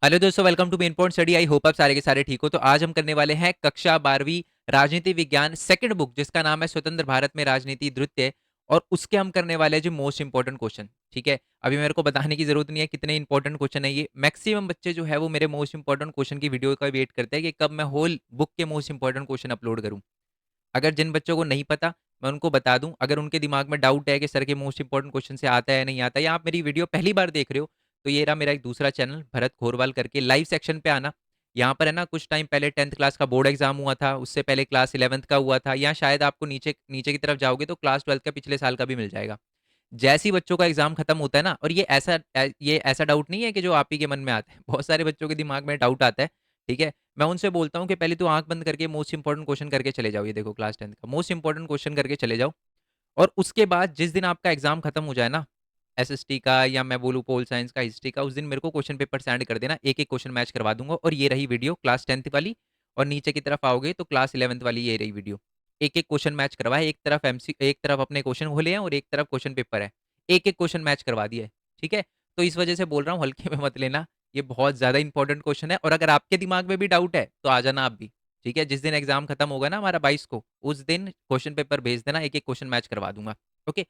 Hello दोस्तों, welcome to main point study. I hope आप सारे के सारे ठीक हो। तो आज हम करने वाले हैं कक्षा 12वीं राजनीति विज्ञान सेकंड बुक, जिसका नाम है स्वतंत्र भारत में राजनीति द्वितीय। और उसके हम करने वाले हैं जो मोस्ट इंपॉर्टेंट क्वेश्चन। ठीक है, अभी मेरे को बताने की जरूरत नहीं है कितने इंपॉर्टेंट क्वेश्चन है ये। मैक्सिमम बच्चे जो है वो मेरे मोस्ट इंपॉर्टेंट क्वेश्चन की वीडियो का वेट करते हैं कि कब मैं होल बुक के मोस्ट इंपॉर्टेंट क्वेश्चन अपलोड करूँ। अगर जिन बच्चों को नहीं पता, मैं उनको बता दूं। अगर उनके दिमाग में डाउट है कि सर के मोस्ट इंपॉर्टेंट क्वेश्चन से आता है नहीं आता, या आप मेरी वीडियो पहली बार देख रहे हो, तो ये रहा मेरा एक दूसरा चैनल भरत खोरवाल करके। लाइव सेक्शन पे आना। यहाँ पर है ना, कुछ टाइम पहले 10th क्लास का बोर्ड एग्जाम हुआ था, उससे पहले क्लास 11th का हुआ था, या शायद आपको नीचे नीचे की तरफ जाओगे तो क्लास 12th का पिछले साल का भी मिल जाएगा। जैसे ही बच्चों का एग्जाम खत्म होता है ना, और ये ऐसा डाउट नहीं है कि जो आप ही के मन में आता है, बहुत सारे बच्चों के दिमाग में डाउट आता है। ठीक है, मैं उनसे बोलता हूँ कि पहले तो आंख बंद करके मोस्ट इंपॉर्टेंट क्वेश्चन करके चले जाओ। ये देखो क्लास 10th का मोस्ट इंपॉर्टेंट क्वेश्चन करके चले जाओ। और उसके बाद जिस दिन आपका एग्जाम खत्म हो जाए ना, एसएसटी का या मैं बोलूँ पोल साइंस का, हिस्ट्री का, उस दिन मेरे को क्वेश्चन पेपर सेंड कर देना। एक एक क्वेश्चन मैच करवा दूंगा। और ये रही वीडियो क्लास 10th वाली। और नीचे की तरफ आओगे तो क्लास 11th वाली ये रही वीडियो। एक एक क्वेश्चन मैच करवाए, एक तरफ एमसी, एक तरफ अपने क्वेश्चन खोले हैं और एक तरफ क्वेश्चन पेपर है। एक एक क्वेश्चन मैच करवा दिया है। ठीक है, तो इस वजह से बोल रहा हूँ, हल्के में मत लेना। ये बहुत ज्यादा इंपॉर्टेंट क्वेश्चन है। और अगर आपके दिमाग में भी डाउट है तो आ जाना आप भी। ठीक है, जिस दिन एग्जाम खत्म होगा ना हमारा 22 को, उस दिन क्वेश्चन पेपर भेज देना, एक एक क्वेश्चन मैच करवा दूंगा। ओके।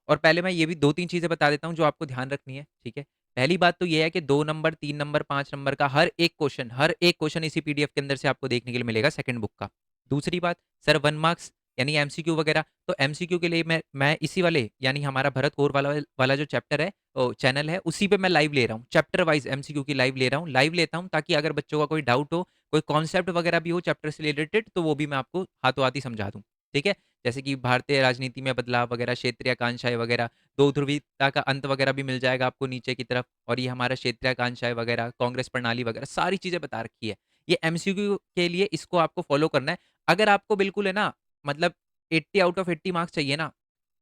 और पहले मैं ये भी दो तीन चीजें बता देता हूँ जो आपको ध्यान रखनी है। ठीक है, पहली बात तो ये है कि 2 नंबर, 3 नंबर, 5 नंबर का हर एक क्वेश्चन इसी पीडीएफ के अंदर से आपको देखने के लिए मिलेगा सेकंड बुक का। दूसरी बात, सर 1 मार्क्स यानी एमसीक्यू वगैरह, तो एमसीक्यू के लिए मैं इसी वाले यानी हमारा भरत कौर वाला जो चैप्टर है, चैनल है, उसी पे मैं लाइव ले रहा हूँ। चैप्टर वाइज एमसीक्यू की लाइव ले रहा हूँ, लाइव लेता हूँ, ताकि अगर बच्चों का कोई डाउट हो, कोई कॉन्सेप्ट वगैरह भी हो चैप्टर से रिलेटेड, तो वो भी मैं आपको हाथों हाथ ही समझा दूँ। ठीक है, जैसे कि भारतीय राजनीति में बदलाव वगैरह, क्षेत्रीय आकांक्षाएं वगैरह, दो ध्रुवीयता का अंत वगैरह भी मिल जाएगा आपको नीचे की तरफ। और ये हमारा क्षेत्रीय आकांक्षाएं वगैरह, कांग्रेस प्रणाली वगैरह, सारी चीजें बता रखी है। ये एमसीक्यू के लिए इसको आपको फॉलो करना है। अगर आपको बिल्कुल है ना, मतलब 80 आउट ऑफ 80 मार्क्स चाहिए ना,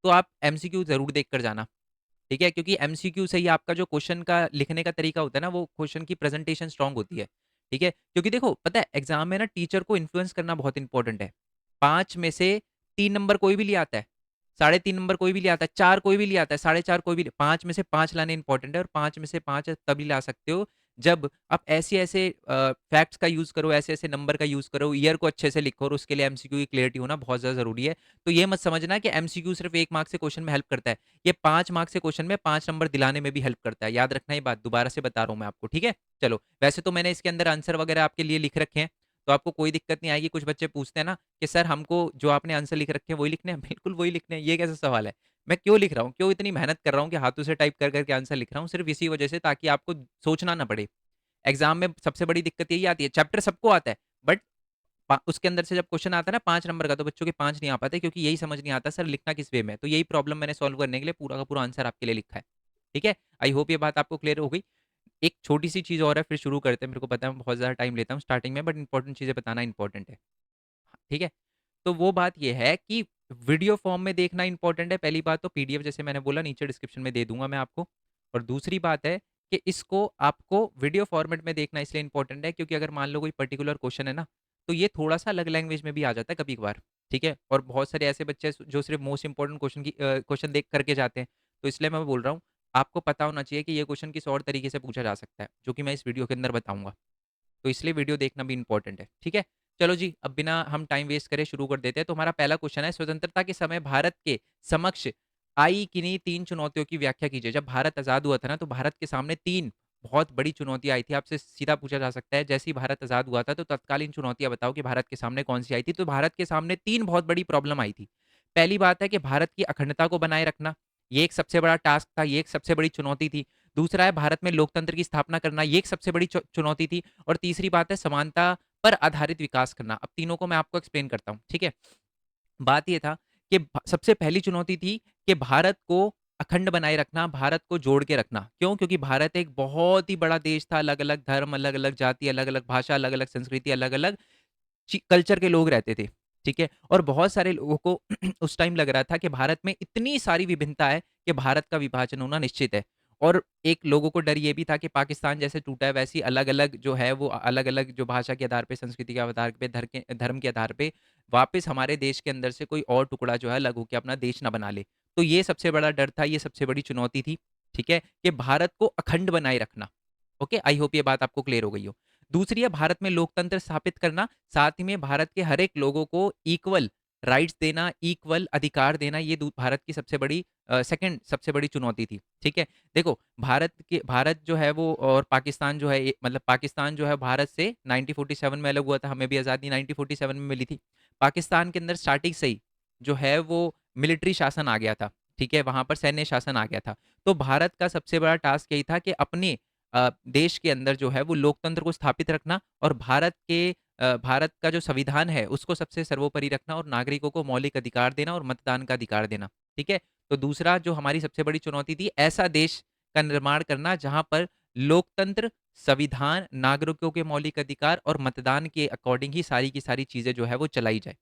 तो आप एमसीक्यू जरूर देख कर जाना। ठीक है, क्योंकि एमसीक्यू से ही आपका जो क्वेश्चन का लिखने का तरीका होता है ना, वो क्वेश्चन की प्रेजेंटेशन स्ट्रांग होती है। ठीक है, क्योंकि देखो पता है एग्जाम में ना टीचर को इन्फ्लुएंस करना बहुत इंपॉर्टेंट है। 5 में से 3 नंबर कोई भी ले आता है, 3.5 नंबर कोई भी ले आता है, 4 कोई भी ले आता है, 4.5 कोई भी 5 में से 5 लाने इंपॉर्टेंट है। और 5 में से 5 तभी ला सकते हो जब आप ऐसे ऐसे फैक्ट्स का यूज करो, ऐसे ऐसे नंबर का यूज करो, ईयर को अच्छे से लिखो, और उसके लिए एमसीक्यू की क्लियरिटी होना बहुत ज्यादा जरूरी है। तो ये मत समझना कि एमसीक्यू सिर्फ 1 मार्क से क्वेश्चन में हेल्प करता है। ये 5 मार्क्स से क्वेश्चन में 5 नंबर दिलाने में भी हेल्प करता है। याद रखना, ये बात दोबारा से बता रहा हूँ मैं आपको। ठीक है, चलो, वैसे तो मैंने इसके अंदर आंसर वगैरह आपके लिए लिख रखे हैं, तो आपको कोई दिक्कत नहीं आएगी। कुछ बच्चे पूछते हैं ना कि सर हमको जो आपने आंसर लिख रखे हैं वही लिखने हैं। बिल्कुल वही लिखने हैं, ये कैसा सवाल है। मैं क्यों लिख रहा हूँ, क्यों इतनी मेहनत कर रहा हूँ कि हाथों से टाइप कर करके आंसर लिख रहा हूँ, सिर्फ इसी वजह से, ताकि आपको सोचना ना पड़े। एग्जाम में सबसे बड़ी दिक्कत यही आती है, चैप्टर सबको आता है, बट उसके अंदर से जब क्वेश्चन आता है ना 5 नंबर का, तो बच्चों के 5 नहीं आ पाते, क्योंकि यही समझ नहीं आता सर लिखना किस वे में। तो यही प्रॉब्लम मैंने सॉल्व करने के लिए पूरा का पूरा आंसर आपके लिए लिखा है। ठीक है, आई होप ये बात आपको क्लियर हो गई। एक छोटी सी चीज और है, फिर शुरू करते हैं। मेरे को पता है मैं बहुत ज्यादा टाइम लेता हूँ स्टार्टिंग में, बट इंपॉर्टेंट चीजें बताना इंपॉर्टेंट है। ठीक है, तो वो बात ये है कि वीडियो फॉर्म में देखना इंपॉर्टेंट है। पहली बात तो पीडीएफ, जैसे मैंने बोला, नीचे डिस्क्रिप्शन में दे दूंगा मैं आपको। और दूसरी बात है कि इसको आपको वीडियो फॉर्मेट में देखना इसलिए इंपॉर्टेंट है क्योंकि अगर मान लो कोई पर्टिकुलर क्वेश्चन है ना, तो ये थोड़ा सा अलग लैंग्वेज में भी आ जाता है कभी कभार। ठीक है, और बहुत सारे ऐसे बच्चे हैं जो सिर्फ मोस्ट इंपॉर्टेंट क्वेश्चन देख करके जाते हैं। तो इसलिए मैं बोल रहा हूँ, आपको पता होना चाहिए कि ये क्वेश्चन किस और तरीके से पूछा जा सकता है, जो कि मैं इस वीडियो के अंदर बताऊंगा। तो इसलिए वीडियो देखना भी इंपॉर्टेंट है। ठीक है, चलो जी, अब बिना हम टाइम वेस्ट करे शुरू कर देते हैं। तो हमारा पहला क्वेश्चन है, स्वतंत्रता के समय भारत के समक्ष आई किन्हीं 3 चुनौतियों की व्याख्या कीजिए। जब भारत आजाद हुआ था ना, तो भारत के सामने 3 बहुत बड़ी चुनौतियां आई थी। आपसे सीधा पूछा जा सकता है, जैसे ही भारत आजाद हुआ था तो तत्कालीन चुनौतियां बताओ कि भारत के सामने कौन सी आई थी। तो भारत के सामने 3 बहुत बड़ी प्रॉब्लम आई थी। पहली बात है कि भारत की अखंडता को बनाए रखना, ये एक सबसे बड़ा टास्क था, ये एक सबसे बड़ी चुनौती थी। दूसरा है भारत में लोकतंत्र की स्थापना करना, ये एक सबसे बड़ी चुनौती थी। और तीसरी बात है समानता पर आधारित विकास करना। अब तीनों को मैं आपको एक्सप्लेन करता हूँ। ठीक है, बात ये था कि सबसे पहली चुनौती थी कि भारत को अखंड बनाए रखना, भारत को जोड़ के रखना। क्यों? क्योंकि भारत एक बहुत ही बड़ा देश था, अलग अलग धर्म, अलग अलग जाति, अलग अलग भाषा, अलग अलग संस्कृति, अलग अलग कल्चर के लोग रहते थे। ठीक है, और बहुत सारे लोगों को उस टाइम लग रहा था कि भारत में इतनी सारी विभिन्नता है कि भारत का विभाजन होना निश्चित है। और एक लोगों को डर ये भी था कि पाकिस्तान जैसे टूटा है, वैसी अलग अलग जो है वो अलग अलग जो भाषा के आधार पे, संस्कृति के आधार पे, धर्म के आधार पे वापस हमारे देश के अंदर से कोई और टुकड़ा जो है अलग होकर अपना देश ना बना ले। तो ये सबसे बड़ा डर था, ये सबसे बड़ी चुनौती थी। ठीक है, कि भारत को अखंड बनाए रखना। ओके, आई होप ये बात आपको क्लियर हो गई हो। दूसरी है भारत में लोकतंत्र स्थापित करना, साथ ही में भारत के हर एक लोगों को इक्वल राइट्स देना, इक्वल अधिकार देना, ये भारत की सबसे बड़ी सेकंड सबसे बड़ी चुनौती थी। ठीक है, देखो भारत जो है वो और पाकिस्तान जो है मतलब पाकिस्तान जो है भारत से 1947 में अलग हुआ था, हमें भी आज़ादी 1947 में मिली थी। पाकिस्तान के अंदर स्टार्टिंग से ही जो है वो मिलिट्री शासन आ गया था। ठीक है, वहां पर सैन्य शासन आ गया था। तो भारत का सबसे बड़ा टास्क यही था कि अपने देश के अंदर जो है वो लोकतंत्र को स्थापित रखना और भारत का जो संविधान है उसको सबसे सर्वोपरि रखना और नागरिकों को मौलिक अधिकार देना और मतदान का अधिकार देना। ठीक है, तो दूसरा जो हमारी सबसे बड़ी चुनौती थी, ऐसा देश का निर्माण करना जहां पर लोकतंत्र, संविधान, नागरिकों के मौलिक अधिकार और मतदान के अकॉर्डिंग ही सारी की सारी चीजें जो है वो चलाई जाए।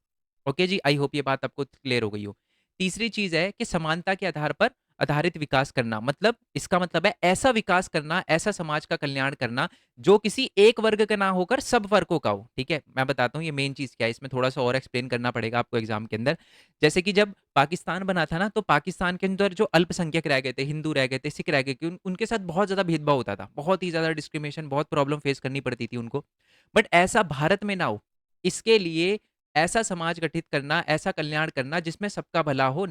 ओके जी, आई होप ये बात आपको क्लियर हो गई हो। तीसरी चीज है कि समानता के आधार पर आधारित विकास करना, मतलब इसका मतलब है ऐसा विकास करना, ऐसा समाज का कल्याण करना जो किसी एक वर्ग का ना होकर सब वर्गों का हो। ठीक है, मैं बताता हूँ ये मेन चीज क्या है, इसमें थोड़ा सा और एक्सप्लेन करना पड़ेगा आपको एग्जाम के अंदर। जैसे कि जब पाकिस्तान बना था ना, तो पाकिस्तान के अंदर जो अल्पसंख्यक रह गए थे, हिंदू रह गए थे, सिख रह गए थे, उनके साथ बहुत ज्यादा भेदभाव होता था, बहुत ही ज्यादा डिस्क्रिमिनेशन, बहुत प्रॉब्लम फेस करनी पड़ती थी उनको। बट ऐसा भारत में ना हो, इसके लिए ऐसा समाज गठित करना, ऐसा कल्याण करना जिसमें सबका भला हो,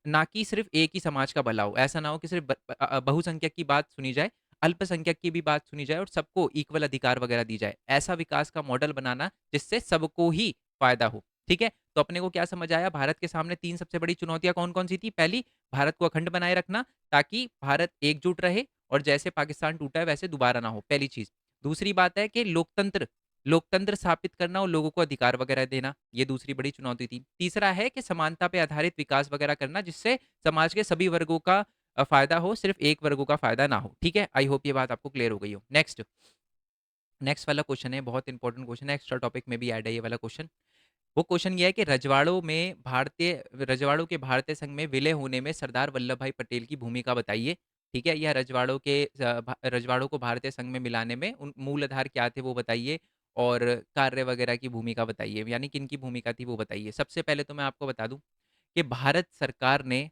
ना कि सिर्फ एक ही समाज का भला हो। ऐसा ना हो कि सिर्फ बहुसंख्यक की बात सुनी जाए, अल्पसंख्यक की भी बात सुनी जाए और सबको इक्वल अधिकार वगैरह दी जाए। ऐसा विकास का मॉडल बनाना जिससे सबको ही फायदा हो। ठीक है, तो अपने को क्या समझ आया, भारत के सामने तीन सबसे बड़ी चुनौतियां कौन कौन सी थी। पहली, भारत को अखंड बनाए रखना ताकि भारत एकजुट रहे और जैसे पाकिस्तान टूटा है वैसे दोबारा ना हो, पहली चीज। दूसरी बात है कि लोकतंत्र लोकतंत्र स्थापित करना और लोगों को अधिकार वगैरह देना, ये दूसरी बड़ी चुनौती थी। तीसरा है कि समानता पे आधारित विकास वगैरह करना जिससे समाज के सभी वर्गों का फायदा हो, सिर्फ एक वर्गों का फायदा ना हो। ठीक है, आई होप ये बात आपको क्लियर हो गई हो। नेक्स्ट नेक्स्ट वाला क्वेश्चन है, बहुत इंपॉर्टेंट क्वेश्चन है, एक्स्ट्रा टॉपिक में भी ऐड है ये वाला क्वेश्चन। वो क्वेश्चन ये है कि रजवाड़ों के भारतीय संघ में विलय होने में सरदार वल्लभ भाई पटेल की भूमिका बताइए। ठीक है, यह रजवाड़ों को भारतीय संघ में मिलाने में उन मूल आधार क्या थे वो बताइए और कार्य वगैरह की भूमिका बताइए, यानी किन की भूमिका थी वो बताइए। सबसे पहले तो मैं आपको बता दूं कि भारत सरकार ने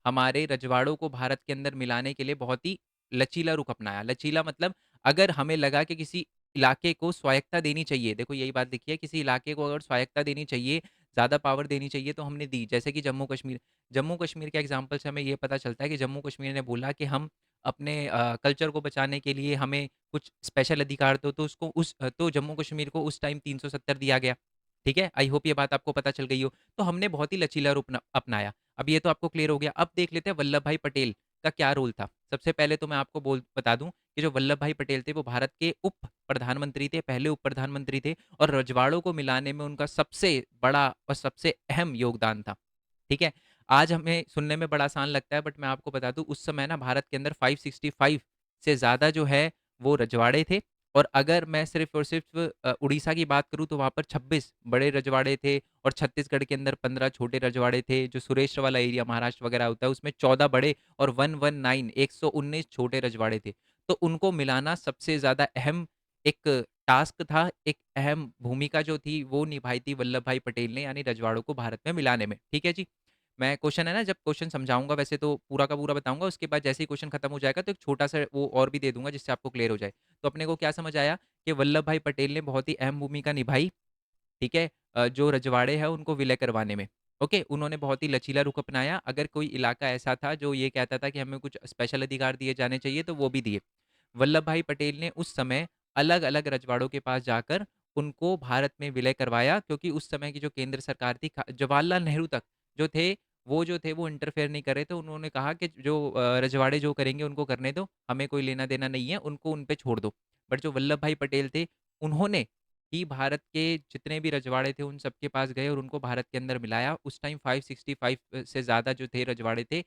हमारे रजवाड़ों को भारत के अंदर मिलाने के लिए बहुत ही लचीला रुख अपनाया। लचीला मतलब अगर हमें लगा कि किसी इलाके को स्वायत्तता देनी चाहिए, देखो यही बात देखिए, किसी इलाके को अगर स्वायत्तता देनी चाहिए, ज़्यादा पावर देनी चाहिए तो हमने दी। जैसे कि जम्मू कश्मीर के एग्जाम्पल से हमें ये पता चलता है कि जम्मू कश्मीर ने बोला कि हम अपने कल्चर को बचाने के लिए हमें कुछ स्पेशल अधिकार दो, तो तो जम्मू कश्मीर को उस टाइम 370 दिया गया। ठीक है, आई होप ये बात आपको पता चल गई हो। तो हमने बहुत ही लचीला रूप अपनाया। अब ये तो आपको क्लियर हो गया। अब देख लेते हैं वल्लभ भाई पटेल का क्या रोल था। सबसे पहले तो मैं आपको बता दूं कि जो वल्लभ भाई पटेल थे वो भारत के उप प्रधानमंत्री थे, पहले उप प्रधानमंत्री थे और रजवाड़ों को मिलाने में उनका सबसे बड़ा और सबसे अहम योगदान था। ठीक है, आज हमें सुनने में बड़ा आसान लगता है बट मैं आपको बता दूं उस समय ना भारत के अंदर 565 से ज़्यादा जो है वो रजवाड़े थे। और अगर मैं सिर्फ और सिर्फ उड़ीसा की बात करूं तो वहां पर 26 बड़े रजवाड़े थे और छत्तीसगढ़ के अंदर 15 छोटे रजवाड़े थे। जो सुरेश वाला एरिया महाराष्ट्र वगैरह होता है उसमें 14 बड़े और 119 छोटे रजवाड़े थे। तो उनको मिलाना सबसे ज्यादा अहम एक टास्क था, एक अहम भूमिका जो थी वो निभाई थी वल्लभ भाई पटेल ने, यानी रजवाड़ों को भारत में मिलाने में। ठीक है जी, मैं क्वेश्चन है ना, जब क्वेश्चन समझाऊंगा वैसे तो पूरा का पूरा बताऊंगा, उसके बाद जैसे ही क्वेश्चन खत्म हो जाएगा तो एक छोटा सा वो और भी दे दूंगा जिससे आपको क्लियर हो जाए। तो अपने को क्या समझ आया कि वल्लभ भाई पटेल ने बहुत ही अहम भूमिका निभाई। ठीक है, जो रजवाड़े हैं उनको विलय करवाने में। ओके, उन्होंने बहुत ही लचीला रुख अपनाया। अगर कोई इलाका ऐसा था जो ये कहता था कि हमें कुछ स्पेशल अधिकार दिए जाने चाहिए तो वो भी दिए। वल्लभ भाई पटेल ने उस समय अलग अलग रजवाड़ों के पास जाकर उनको भारत में विलय करवाया, क्योंकि उस समय की जो केंद्र सरकार थी, जवाहरलाल नेहरू तक जो थे वो इंटरफेयर नहीं कर रहे थे। उन्होंने कहा कि जो रजवाड़े जो करेंगे उनको करने दो, हमें कोई लेना देना नहीं है, उनको उन पे छोड़ दो। बट जो वल्लभ भाई पटेल थे उन्होंने ही भारत के जितने भी रजवाड़े थे उन सबके पास गए और उनको भारत के अंदर मिलाया। उस टाइम 565 से ज़्यादा जो थे रजवाड़े थे।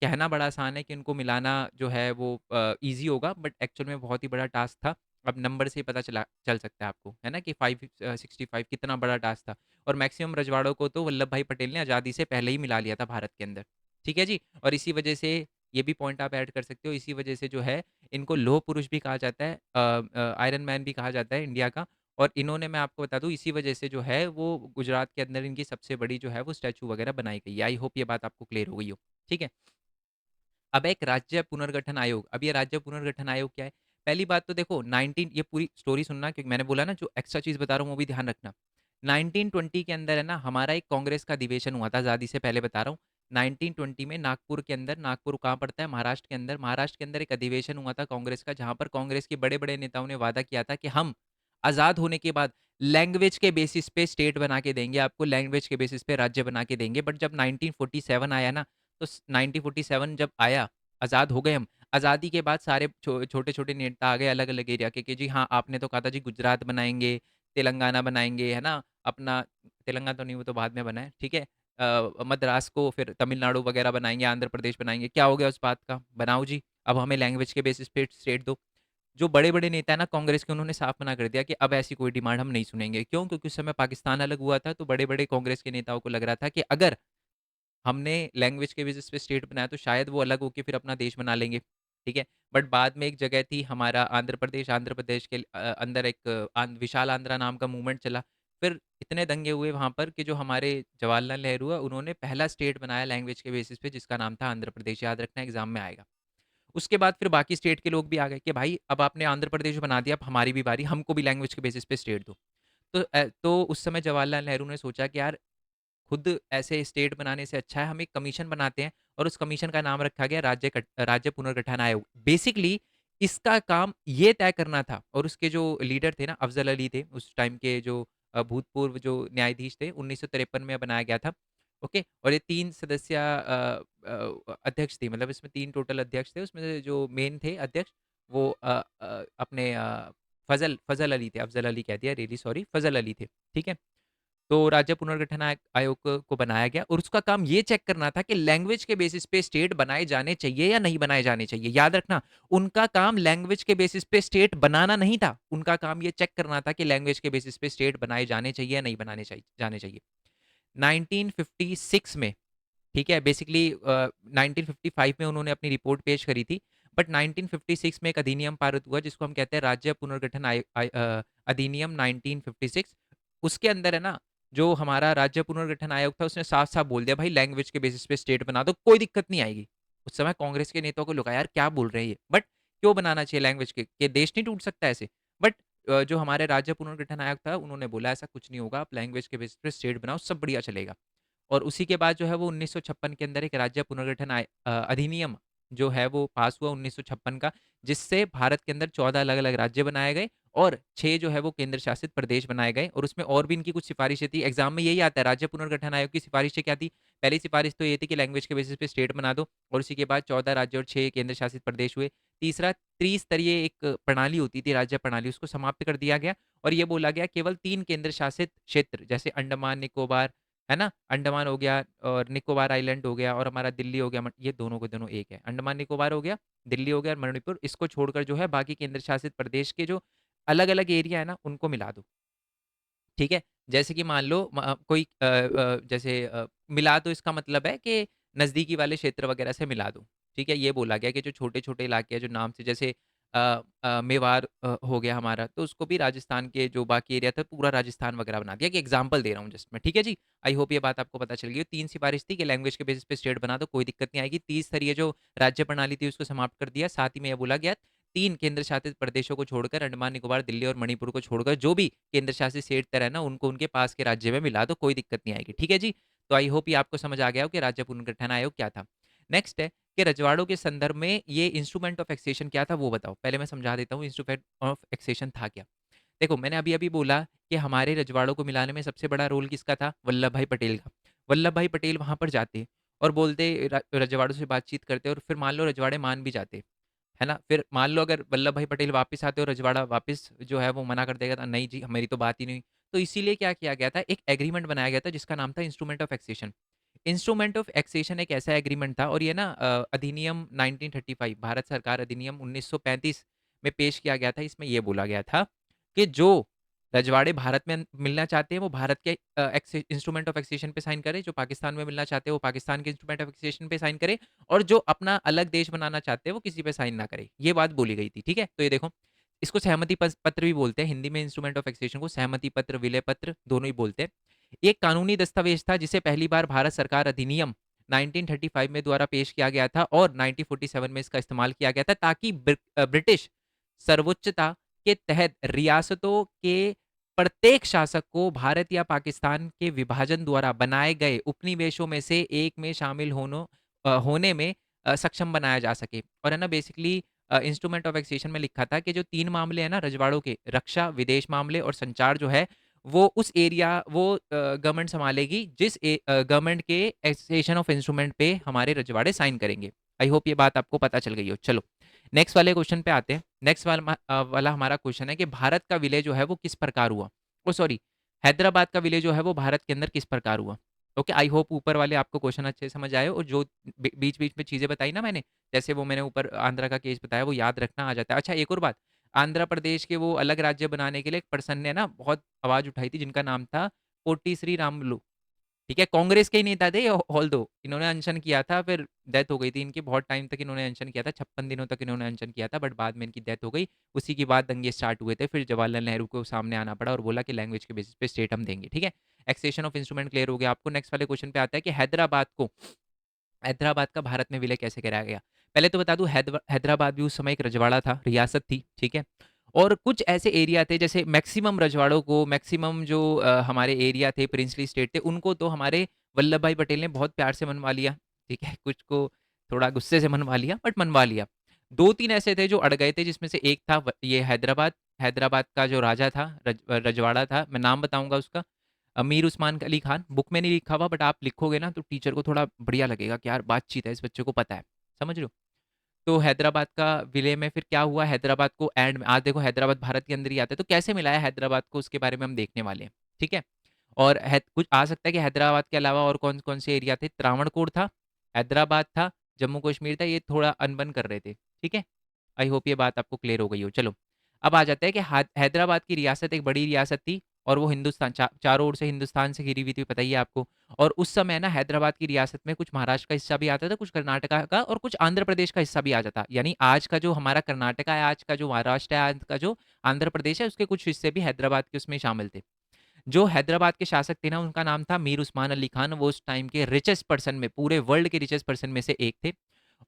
कहना बड़ा आसान है कि इनको मिलाना जो है वो ईज़ी होगा, बट एक्चुअल में बहुत ही बड़ा टास्क था। अब नंबर से ही पता चल सकता है आपको, है ना, कि 565 कितना बड़ा टास्क था। और मैक्सिमम रजवाड़ों को तो वल्लभ भाई पटेल ने आज़ादी से पहले ही मिला लिया था भारत के अंदर। ठीक है जी, और इसी वजह से ये भी पॉइंट आप ऐड कर सकते हो, इसी वजह से जो है इनको लोह पुरुष भी कहा जाता है, आयरन मैन भी कहा जाता है इंडिया का। और इन्होंने, मैं आपको बता दूं, इसी वजह से जो है वो गुजरात के अंदर इनकी सबसे बड़ी जो है वो स्टैचू वगैरह बनाई गई है। आई होप ये बात आपको क्लियर हो गई हो। ठीक है, अब एक राज्य पुनर्गठन आयोग। अब ये राज्य पुनर्गठन आयोग क्या है? पहली बात तो देखो 19 ये पूरी स्टोरी सुनना, क्योंकि मैंने बोला ना जो एक्स्ट्रा चीज़ बता रहा हूँ वो भी ध्यान रखना। 1920 के अंदर है ना हमारा एक कांग्रेस का अधिवेशन हुआ था, आज़ादी से पहले बता रहा हूँ। 1920 में नागपुर के अंदर, नागपुर कहाँ पड़ता है? महाराष्ट्र के अंदर एक अधिवेशन हुआ था कांग्रेस का, जहाँ पर कांग्रेस के बड़े-बड़े नेताओं ने वादा किया था कि हम आज़ाद होने के बाद लैंग्वेज के बेसिस पे स्टेट बना के देंगे, आपको लैंग्वेज के बेसिस पे राज्य बना के देंगे। बट जब 1947 आया ना, तो 1947 जब आया, आज़ाद हो गए हम। आज़ादी के बाद सारे छोटे-छोटे नेता आ गए अलग-अलग एरिया के कि जी हाँ, आपने तो कहा था जी गुजरात बनाएँगे, तेलंगाना बनाएँगे, है ना? अपना तेलंगाना तो नहीं, वो तो बाद में बना है, ठीक है? मद्रास को फिर तमिलनाडु वगैरह बनाएँगे, आंध्र प्रदेश बनाएँगे। क्या हो गया उस बात का? बनाओ जी, अब हमें लैंग्वेज के बेसिस पे स्टेट दो। जो बड़े-बड़े नेता हैं ना कांग्रेस के, उन्होंने साफ मना कर दिया कि अब ऐसी कोई डिमांड हम नहीं सुनेंगे। क्यों? क्योंकि उस समय पाकिस्तान अलग हुआ था, तो बड़े-बड़े कांग्रेस के नेताओं को लग रहा था कि अगर हमने लैंग्वेज के बेसिस पे स्टेट बनाया तो शायद वो अलग होके फिर अपना देश बना लेंगे, ठीक है? बट बाद में एक जगह थी हमारा आंध्र प्रदेश के अंदर एक विशाल आंध्रा नाम का मूवमेंट चला। फिर इतने दंगे हुए वहाँ पर कि जो हमारे जवाहरलाल नेहरू है, उन्होंने पहला स्टेट बनाया लैंग्वेज के बेसिस पे, जिसका नाम था आंध्र प्रदेश। याद रखना, एग्ज़ाम में आएगा। उसके बाद फिर बाकी स्टेट के लोग भी आ गए कि भाई अब आपने आंध्र प्रदेश बना दिया, अब हमारी भी बारी, हमको भी लैंग्वेज के बेसिस पे स्टेट दो। तो उस समय जवाहरलाल नेहरू ने सोचा कि यार खुद ऐसे स्टेट बनाने से अच्छा है हम एक कमीशन बनाते हैं, और उस कमीशन का नाम रखा गया राज्य पुनर्गठन आयोग। बेसिकली इसका काम ये तय करना था, और उसके जो लीडर थे ना अफजल अली थे, उस टाइम के जो भूतपूर्व जो न्यायाधीश थे, 1953 में बनाया गया था। ओके, और ये 3 सदस्य अध्यक्ष थे, मतलब इसमें 3 टोटल अध्यक्ष थे, उसमें से जो मेन थे अध्यक्ष वो अपने फजल फजल अली थे, अफजल अली कह दिया, रियली सॉरी, फजल अली थे, ठीक है? तो राज्य पुनर्गठन आयोग को बनाया गया, और उसका काम ये चेक करना था कि लैंग्वेज के बेसिस पे स्टेट बनाए जाने चाहिए या नहीं बनाए जाने चाहिए। याद रखना, उनका काम लैंग्वेज के बेसिस पे स्टेट बनाना नहीं था, उनका काम ये चेक करना था कि लैंग्वेज के बेसिस पे स्टेट बनाए जाने चाहिए या नहीं बनाने चाहिए जाने चाहिए। 1956 में, ठीक है, बेसिकली 1955 में उन्होंने अपनी रिपोर्ट पेश करी थी, बट 1956 में एक अधिनियम पारित हुआ जिसको हम कहते हैं राज्य पुनर्गठन अधिनियम 1956। उसके अंदर है ना, जो हमारा राज्य पुनर्गठन आयोग था उसने साफ साफ बोल दिया भाई लैंग्वेज के बेसिस पे स्टेट बना दो, कोई दिक्कत नहीं आएगी। उस समय कांग्रेस के नेताओं को लगा यार क्या बोल रहे हैं ये, बट क्यों बनाना चाहिए लैंग्वेज के देश नहीं टूट सकता ऐसे। बट जो हमारे राज्य पुनर्गठन आयोग था उन्होंने बोला ऐसा कुछ नहीं होगा, आप लैंग्वेज के बेसिस पे स्टेट बनाओ, सब बढ़िया चलेगा। और उसी के बाद जो है वो 1956 के अंदर एक राज्य पुनर्गठन अधिनियम जो है वो पास हुआ 1956 का, जिससे भारत के अंदर 14 अलग-अलग राज्य बनाए गए, और 6 जो है वो केंद्र शासित प्रदेश बनाए गए, और उसमें और भी इनकी कुछ सिफारिशें थी। एग्जाम में यही आता है, राज्य पुनर्गठन आयोग की सिफारिशें क्या थी? पहली सिफारिश तो ये थी कि लैंग्वेज के बेसिस पे स्टेट बना दो, और उसी के बाद 14 राज्य और 6 केंद्र शासित प्रदेश हुए। तीसरा, त्रिस्तरीय एक प्रणाली होती थी, राज्य प्रणाली, उसको समाप्त कर दिया गया, और ये बोला गया केवल 3 केंद्र शासित क्षेत्र, जैसे अंडमान निकोबार, है ना? अंडमान हो गया और निकोबार आइलैंड हो गया, और हमारा दिल्ली हो गया, ये दोनों के दोनों एक है। अंडमान निकोबार हो गया, दिल्ली हो गया और मणिपुर, इसको छोड़कर जो है बाकी केंद्र शासित प्रदेश के जो अलग-अलग एरिया है ना, उनको मिला दो। ठीक है? जैसे कि मान लो कोई जैसे मिला दो, इसका मतलब है कि नज़दीकी वाले क्षेत्र वगैरह से मिला दो। ठीक है? ये बोला गया कि जो छोटे-छोटे इलाके हैं जो नाम से, जैसे मेवाड़ हो गया हमारा, तो उसको भी राजस्थान के जो बाकी एरिया था पूरा राजस्थान वगैरह बना दिया, कि एग्ज़ाम्पल दे रहा हूँ जस्ट मैं। ठीक है जी? आई होप ये बात आपको पता चल गई हो। 3 सिफ़ारिश थी कि लैंग्वेज के बेसिस पे स्टेट बना दो, कोई दिक्कत नहीं आएगी। 30 स्तरीय जो राज्य प्रणाली थी उसको समाप्त कर दिया। साथ ही में ये बोला गया 3 केंद्र शासित प्रदेशों को छोड़कर, अंडमान निकोबार, दिल्ली और मणिपुर को छोड़कर, जो भी केंद्र शासित क्षेत्र है ना, उनको उनके पास के राज्य में मिला दो, कोई दिक्कत नहीं आएगी। ठीक है जी? तो आई होप ये आपको समझ आ गया हो कि राज्य पुनर्गठन आयोग क्या था। नेक्स्ट है कि रजवाड़ों के संदर्भ में ये इंस्ट्रूमेंट ऑफ टैक्सेशन क्या था वो बताओ। पहले मैं समझा देता हूँ इंस्ट्रूमेंट ऑफ टैक्सेशन था क्या। देखो, मैंने अभी-अभी बोला कि हमारे रजवाड़ों को मिलाने में सबसे बड़ा रोल किसका था? वल्लभ भाई पटेल का। वल्लभ भाई पटेल वहाँ पर जाते और बोलते, रजवाड़ों से बातचीत करते, और फिर मान लो रजवाड़े मान भी जाते, है ना? फिर मान लो अगर वल्लभ भाई पटेल वापस आते और रजवाड़ा वापस जो है वो मना कर देगा था, नहीं जी मेरी तो बात ही नहीं हुई। तो इसीलिए क्या किया गया था, एक एग्रीमेंट बनाया गया था जिसका नाम था instrument of taxation. Instrument of taxation एक ऐसा एग्रीमेंट था, और ये ना अधिनियम 1935, भारत सरकार अधिनियम 1935 में पेश किया गया था। इसमें ये बोला गया था कि जो रजवाड़े भारत में मिलना चाहते हैं वो भारत के इंस्ट्रूमेंट ऑफ टैक्सेशन पे साइन करें, जो पाकिस्तान में मिलना चाहते हैं वो पाकिस्तान के इंस्ट्रूमेंट ऑफ टैक्सेशन पे साइन करें, और जो अपना अलग देश बनाना चाहते हैं वो किसी पे साइन ना करे। ये बात बोली गई थी। ठीक है? तो ये देखो, इसको सहमति पत्र भी बोलते हैं, हिंदी में इंस्ट्रूमेंट ऑफ टैक्सेशन को सहमति पत्र, विलय पत्र दोनों ही बोलते हैं। ये एक कानूनी दस्तावेज था जिसे पहली बार भारत सरकार अधिनियम 1935 में द्वारा पेश किया गया था, और 1947 में इसका इस्तेमाल किया गया था, ताकि ब्रिटिश सर्वोच्चता के तहत रियासतों के प्रत्येक शासक को भारत या पाकिस्तान के विभाजन द्वारा बनाए गए उपनिवेशों में से एक में शामिल होने में सक्षम बनाया जा सके। और है ना, बेसिकली इंस्ट्रूमेंट ऑफ एक्सेशन में लिखा था कि जो 3 मामले हैं ना रजवाड़ों के, रक्षा, विदेश मामले और संचार जो है, वो उस एरिया वो गवर्नमेंट सँभालेगी जिस गवर्नमेंट के एक्सेशन ऑफ इंस्ट्रूमेंट पे हमारे रजवाड़े साइन करेंगे। आई होप ये बात आपको पता चल गई हो। चलो, नेक्स्ट वाले क्वेश्चन पे आते हैं। नेक्स्ट वाला हमारा क्वेश्चन है कि भारत का विलय जो है वो किस प्रकार हुआ? ओह सॉरी, हैदराबाद का विलय जो है वो भारत के अंदर किस प्रकार हुआ? ओके, आई होप ऊपर वाले आपको क्वेश्चन अच्छे से समझ आए हो, और जो बीच-बीच में चीज़ें बताई ना मैंने, जैसे वो मैंने ऊपर आंध्रा का केस बताया, वो याद रखना आ जाता है। अच्छा, एक और बात, आंध्र प्रदेश के वो अलग राज्य बनाने के लिए एक पर्सन ने ना बहुत आवाज़ उठाई थी, जिनका नाम था पोट्टी श्री रामुलु। ठीक है, कांग्रेस के ही नेता थे, ऑल्दो इन्होंने अनशन किया था, फिर डेथ हो गई थी इनकी। बहुत टाइम तक इन्होंने अनशन किया था, 56 दिनों तक इन्होंने अनशन किया था, बट बाद में इनकी डेथ हो गई। उसी के बाद दंगे स्टार्ट हुए थे, फिर जवाहरलाल नेहरू को सामने आना पड़ा और बोला कि लैंग्वेज के बेसिस पे स्टेट हम देंगे। ठीक है, एक्सेशन ऑफ इंस्ट्रूमेंट क्लियर हो गया आपको। नेक्स्ट वाले क्वेश्चन पे आता है कि हैदराबाद का भारत में विलय कैसे कराया गया? पहले तो बता दूं, हैदराबाद भी उस समय एक रजवाड़ा था, रियासत थी, ठीक है? और कुछ ऐसे एरिया थे, जैसे मैक्सिमम रजवाड़ों को, मैक्सिमम जो हमारे एरिया थे, प्रिंसली स्टेट थे, उनको तो हमारे वल्लभ भाई पटेल ने बहुत प्यार से मनवा लिया, ठीक है? कुछ को थोड़ा गुस्से से मनवा लिया, बट मनवा लिया। 2-3 ऐसे थे जो अड़ गए थे, जिसमें से एक था ये हैदराबाद। हैदराबाद का जो राजा था, रजवाड़ा था, मैं नाम बताऊंगा उसका, अमीर उस्मान अली खान। बुक में नहीं लिखा हुआ, बट आप लिखोगे ना तो टीचर को थोड़ा बढ़िया लगेगा कि यार बातचीत है, इस बच्चे को पता है। समझ रहे हो? तो हैदराबाद का विलय में फिर क्या हुआ, हैदराबाद को एंड में, आज देखो हैदराबाद भारत के अंदर ही आता है, तो कैसे मिलाया हैदराबाद को, उसके बारे में हम देखने वाले हैं। ठीक है, और कुछ आ सकता है कि हैदराबाद के अलावा और कौन कौन से एरिया थे? त्रावणकोर था, हैदराबाद था, जम्मू कश्मीर था, ये थोड़ा अनबन कर रहे थे। ठीक है, आई होप ये बात आपको क्लियर हो गई हो। चलो, अब आ जाता है कि हैदराबाद की रियासत एक बड़ी रियासत थी, और वो हिंदुस्तान चारों ओर से हिंदुस्तान से घिरी हुई थी, पता ही है आपको। और उस समय ना हैदराबाद की रियासत में कुछ महाराष्ट्र का हिस्सा भी आता था, कुछ कर्नाटका का, और कुछ आंध्र प्रदेश का हिस्सा भी आ जाता। यानी आज का जो हमारा कर्नाटका है, आज का जो महाराष्ट्र है, आज का जो आंध्र प्रदेश है, उसके कुछ हिस्से भी हैदराबाद के उसमें शामिल थे। जो हैदराबाद के शासक थे ना, उनका नाम था मीर उस्मान अली खान। वो उस टाइम के रिचेस्ट पर्सन में, पूरे वर्ल्ड के रिचेस्ट पर्सन में से एक थे।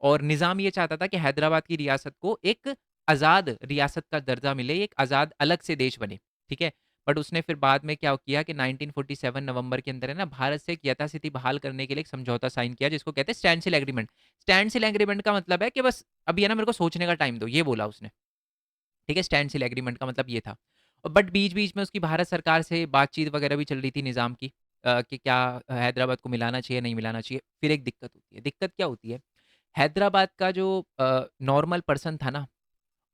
और निज़ाम ये चाहता था कि हैदराबाद की रियासत को एक आज़ाद रियासत का दर्जा मिले, एक आज़ाद अलग से देश बने, ठीक है? बट उसने फिर बाद में क्या किया कि 1947 नवंबर के अंदर है ना, भारत से एक यथास्थिति बहाल करने के लिए एक समझौता साइन किया, जिसको कहते हैं स्टैंडस्टिल एग्रीमेंट। स्टैंडस्टिल एग्रीमेंट का मतलब है कि बस अभी है ना, मेरे को सोचने का टाइम दो, ये बोला उसने। ठीक है, स्टैंडस्टिल एग्रीमेंट का मतलब ये था। बट बीच-बीच में उसकी भारत सरकार से बातचीत वगैरह भी चल रही थी निज़ाम की, कि क्या हैदराबाद को मिलाना चाहिए, नहीं मिलाना चाहिए। फिर एक दिक्कत होती है। दिक्कत क्या होती है? हैदराबाद का जो नॉर्मल पर्सन था ना,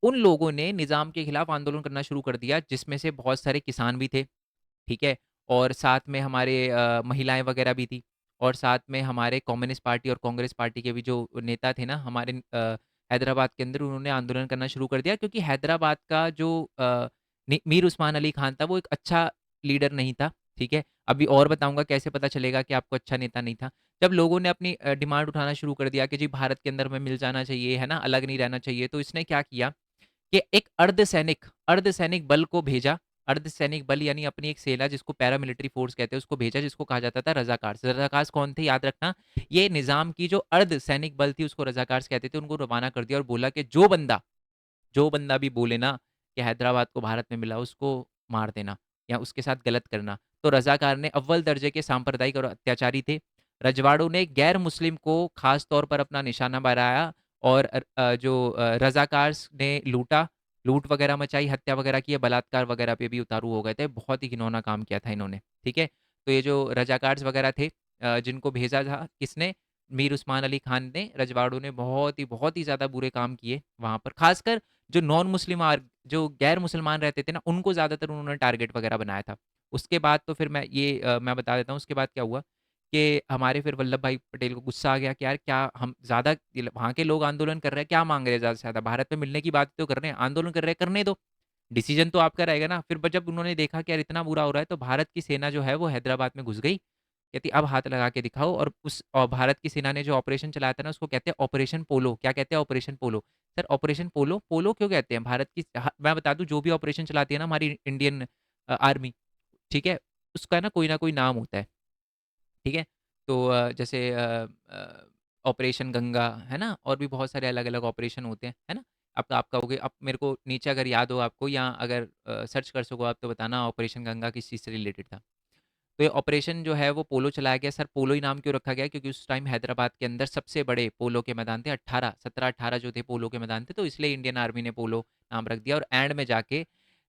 उन लोगों ने निज़ाम के खिलाफ आंदोलन करना शुरू कर दिया, जिसमें से बहुत सारे किसान भी थे, ठीक है? और साथ में हमारे महिलाएँ वगैरह भी थी, और साथ में हमारे कम्युनिस्ट पार्टी और कांग्रेस पार्टी के भी जो नेता थे ना हमारे हैदराबाद के अंदर, उन्होंने आंदोलन करना शुरू कर दिया, क्योंकि हैदराबाद का जो मीर उस्मान अली खान था, वो एक अच्छा लीडर नहीं था, ठीक है? अभी और बताऊँगा कैसे पता चलेगा कि आपको अच्छा नेता नहीं था। जब लोगों ने अपनी डिमांड उठाना शुरू कर दिया कि जी भारत के अंदर हमें मिल जाना चाहिए, है ना? अलग नहीं रहना चाहिए, तो इसने क्या किया कि एक अर्धसैनिक बल को भेजा। अर्धसैनिक बल यानी अपनी एक सेना, जिसको पैरामिलिट्री फोर्स कहते हैं, उसको भेजा, जिसको कहा जाता था रज़ाकार्स। रज़ाकार्स कौन थे, याद रखना, ये निज़ाम की जो अर्धसैनिक बल थी, उसको रज़ाकार्स कहते थे। उनको रवाना कर दिया और बोला कि जो बंदा भी बोले ना कि हैदराबाद को भारत में मिला, उसको मार देना या उसके साथ गलत करना। तो रज़ाकार ने अव्वल दर्जे के सांप्रदायिक और अत्याचारी थे। रजवाड़ों ने गैर मुस्लिम को खास तौर पर अपना निशाना बनाया, और जो रज़ाकार्स ने लूट वगैरह मचाई, हत्या वगैरह की, बलात्कार वगैरह पे भी उतारू हो गए थे। बहुत ही घिनौना काम किया था इन्होंने, ठीक है? तो ये जो रज़ाकार्स वगैरह थे, जिनको भेजा था किसने? मीर उस्मान अली खान ने। रजवाड़ों ने बहुत ही ज़्यादा बुरे काम किए वहाँ पर। ख़ासकर जो नॉन मुस्लिम जो गैर मुसलमान रहते थे ना, उनको ज़्यादातर उन्होंने टारगेट वगैरह बनाया था। उसके बाद तो फिर मैं बता देता हूँ उसके बाद क्या हुआ, कि हमारे फिर वल्लभ भाई पटेल को गुस्सा आ गया कि यार क्या हम ज़्यादा, वहाँ के लोग आंदोलन कर रहे हैं, क्या मांग रहे हैं ज़्यादा से ज़्यादा? भारत में मिलने की बात तो कर रहे हैं, आंदोलन कर रहे हैं, करने दो। डिसीजन तो आपका रहेगा ना। फिर जब उन्होंने देखा कि यार इतना बुरा हो रहा है, तो भारत की सेना जो है वो हैदराबाद में घुस गई। कहती अब हाथ लगा के दिखाओ। और भारत की सेना ने जो ऑपरेशन चलाया था ना, उसको कहते हैं ऑपरेशन पोलो। क्या कहते हैं? ऑपरेशन पोलो। सर ऑपरेशन पोलो, पोलो क्यों कहते हैं? भारत की मैं बता दूं, जो भी ऑपरेशन चलाती है ना हमारी इंडियन आर्मी, ठीक है, उसका ना कोई नाम होता है, ठीक है? तो जैसे ऑपरेशन गंगा, है ना? और भी बहुत सारे अलग-अलग ऑपरेशन होते हैं, है ना? आप कहोगे, अब मेरे को नीचे अगर याद हो आपको या अगर सर्च कर सको आप तो बताना ऑपरेशन गंगा किस चीज़ से रिलेटेड था। तो ये ऑपरेशन जो है वो पोलो चलाया गया। सर पोलो ही नाम क्यों रखा गया? क्योंकि उस टाइम हैदराबाद के अंदर सबसे बड़े पोलो के मैदान थे, 18 17-18 जो थे पोलो के मैदान थे, तो इसलिए इंडियन आर्मी ने पोलो नाम रख दिया और एंड में जाके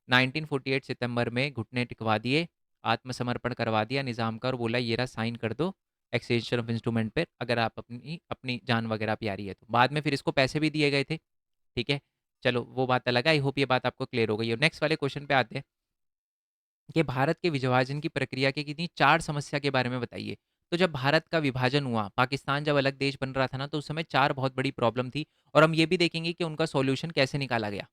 1948 सितंबर में घुटने टिकवा दिए, आत्मसमर्पण करवा दिया निज़ाम का और बोला ये रहा साइन कर दो एक्सचेंज ऑफ इंस्ट्रूमेंट पे, अगर आप अपनी अपनी जान वगैरह प्यारी है तो। बाद में फिर इसको पैसे भी दिए गए थे, ठीक है? चलो वो बात अलग है, आई होप ये बात आपको क्लियर हो गई है। नेक्स्ट वाले क्वेश्चन पे आते हैं कि भारत के विभाजन की प्रक्रिया की किन्हीं 4 समस्या के बारे में बताइए। तो जब भारत का विभाजन हुआ, पाकिस्तान जब अलग देश बन रहा था ना, तो उस समय 4 बहुत बड़ी प्रॉब्लम थी और हम ये भी देखेंगे कि उनका सॉल्यूशन कैसे निकाला गया।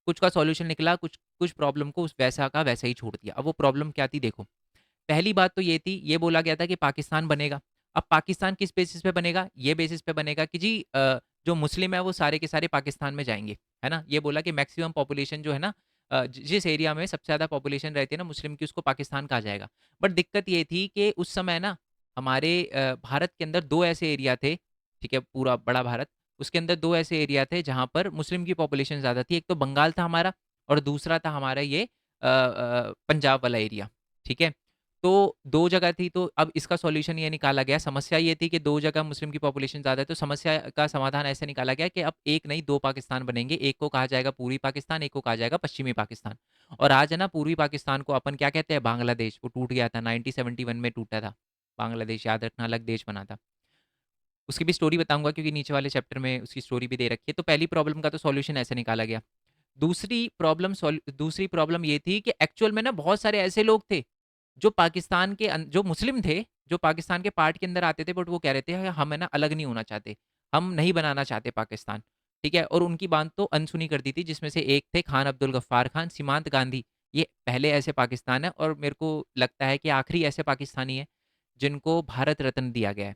कुछ का सॉल्यूशन निकला, कुछ कुछ प्रॉब्लम को उस वैसा का वैसा ही छोड़ दिया। अब वो प्रॉब्लम क्या थी देखो। पहली बात तो ये थी, ये बोला गया था कि पाकिस्तान बनेगा। अब पाकिस्तान किस बेसिस पे बनेगा? ये बेसिस पे बनेगा कि जी जो मुस्लिम है वो सारे के सारे पाकिस्तान में जाएँगे, है ना? ये बोला कि मैक्सिमम पॉपुलेशन जो है ना जिस एरिया में सबसे ज़्यादा पॉपुलेशन रहती है ना मुस्लिम की उसको पाकिस्तान कहा जाएगा। बट दिक्कत ये थी कि उस समय ना हमारे भारत के अंदर 2 ऐसे एरिया थे, ठीक है? पूरा बड़ा भारत, उसके अंदर 2 ऐसे एरिया थे जहाँ पर मुस्लिम की पॉपुलेशन ज़्यादा थी। एक तो बंगाल था हमारा और दूसरा था हमारा ये पंजाब वाला एरिया, ठीक है? तो 2 जगह थी, तो अब इसका सॉल्यूशन ये निकाला गया। समस्या ये थी कि 2 जगह मुस्लिम की पॉपुलेशन ज़्यादा है, तो समस्या का समाधान ऐसे निकाला गया कि अब 1 नहीं 2 पाकिस्तान बनेंगे। एक को कहा जाएगा पूर्वी पाकिस्तान, एक को कहा जाएगा पश्चिमी पाकिस्तान। और आज है ना पूर्वी पाकिस्तान को अपन क्या कहते हैं? बांग्लादेश। वो टूट गया था 1971 में टूटा था। बांग्लादेश याद रखना अलग देश बना था। उसकी भी स्टोरी बताऊँगा क्योंकि नीचे वाले चैप्टर में उसकी स्टोरी भी दे रखी है। तो पहली प्रॉब्लम का तो सॉल्यूशन ऐसे निकाला गया। दूसरी प्रॉब्लम ये थी कि एक्चुअल में ना बहुत सारे ऐसे लोग थे जो पाकिस्तान के जो मुस्लिम थे, जो पाकिस्तान के पार्ट के अंदर आते थे, बट वो कह रहे थे हम है ना अलग नहीं होना चाहते, हम नहीं बनाना चाहते पाकिस्तान, ठीक है? और उनकी बात तो अनसुनी कर दी थी, जिसमें से एक थे खान अब्दुल गफ्फार खान, सीमांत गांधी। ये पहले ऐसे पाकिस्तान है और मेरे को लगता है कि आखिरी ऐसे पाकिस्तानी है जिनको भारत रत्न दिया गया है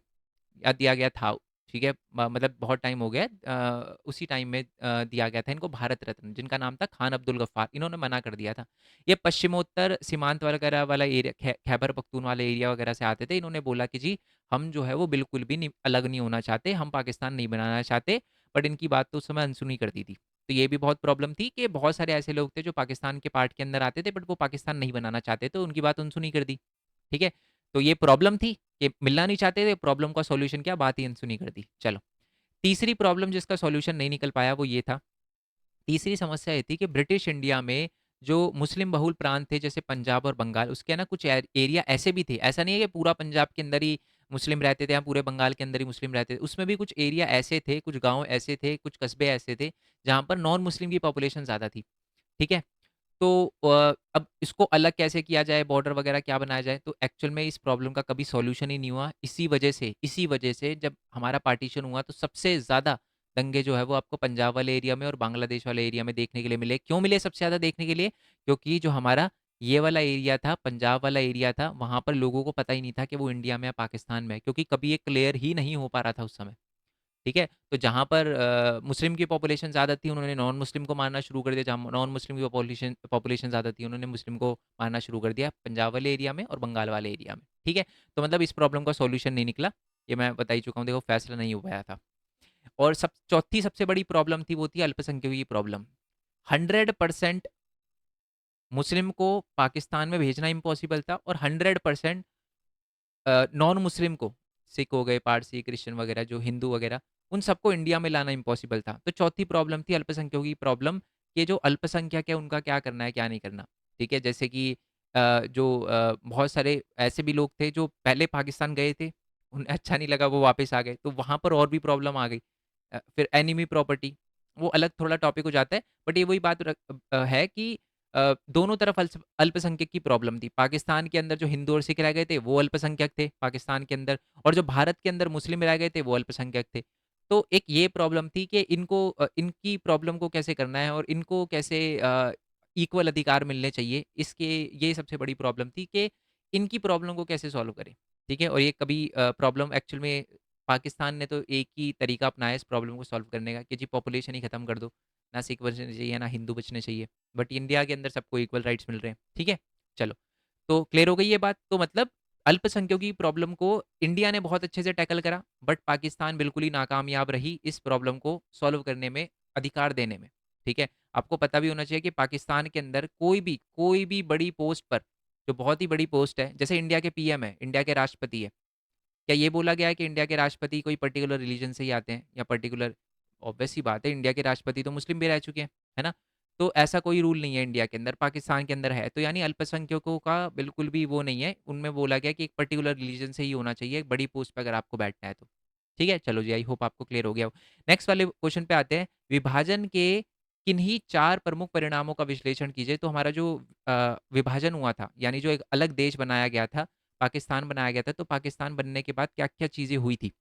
या दिया गया था, ठीक है? मतलब बहुत टाइम हो गया उसी टाइम में दिया गया था इनको भारत रत्न, जिनका नाम था खान अब्दुल गफ्फार। इन्होंने मना कर दिया था। ये पश्चिमोत्तर सीमांत वगैरह वाला एरिया, खैबर पख्तूनख्वा एरिया वगैरह से आते थे। इन्होंने बोला कि जी हम जो है वो बिल्कुल भी नहीं, अलग नहीं होना चाहते, हम पाकिस्तान नहीं बनाना चाहते, बट इनकी बात तो उस समय अनसुनी कर दी थी। तो ये भी बहुत प्रॉब्लम थी कि बहुत सारे ऐसे लोग थे जो पाकिस्तान के पार्ट के अंदर आते थे, बट वो पाकिस्तान नहीं बनाना चाहते, तो उनकी बात अनसुनी कर दी, ठीक है? तो ये प्रॉब्लम थी कि मिलना नहीं चाहते थे, प्रॉब्लम का सॉल्यूशन क्या? बात ही अनसुनी कर दी। चलो, तीसरी प्रॉब्लम जिसका सॉल्यूशन नहीं निकल पाया वो ये था, तीसरी समस्या ये थी कि ब्रिटिश इंडिया में जो मुस्लिम बहुल प्रांत थे जैसे पंजाब और बंगाल, उसके ना कुछ एरिया ऐसे भी थे। ऐसा नहीं है कि पूरा पंजाब के अंदर ही मुस्लिम रहते थे या पूरे बंगाल के अंदर ही मुस्लिम रहते थे। उसमें भी कुछ एरिया ऐसे थे, कुछ गाँव ऐसे थे, कुछ कस्बे ऐसे थे, जहाँ पर नॉन मुस्लिम की पॉपुलेशन ज़्यादा थी, ठीक है? तो अब इसको अलग कैसे किया जाए, बॉर्डर वगैरह क्या बनाया जाए? तो एक्चुअल में इस प्रॉब्लम का कभी सॉल्यूशन ही नहीं हुआ। इसी वजह से जब हमारा पार्टीशन हुआ तो सबसे ज़्यादा दंगे जो है वो आपको पंजाब वाले एरिया में और बांग्लादेश वाले एरिया में देखने के लिए मिले। क्यों मिले सबसे ज़्यादा देखने के लिए? क्योंकि जो हमारा ये वाला एरिया था, पंजाब वाला एरिया था, वहाँ पर लोगों को पता ही नहीं था कि वो इंडिया में या पाकिस्तान में है, क्योंकि कभी ये क्लियर ही नहीं हो पा रहा था उस समय। ठीक है? तो जहाँ पर मुस्लिम की पॉपुलेशन ज़्यादा थी, उन्होंने नॉन मुस्लिम को मारना शुरू कर दिया, जहाँ नॉन मुस्लिम की पॉपुलेशन पॉपुलेशन ज़्यादा थी, उन्होंने मुस्लिम को मारना शुरू कर दिया, पंजाब वाले एरिया में और बंगाल वाले एरिया में, ठीक है? तो मतलब इस प्रॉब्लम का सॉल्यूशन नहीं निकला, ये मैं बता ही चुका हूँ, देखो फैसला नहीं हो पाया था। और चौथी सबसे बड़ी प्रॉब्लम थी, वो थी अल्पसंख्यकों की प्रॉब्लम। 100% मुस्लिम को पाकिस्तान में भेजना इम्पॉसिबल था और 100% नॉन मुस्लिम को, सिख हो गए, पारसी, क्रिश्चियन वगैरह, जो हिंदू वगैरह, उन सबको इंडिया में लाना इम्पॉसिबल था। तो चौथी प्रॉब्लम थी अल्पसंख्यकों की प्रॉब्लम, कि जो अल्पसंख्यक है उनका क्या करना है, क्या नहीं करना। ठीक है? जैसे कि जो बहुत सारे ऐसे भी लोग थे जो पहले पाकिस्तान गए थे, उन्हें अच्छा नहीं लगा, वो वापस आ गए, तो वहाँ पर और भी प्रॉब्लम आ गई। फिर एनिमी प्रॉपर्टी, वो अलग थोड़ा टॉपिक हो जाता है, बट ये वही बात है कि दोनों तरफ अल्पसंख्यक की प्रॉब्लम थी। पाकिस्तान के अंदर जो हिंदू और सिख रह गए थे, वो अल्पसंख्यक थे पाकिस्तान के अंदर, और जो भारत के अंदर मुस्लिम रह गए थे, वो अल्पसंख्यक थे। तो एक ये प्रॉब्लम थी कि इनकी प्रॉब्लम को कैसे करना है और इनको कैसे इक्वल अधिकार मिलने चाहिए, इसके ये सबसे बड़ी प्रॉब्लम थी कि इनकी प्रॉब्लम को कैसे सॉल्व करें, ठीक है? और ये कभी प्रॉब्लम एक्चुअल में पाकिस्तान ने तो एक ही तरीका अपनाया इस प्रॉब्लम को सॉल्व करने का कि जी पॉपुलेशन ही खत्म कर दो, ना सिख बचने चाहिए, ना हिंदू बचने चाहिए। बट इंडिया के अंदर सबको इक्वल राइट्स मिल रहे हैं, ठीक है? चलो, तो क्लियर हो गई ये बात। तो मतलब अल्पसंख्यकों की प्रॉब्लम को इंडिया ने बहुत अच्छे से टैकल करा, बट पाकिस्तान बिल्कुल ही नाकामयाब रही इस प्रॉब्लम को सॉल्व करने में, अधिकार देने में। ठीक है? आपको पता भी होना चाहिए कि पाकिस्तान के अंदर कोई भी बड़ी पोस्ट पर, जो बहुत ही बड़ी पोस्ट है, जैसे इंडिया के पीएम है, इंडिया के राष्ट्रपति है, क्या ये बोला गया है कि इंडिया के राष्ट्रपति कोई पर्टिकुलर रिलीजन से ही आते हैं या पर्टिकुलर? ऑब्वियस सी बात है, इंडिया के राष्ट्रपति तो मुस्लिम भी रह चुके हैं, है ना? तो ऐसा कोई रूल नहीं है इंडिया के अंदर, पाकिस्तान के अंदर है। तो यानी अल्पसंख्यकों का बिल्कुल भी वो नहीं है, उनमें बोला गया कि एक पर्टिकुलर रिलीजन से ही होना चाहिए एक बड़ी पोस्ट पे अगर आपको बैठना है तो। ठीक है? चलो जी, आई होप आपको क्लियर हो गया हो। नेक्स्ट वाले क्वेश्चन पे आते हैं, विभाजन के किन्हीं 4 प्रमुख परिणामों का विश्लेषण कीजिए। तो हमारा जो विभाजन हुआ था, यानी जो एक अलग देश बनाया गया था, पाकिस्तान बनाया गया था, तो पाकिस्तान बनने के बाद क्या-क्या चीज़ें हुई थी?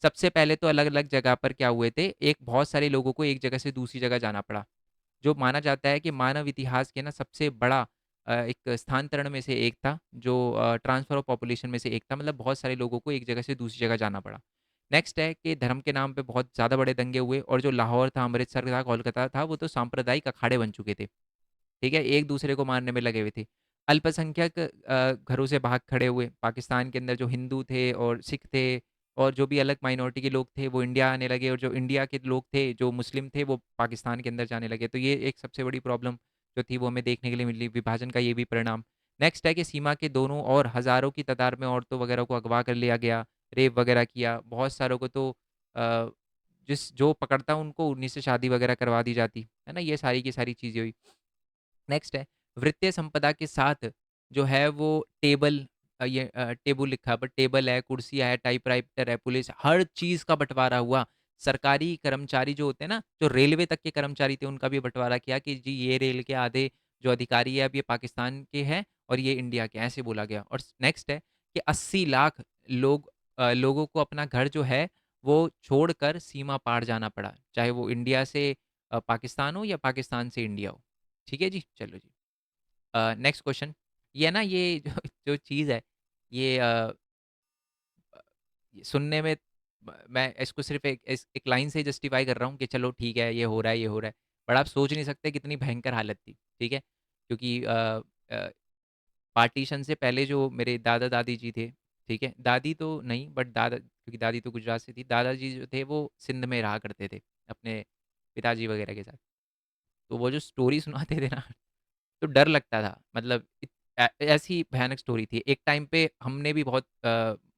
सबसे पहले तो अलग-अलग जगह पर क्या हुए थे, एक बहुत सारे लोगों को एक जगह से दूसरी जगह जाना पड़ा, जो माना जाता है कि मानव इतिहास के ना सबसे बड़ा एक स्थानांतरण में से एक था, जो ट्रांसफर ऑफ पॉपुलेशन में से एक था, मतलब बहुत सारे लोगों को एक जगह से दूसरी जगह जाना पड़ा। नेक्स्ट है कि धर्म के नाम पे बहुत ज़्यादा बड़े दंगे हुए और जो लाहौर था, अमृतसर था, कोलकाता था, वो तो सांप्रदायिक अखाड़े बन चुके थे। ठीक है? एक दूसरे को मारने में लगे हुए थे। अल्पसंख्यक घरों से भाग खड़े हुए, पाकिस्तान के अंदर जो हिंदू थे और सिख थे और जो भी अलग माइनॉरिटी के लोग थे, वो इंडिया आने लगे और जो इंडिया के लोग थे, जो मुस्लिम थे, वो पाकिस्तान के अंदर जाने लगे। तो ये एक सबसे बड़ी प्रॉब्लम जो थी, वो हमें देखने के लिए मिली, विभाजन का ये भी परिणाम। नेक्स्ट है कि सीमा के दोनों ओर हज़ारों की तादाद में औरतों वगैरह को अगवा कर लिया गया, रेप वगैरह किया। बहुत सारों को तो अ, जिस जो पकड़ता उनको उन्हीं से शादी वगैरह करवा दी जाती, है ना? ये सारी की सारी चीज़ें हुई। नेक्स्ट है वित्तीय संपदा के साथ जो है वो टेबल, टेबल लिखा है, बट टेबल है, कुर्सियाँ है, टाइपराइटर है, पुलिस, हर चीज़ का बँटवारा हुआ। सरकारी कर्मचारी जो होते हैं ना, जो रेलवे तक के कर्मचारी थे, उनका भी बँटवारा किया कि जी ये रेल के आधे जो अधिकारी है अब ये पाकिस्तान के हैं और ये इंडिया के हैं, ऐसे बोला गया। और नेक्स्ट है कि 80 लाख लोगों को अपना घर जो है वो छोड़कर सीमा पार जाना पड़ा, चाहे वो इंडिया से पाकिस्तान हो या पाकिस्तान से इंडिया हो। ठीक है जी, चलो जी। नेक्स्ट क्वेश्चन, ये ना ये जो जो चीज़ है, ये ये सुनने में मैं इसको सिर्फ एक लाइन से जस्टिफाई कर रहा हूँ कि चलो ठीक है, ये हो रहा है, ये हो रहा है। बट आप सोच नहीं सकते कितनी भयंकर हालत थी, ठीक है? क्योंकि अ, पार्टीशन से पहले जो मेरे दादा-दादी जी थे, ठीक है? दादी तो नहीं, बट दादा, क्योंकि दादी तो गुजरात से थी, दादाजी जो थे वो सिंध में रहा करते थे, अपने पिताजी वगैरह के साथ। तो वो जो स्टोरी सुनाते थे ना, तो डर लगता था, मतलब ऐसी भयानक स्टोरी थी। एक टाइम पे हमने भी बहुत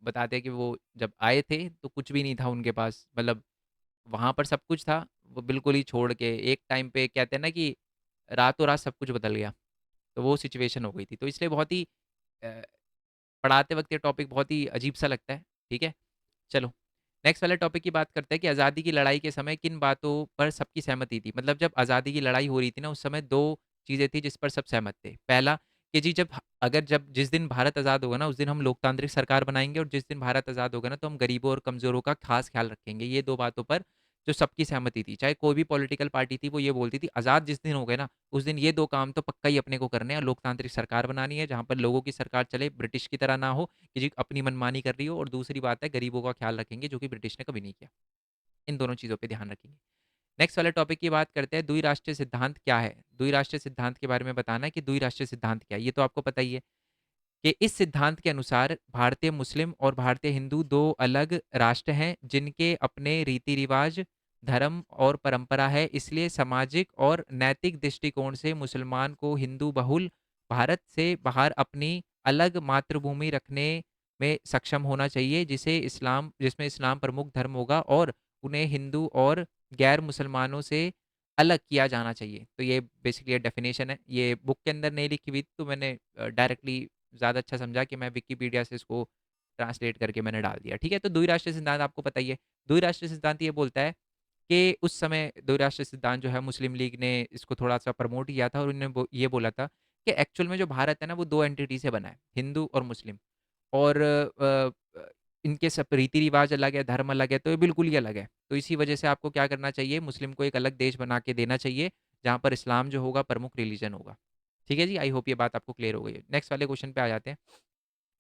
बताते हैं कि वो जब आए थे तो कुछ भी नहीं था उनके पास, मतलब वहाँ पर सब कुछ था, वो बिल्कुल ही छोड़ के एक टाइम पे कहते हैं ना कि रातों रात सब कुछ बदल गया। तो वो सिचुएशन हो गई थी, तो इसलिए बहुत ही अ, पढ़ाते वक्त ये टॉपिक बहुत ही अजीब सा लगता है। ठीक है, चलो नेक्स्ट वाले टॉपिक की बात करते हैं कि आज़ादी की लड़ाई के समय किन बातों पर सबकी सहमति थी। मतलब जब आज़ादी की लड़ाई हो रही थी ना, उस समय दो चीज़ें थी जिस पर सब सहमत थे। पहला कि जी जब जिस दिन भारत आज़ाद होगा ना, उस दिन हम लोकतांत्रिक सरकार बनाएंगे और जिस दिन भारत आज़ाद होगा ना, तो हम गरीबों और कमज़ोरों का खास ख्याल रखेंगे। ये दो बातों पर जो सबकी सहमति थी, चाहे कोई भी पॉलिटिकल पार्टी थी, वो ये बोलती थी आज़ाद जिस दिन हो गए ना, उस दिन ये दो काम तो पक्का ही अपने को करने हैं। लोकतांत्रिक सरकार बनानी है जहाँ पर लोगों की सरकार चले, ब्रिटिश की तरह ना हो कि जी अपनी मनमानी कर रही हो, और दूसरी बात है गरीबों का ख्याल रखेंगे, जो कि ब्रिटिश ने कभी नहीं किया। इन दोनों चीज़ों पे ध्यान रखेंगे। नेक्स्ट वाले टॉपिक की बात करते हैं, द्विराष्ट्रीय सिद्धांत क्या है? द्विराष्ट्रीय सिद्धांत के बारे में बताना है कि द्विराष्ट्रीय सिद्धांत क्या है? ये तो आपको पता ही है कि इस सिद्धांत के अनुसार भारतीय मुस्लिम और भारतीय हिंदू दो अलग राष्ट्र हैं, जिनके अपने रीति-रिवाज, धर्म और परंपरा है। इसलिए सामाजिक और नैतिक दृष्टिकोण से मुसलमान को हिंदू बहुल भारत से बाहर अपनी अलग मातृभूमि रखने में सक्षम होना चाहिए, जिसमें इस्लाम प्रमुख धर्म होगा और उन्हें हिंदू और गैर मुसलमानों से अलग किया जाना चाहिए। तो ये बेसिकली ये डेफिनेशन है। ये बुक के अंदर नहीं लिखी हुई थी, तो मैंने डायरेक्टली ज़्यादा अच्छा समझा कि मैं विकिपीडिया से इसको ट्रांसलेट करके मैंने डाल दिया। ठीक है? तो द्विराष्ट्रीय सिद्धांत आपको पता ही है। द्विराष्ट्रीय सिद्धांत ये बोलता है कि उस समय द्विराष्ट्रीय सिद्धांत जो है मुस्लिम लीग ने इसको थोड़ा-सा प्रमोट किया था और उन्होंने ये बोला था कि एक्चुअल में जो भारत है ना, वो 2 एंटिटी से बना है, हिंदू और मुस्लिम। और इनके सब रीति-रिवाज अलग है, धर्म अलग है, तो ये बिल्कुल ही अलग है। तो इसी वजह से आपको क्या करना चाहिए, मुस्लिम को एक अलग देश बना के देना चाहिए, जहाँ पर इस्लाम जो होगा प्रमुख रिलीजन होगा। ठीक है जी? आई होप ये बात आपको क्लियर हो गई है। नेक्स्ट वाले क्वेश्चन पे आ जाते हैं।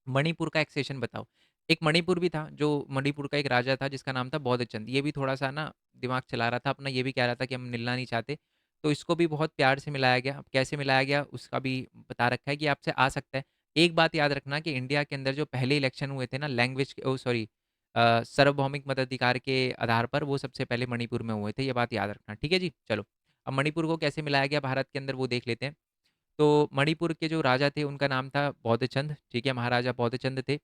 मणिपुर का एक सेशन बताओ। एक मणिपुर भी था, जो मणिपुर का एक राजा था जिसका नाम था बौद्धचंद। ये भी थोड़ा-सा ना दिमाग चला रहा था अपना, ये भी कह रहा था कि हम मिलना नहीं चाहते। तो इसको भी बहुत प्यार से मिलाया गया। अब कैसे मिलाया गया उसका भी बता रखा है कि आपसे आ सकता है। एक बात याद रखना कि इंडिया के अंदर जो पहले इलेक्शन हुए थे ना, सार्वभौमिक मताधिकार के आधार पर, वो सबसे पहले मणिपुर में हुए थे। ये बात याद रखना। ठीक है जी? चलो, अब मणिपुर को कैसे मिलाया गया भारत के अंदर वो देख लेते हैं। तो मणिपुर के जो राजा थे उनका नाम था बौद्धचंद, ठीक है? महाराजा बौद्धचंद थे।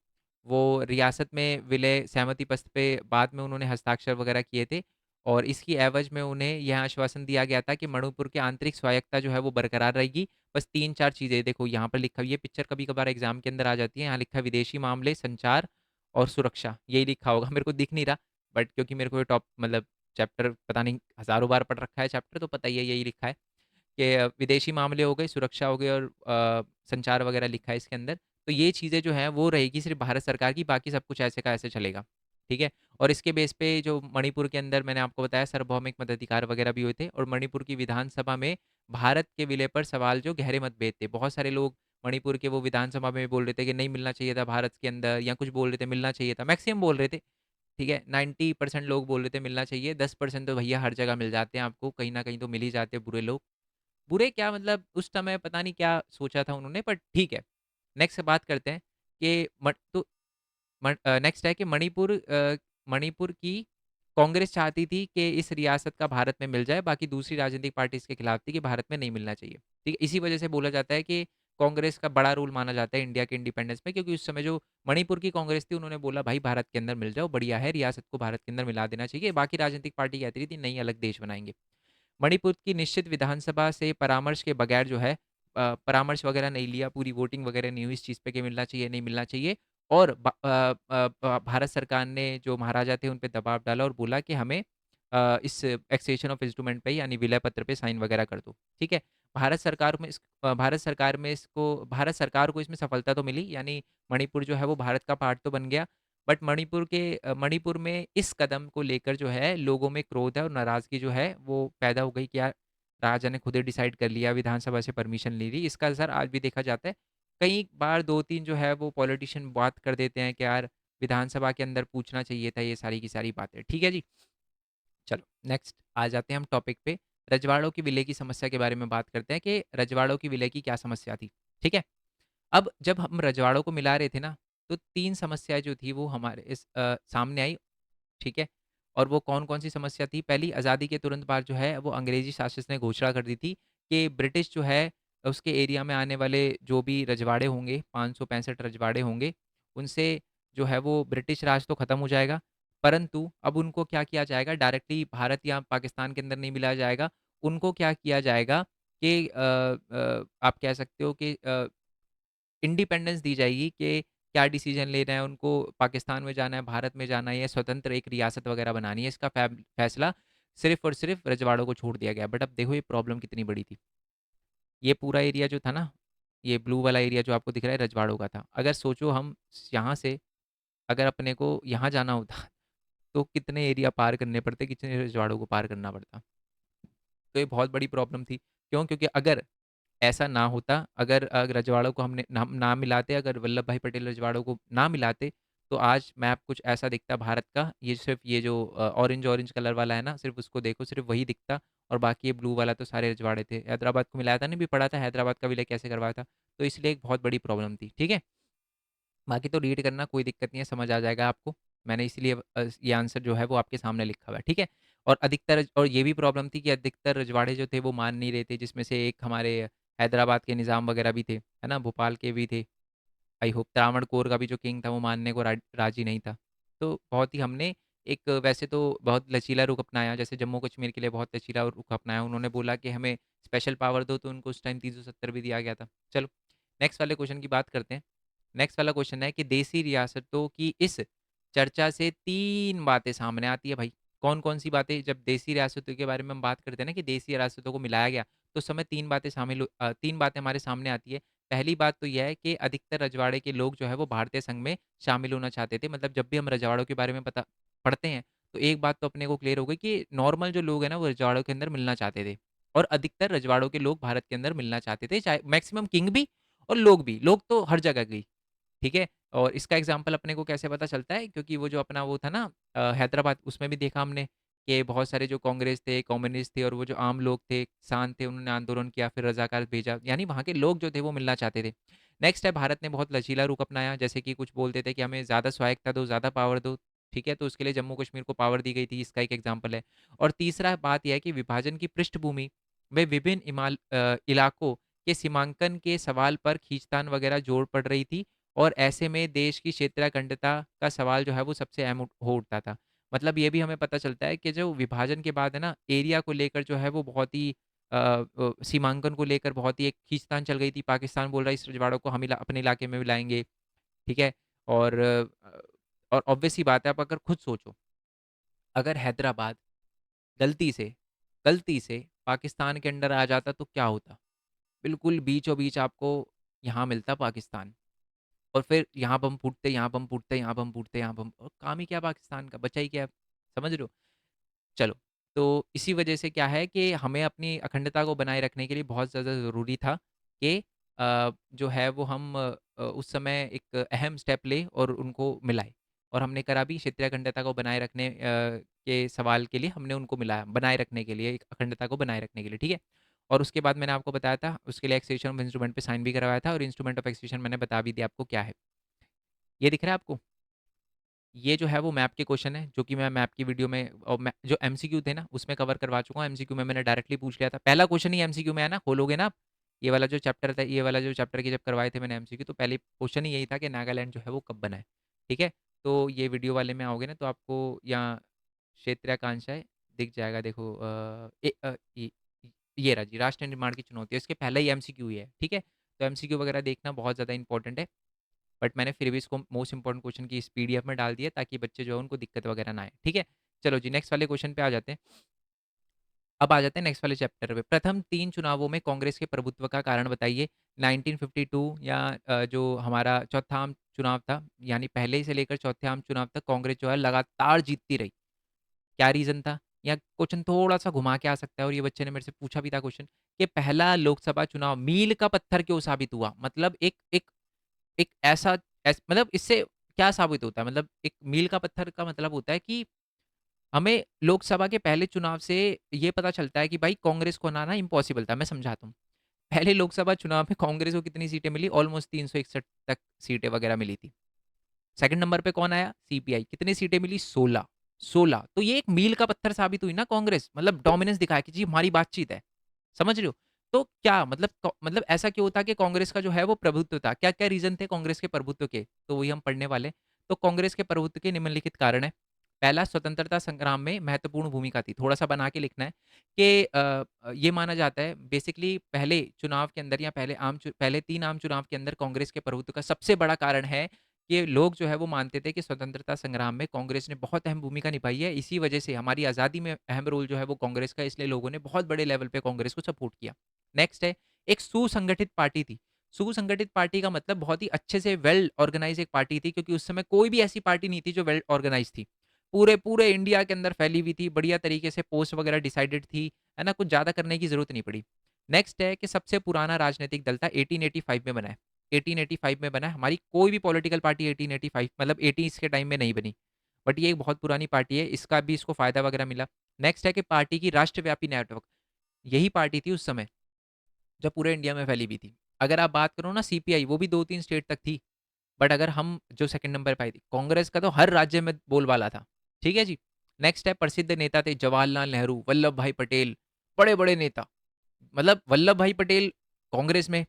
वो रियासत में विलय सहमति पत्र पे बाद में उन्होंने हस्ताक्षर वगैरह किए थे और इसकी एवज में उन्हें यह आश्वासन दिया गया था कि मणिपुर की आंतरिक स्वायत्तता जो है वो बरकरार रहेगी। बस 3-4 चीज़ें देखो यहाँ पर लिखा हुआ ये पिक्चर कभी-कभार एग्ज़ाम के अंदर आ जाती है। यहाँ लिखा है विदेशी मामले, संचार और सुरक्षा, यही लिखा होगा। मेरे को दिख नहीं रहा बट क्योंकि मेरे को ये टॉप मतलब चैप्टर पता नहीं हज़ारों बार पढ़ रखा है चैप्टर तो पता ही है यही लिखा है। कि विदेशी मामले हो गए, सुरक्षा हो गई और संचार वगैरह लिखा है इसके अंदर। तो ये चीज़ें जो हैं वो रहेगी सिर्फ़ भारत सरकार की, बाकी सब कुछ ऐसे का ऐसे चलेगा, ठीक है? और इसके बेस पे जो मणिपुर के अंदर मैंने आपको बताया सार्वभौमिक मताधिकार वगैरह भी हुए थे और मणिपुर की विधानसभा में भारत के विलय पर सवाल जो गहरे मतभेद थे। बहुत सारे लोग मणिपुर के वो विधानसभा में बोल रहे थे कि नहीं मिलना चाहिए था भारत के अंदर या कुछ बोल रहे थे मिलना चाहिए था, मैक्सिमम बोल रहे थे, ठीक है? 90% लोग बोल रहे थे मिलना चाहिए, 10% तो भैया हर जगह मिल जाते हैं आपको, कहीं न कहीं तो मिल ही जाते हैं बुरे लोग। बुरे क्या मतलब उस समय पता नहीं क्या सोचा था उन्होंने बट ठीक है। नेक्स्ट बात करते हैं कि नेक्स्ट है कि मणिपुर की कांग्रेस चाहती थी कि इस रियासत का भारत में मिल जाए, बाकी दूसरी राजनीतिक पार्टी इसके खिलाफ थी कि भारत में नहीं मिलना चाहिए। ठीक है? इसी वजह से बोला जाता है कि कांग्रेस का बड़ा रोल माना जाता है इंडिया के इंडिपेंडेंस में क्योंकि उस समय जो मणिपुर की कांग्रेस थी उन्होंने बोला भाई भारत के अंदर मिल जाओ, बढ़िया है, रियासत को भारत के अंदर मिला देना चाहिए। बाकी राजनीतिक पार्टी कहती थी नहीं अलग देश बनाएँगे। मणिपुर की निश्चित विधानसभा से परामर्श के बगैर जो है परामर्श वगैरह नहीं लिया, पूरी वोटिंग वगैरह नहीं हुई इस चीज़ पे कि मिलना चाहिए, नहीं मिलना चाहिए और भारत सरकार ने जो महाराजा थे उन पे दबाव डाला और बोला कि हमें इस एक्सेशन ऑफ इंस्ट्रूमेंट पे यानी विलय पत्र पे साइन वगैरह कर दो, ठीक है? भारत सरकार को इसमें सफलता तो मिली यानी मणिपुर जो है वो भारत का पार्ट तो बन गया बट मणिपुर में इस कदम को लेकर जो है लोगों में क्रोध है और नाराज़गी जो है वो पैदा हो गई कि यार राजा ने खुद ही डिसाइड कर लिया, विधानसभा से परमिशन ले ली। इसका असर आज भी देखा जाता है। कई बार 2-3 जो है वो पॉलिटिशियन बात कर देते हैं कि यार विधानसभा के अंदर पूछना चाहिए था ये सारी की सारी बातें। ठीक है जी? चलो नेक्स्ट आ जाते हैं हम टॉपिक पे। रजवाड़ों की विलय की समस्या के बारे में बात करते हैं कि रजवाड़ों की विलय की क्या समस्या थी, ठीक है? अब जब हम रजवाड़ों को मिला रहे थे ना, तो 3 समस्याएँ जो थी वो हमारे सामने आई, ठीक है? और वो कौन-कौन सी समस्या थी? पहली आज़ादी के तुरंत बाद जो है वो अंग्रेज़ी शासन ने घोषणा कर दी थी कि ब्रिटिश जो है उसके एरिया में आने वाले जो भी रजवाड़े होंगे, 565 रजवाड़े होंगे, उनसे जो है वो ब्रिटिश राज तो खत्म हो जाएगा, परंतु अब उनको क्या किया जाएगा डायरेक्टली भारत या पाकिस्तान के अंदर नहीं मिलाया जाएगा। उनको क्या किया जाएगा कि आप कह सकते हो कि इंडिपेंडेंस दी जाएगी कि क्या डिसीजन लेना है उनको, पाकिस्तान में जाना है, भारत में जाना है या स्वतंत्र एक रियासत वगैरह बनानी है, इसका फैसला सिर्फ़ और सिर्फ़ रजवाड़ों को छोड़ दिया गया। बट अब देखो ये प्रॉब्लम कितनी बड़ी थी। ये पूरा एरिया जो था ना, ये ब्लू वाला एरिया जो आपको दिख रहा है रजवाड़ों का था। अगर सोचो हम यहाँ से अगर अपने को यहाँ जाना होता तो कितने एरिया पार करने पड़ते, कितने रजवाड़ों को पार करना पड़ता। तो ये बहुत बड़ी प्रॉब्लम थी। क्यों? क्योंकि अगर ऐसा ना होता, अगर रजवाड़ों को हमने ना मिलाते, अगर वल्लभ भाई पटेल रजवाड़ों को ना मिलाते, तो आज मैप कुछ ऐसा दिखता भारत का, ये सिर्फ़ ये जो ऑरेंज-ऑरेंज कलर वाला है ना, सिर्फ़ उसको देखो, सिर्फ़ वही दिखता और बाकी ये ब्लू वाला तो सारे रजवाड़े थे। हैदराबाद को मिलाया था ना, भी पढ़ा था हैदराबाद का विलय कैसे करवाया था, तो इसलिए एक बहुत बड़ी प्रॉब्लम थी, ठीक है? बाकी तो रीड करना कोई दिक्कत नहीं है, समझ आ जाएगा आपको। मैंने इसीलिए ये आंसर जो है वो आपके सामने लिखा हुआ है, ठीक है? और ये भी प्रॉब्लम थी कि अधिकतर रजवाड़े जो थे वो मान नहीं रहे थे, जिसमें से एक हमारे हैदराबाद के निज़ाम वगैरह भी थे, है ना? भोपाल के भी थे। आई होप त्रावणकोर का भी जो किंग था वो मानने को राज़ी नहीं था। तो बहुत ही हमने एक वैसे तो बहुत लचीला रुख अपनाया, जैसे जम्मू कश्मीर के लिए बहुत लचीला रुख अपनाया। उन्होंने बोला कि हमें स्पेशल पावर दो, तो उनको उस टाइम 370 भी दिया गया था। चलो, नेक्स्ट वाले क्वेश्चन की बात करते हैं। नेक्स्ट वाला क्वेश्चन है कि देसी रियासतों की इस चर्चा से 3 बातें सामने आती है भाई। कौन-कौन सी बातें? जब देसी रियासतों के बारे में हम बात करते हैं ना कि देसी रियासतों को मिलाया गया, तो उस समय 3 बातें हमारे सामने आती है। पहली बात तो यह है कि अधिकतर रजवाड़े के लोग जो है वो भारतीय संघ में शामिल होना चाहते थे। मतलब जब भी हम रजवाड़ों के बारे में पढ़ते हैं, तो एक बात तो अपने को क्लियर हो गई कि नॉर्मल जो लोग हैं ना वो रजवाड़ों के अंदर मिलना चाहते थे और अधिकतर रजवाड़ों के लोग भारत के अंदर मिलना चाहते थे, चाहे मैक्सिमम किंग भी और लोग भी। लोग तो हर जगह गई। ठीक है? और इसका एग्ज़ाम्पल अपने को कैसे पता चलता है? क्योंकि वो जो अपना वो था ना हैदराबाद, उसमें भी देखा हमने कि बहुत सारे जो कांग्रेस थे, कम्युनिस्ट थे और वो जो आम लोग थे, किसान थे, उन्होंने आंदोलन किया, फिर रज़ाकार भेजा। यानी वहाँ के लोग जो थे वो मिलना चाहते थे। नेक्स्ट है भारत ने बहुत लचीला रुख अपनाया, जैसे कि कुछ बोलते थे कि हमें ज़्यादा स्वायत्तता दो, ज़्यादा पावर दो, ठीक है? तो उसके लिए जम्मू कश्मीर को पावर दी गई थी, इसका एक एग्ज़ाम्पल है। और तीसरा बात ये है कि विभाजन की पृष्ठभूमि वे विभिन्न इलाकों के सीमांकन के सवाल पर खींचतान वगैरह जोड़ पड़ रही थी, और ऐसे में देश की क्षेत्रीय अखंडता का सवाल जो है वो सबसे अहम हो उठता था। मतलब ये भी हमें पता चलता है कि जो विभाजन के बाद है ना, एरिया को लेकर जो है वो बहुत ही सीमांकन को लेकर बहुत ही एक खींचतान चल गई थी। पाकिस्तान बोल रहा है इस रजवाड़ों को हम अपने इलाके में भी लाएंगे, ठीक है। और और ऑब्वियस सी बात है, आप अगर खुद सोचो, अगर हैदराबाद गलती से गलती से पाकिस्तान के अंडर आ जाता तो क्या होता? बिल्कुल बीचों बीच आपको यहाँ मिलता पाकिस्तान, और फिर यहाँ बम फूटते, यहाँ बम फूटते, यहाँ बम फूटते, यहाँ बम, और काम ही क्या पाकिस्तान का, बचा ही क्या? समझ रहे हो? चलो, तो इसी वजह से क्या है कि हमें अपनी अखंडता को बनाए रखने के लिए बहुत ज़्यादा ज़रूरी था कि जो है वो हम उस समय एक अहम स्टेप लें और उनको मिलाए, और हमने करा भी। क्षेत्रीय अखंडता को बनाए रखने के सवाल के लिए हमने उनको मिलाया, बनाए रखने के लिए, एक अखंडता को बनाए रखने के लिए, ठीक है। और उसके बाद मैंने आपको बताया था, उसके लिए एक्सटेंशन ऑफ इंस्ट्रूमेंट पे साइन भी करवाया था, और इंस्ट्रूमेंट ऑफ एक्सटेंशन मैंने बता भी दिया आपको क्या है। ये दिख रहा है आपको? ये जो है वो मैप के क्वेश्चन है, जो कि मैं मैप की वीडियो में और मैं जो एमसीक्यू थे ना उसमें कवर करवा चुका हूँ। एमसीक्यू में मैंने डायरेक्टली पूछ लिया था, पहला क्वेश्चन ही एमसीक्यू में है ना, खोलोगे ना आप, ये वाला जो चैप्टर था, ये वाला जो चैप्टर की जब करवाए थे मैंने एमसीक्यू, तो पहले क्वेश्चन ही यही था कि नागालैंड जो है वो कब बना है, ठीक है। तो ये वीडियो वाले में आओगे ना तो आपको यहाँ क्षेत्रीय दिख जाएगा, देखो ये रहा जी, राष्ट्र निर्माण की चुनौती, इसके पहले ही एमसीक्यू ही है, ठीक है। तो एमसीक्यू वगैरह देखना बहुत ज़्यादा इंपॉर्टेंट है, बट मैंने फिर भी इसको मोस्ट इंपॉर्टेंट क्वेश्चन की इस पीडीएफ में डाल दिया ताकि बच्चे जो है उनको दिक्कत वगैरह ना आए, ठीक है। चलो जी, नेक्स्ट वाले क्वेश्चन पे आ जाते हैं। अब आ जाते हैं नेक्स्ट वाले चैप्टर पे। प्रथम तीन चुनावों में कांग्रेस के प्रभुत्व का कारण बताइए। 1952 या जो हमारा चौथा आम चुनाव था, यानी पहले से लेकर चौथे आम चुनाव तक कांग्रेस जो है लगातार जीतती रही। क्या रीजन था? या क्वेश्चन थोड़ा सा घुमा के आ सकता है, और ये बच्चे ने मेरे से पूछा भी था क्वेश्चन कि पहला लोकसभा चुनाव मील का पत्थर क्यों साबित हुआ? मतलब एक एक एक मतलब इससे क्या साबित होता है, मतलब एक मील का पत्थर का मतलब होता है कि हमें लोकसभा के पहले चुनाव से ये पता चलता है कि भाई कांग्रेस को हराना इम्पॉसिबल था। मैं समझाता हूँ। पहले लोकसभा चुनाव में कांग्रेस को कितनी सीटें मिली? ऑलमोस्ट 361 तक सीटें वगैरह मिली थी। सेकंड नंबर पे कौन आया? सीपीआई। कितनी सीटें मिली? 16। 16 तो ये एक मील का पत्थर साबित हुई ना कांग्रेस, मतलब डोमिनेंस दिखाया कि जी हमारी बातचीत है। समझ रहे हो? तो क्या मतलब मतलब ऐसा क्यों होता कि कांग्रेस का जो है वो प्रभुत्व था? क्या क्या रीजन थे कांग्रेस के प्रभुत्व के? तो वही हम पढ़ने वाले। तो कांग्रेस के प्रभुत्व के निम्नलिखित कारण है। पहला, स्वतंत्रता संग्राम में महत्वपूर्ण भूमिका थी। थोड़ा सा बना के लिखना है कि ये माना जाता है बेसिकली पहले चुनाव के अंदर या पहले तीन आम चुनाव के अंदर कांग्रेस के प्रभुत्व का सबसे बड़ा कारण है कि लोग जो है वो मानते थे कि स्वतंत्रता संग्राम में कांग्रेस ने बहुत अहम भूमिका निभाई है। इसी वजह से हमारी आज़ादी में अहम रोल जो है वो कांग्रेस का, इसलिए लोगों ने बहुत बड़े लेवल पे कांग्रेस को सपोर्ट किया। नेक्स्ट है, एक सुसंगठित पार्टी थी। सुसंगठित पार्टी का मतलब बहुत ही अच्छे से वेल ऑर्गेनाइज एक पार्टी थी, क्योंकि उस समय कोई भी ऐसी पार्टी नहीं थी जो वेल ऑर्गेनाइज थी। पूरे पूरे इंडिया के अंदर फैली हुई थी, बढ़िया तरीके से पोस्ट वगैरह डिसाइडेड थी, है ना, कुछ ज़्यादा करने की जरूरत नहीं पड़ी। नेक्स्ट है कि सबसे पुराना राजनीतिक दल था, 1885 में बना है। 1885 में बना है। हमारी कोई भी पॉलिटिकल पार्टी 1885 मतलब 80s के टाइम में नहीं बनी, बट ये एक बहुत पुरानी पार्टी है, इसका भी इसको फायदा वगैरह मिला। नेक्स्ट है कि पार्टी की राष्ट्रव्यापी नेटवर्क, यही पार्टी थी उस समय जब पूरे इंडिया में फैली हुई थी। अगर आप बात करो ना सीपीआई, वो भी 2-3 स्टेट तक थी, बट अगर हम जो सेकंड नंबर पे आई थी, कांग्रेस का तो हर राज्य में बोलबाला था। ठीक है जी। नेक्स्ट है, प्रसिद्ध नेता थे जवाहरलाल नेहरू, वल्लभ भाई पटेल, बड़े बड़े नेता। मतलब वल्लभ भाई पटेल कांग्रेस में,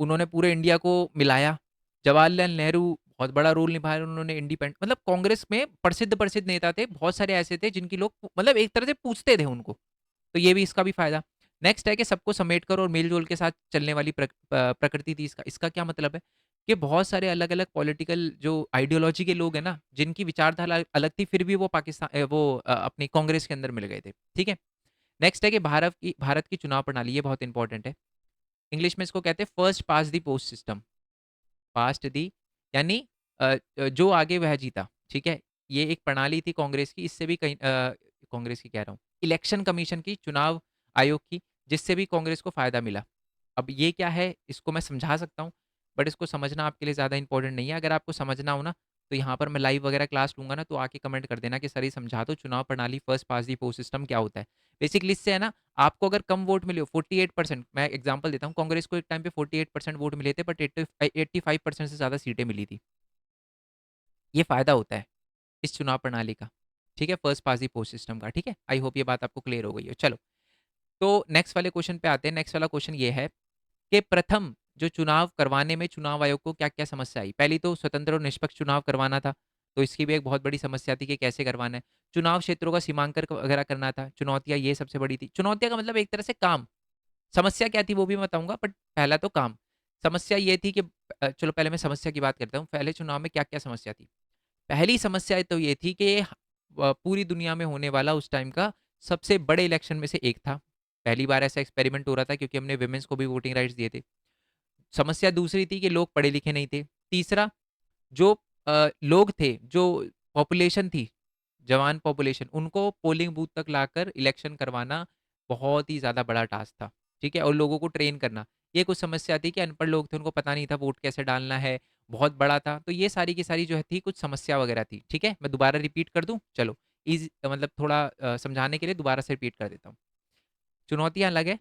उन्होंने पूरे इंडिया को मिलाया। जवाहरलाल नेहरू बहुत बड़ा रोल निभाया उन्होंने, इंडिपेंडेंट, मतलब कांग्रेस में प्रसिद्ध प्रसिद्ध नेता थे, बहुत सारे ऐसे थे जिनकी लोग मतलब एक तरह से पूछते थे उनको। तो ये भी इसका भी फायदा। नेक्स्ट है कि सबको समेटकर और मेलजोल के साथ चलने वाली प्रकृति थी इसका। इसका क्या मतलब है कि बहुत सारे अलग अलग पॉलिटिकल जो आइडियोलॉजी के लोग हैं ना, जिनकी विचारधारा अलग थी, फिर भी वो अपनी कांग्रेस के अंदर मिल गए थे, ठीक है। नेक्स्ट है कि भारत की चुनाव प्रणाली, ये बहुत इंपॉर्टेंट है। इंग्लिश में इसको कहते हैं फर्स्ट पास दी पोस्ट सिस्टम। पास्ट दी यानी जो आगे वह जीता, ठीक है। ये एक प्रणाली थी कांग्रेस की, इससे भी कहीं कांग्रेस की कह रहा हूँ, इलेक्शन कमीशन की, चुनाव आयोग की, जिससे भी कांग्रेस को फायदा मिला। अब ये क्या है, इसको मैं समझा सकता हूँ, बट इसको समझना आपके लिए ज़्यादा इंपॉर्टेंट नहीं है। अगर आपको समझना हो ना, तो यहाँ पर मैं लाइव वगैरह क्लास लूंगा ना, तो आके कमेंट कर देना कि सर ये समझा दो चुनाव प्रणाली, फर्स्ट पास दी पोस्ट सिस्टम क्या होता है। बेसिकली इससे है ना, आपको अगर कम वोट मिले हो, 48%, मैं एग्जांपल देता हूँ, कांग्रेस को एक टाइम पे 48% वोट मिले थे, बट 85% से ज़्यादा सीटें मिली थी। ये फायदा होता है इस चुनाव प्रणाली का, ठीक है, फर्स्ट पास दी पोस्ट सिस्टम का, ठीक है। आई होप ये बात आपको क्लियर हो गई हो। चलो, तो नेक्स्ट वाले क्वेश्चन पे आते हैं। नेक्स्ट वाला क्वेश्चन ये है कि प्रथम जो चुनाव करवाने में चुनाव आयोग को क्या-क्या समस्या आई? पहली तो स्वतंत्र और निष्पक्ष चुनाव करवाना था, तो इसकी भी एक बहुत बड़ी समस्या थी कि कैसे करवाना है। चुनाव क्षेत्रों का सीमांकन वगैरह करना था, चुनौतियाँ ये सबसे बड़ी थी। चुनौतियाँ का मतलब एक तरह से काम, समस्या क्या थी वो भी मैं बताऊँगा, बट पहला तो काम। समस्या ये थी कि चलो पहले मैं समस्या की बात करता हूँ, पहले चुनाव में क्या-क्या समस्या थी? पहली समस्या तो ये थी कि पूरी दुनिया में होने वाला उस टाइम का सबसे बड़े इलेक्शन में से एक था। पहली बार ऐसा एक्सपेरिमेंट हो रहा था क्योंकि हमने वुमेन्स को भी वोटिंग राइट्स दिए थे। समस्या दूसरी थी कि लोग पढ़े-लिखे नहीं थे। तीसरा, जो लोग थे, जो पॉपुलेशन थी, जवान पॉपुलेशन, उनको पोलिंग बूथ तक लाकर इलेक्शन करवाना बहुत ही ज़्यादा बड़ा टास्क था, ठीक है? और लोगों को ट्रेन करना। ये कुछ समस्या थी कि अनपढ़ लोग थे, उनको पता नहीं था वोट कैसे डालना है, बहुत बड़ा था। तो ये सारी की सारी जो है थी कुछ समस्या वगैरह थी, ठीक है? मैं दोबारा रिपीट कर दूँ? चलो, मतलब थोड़ा समझाने के लिए दोबारा से रिपीट कर देता हूँ। चुनौतियाँ अलग है,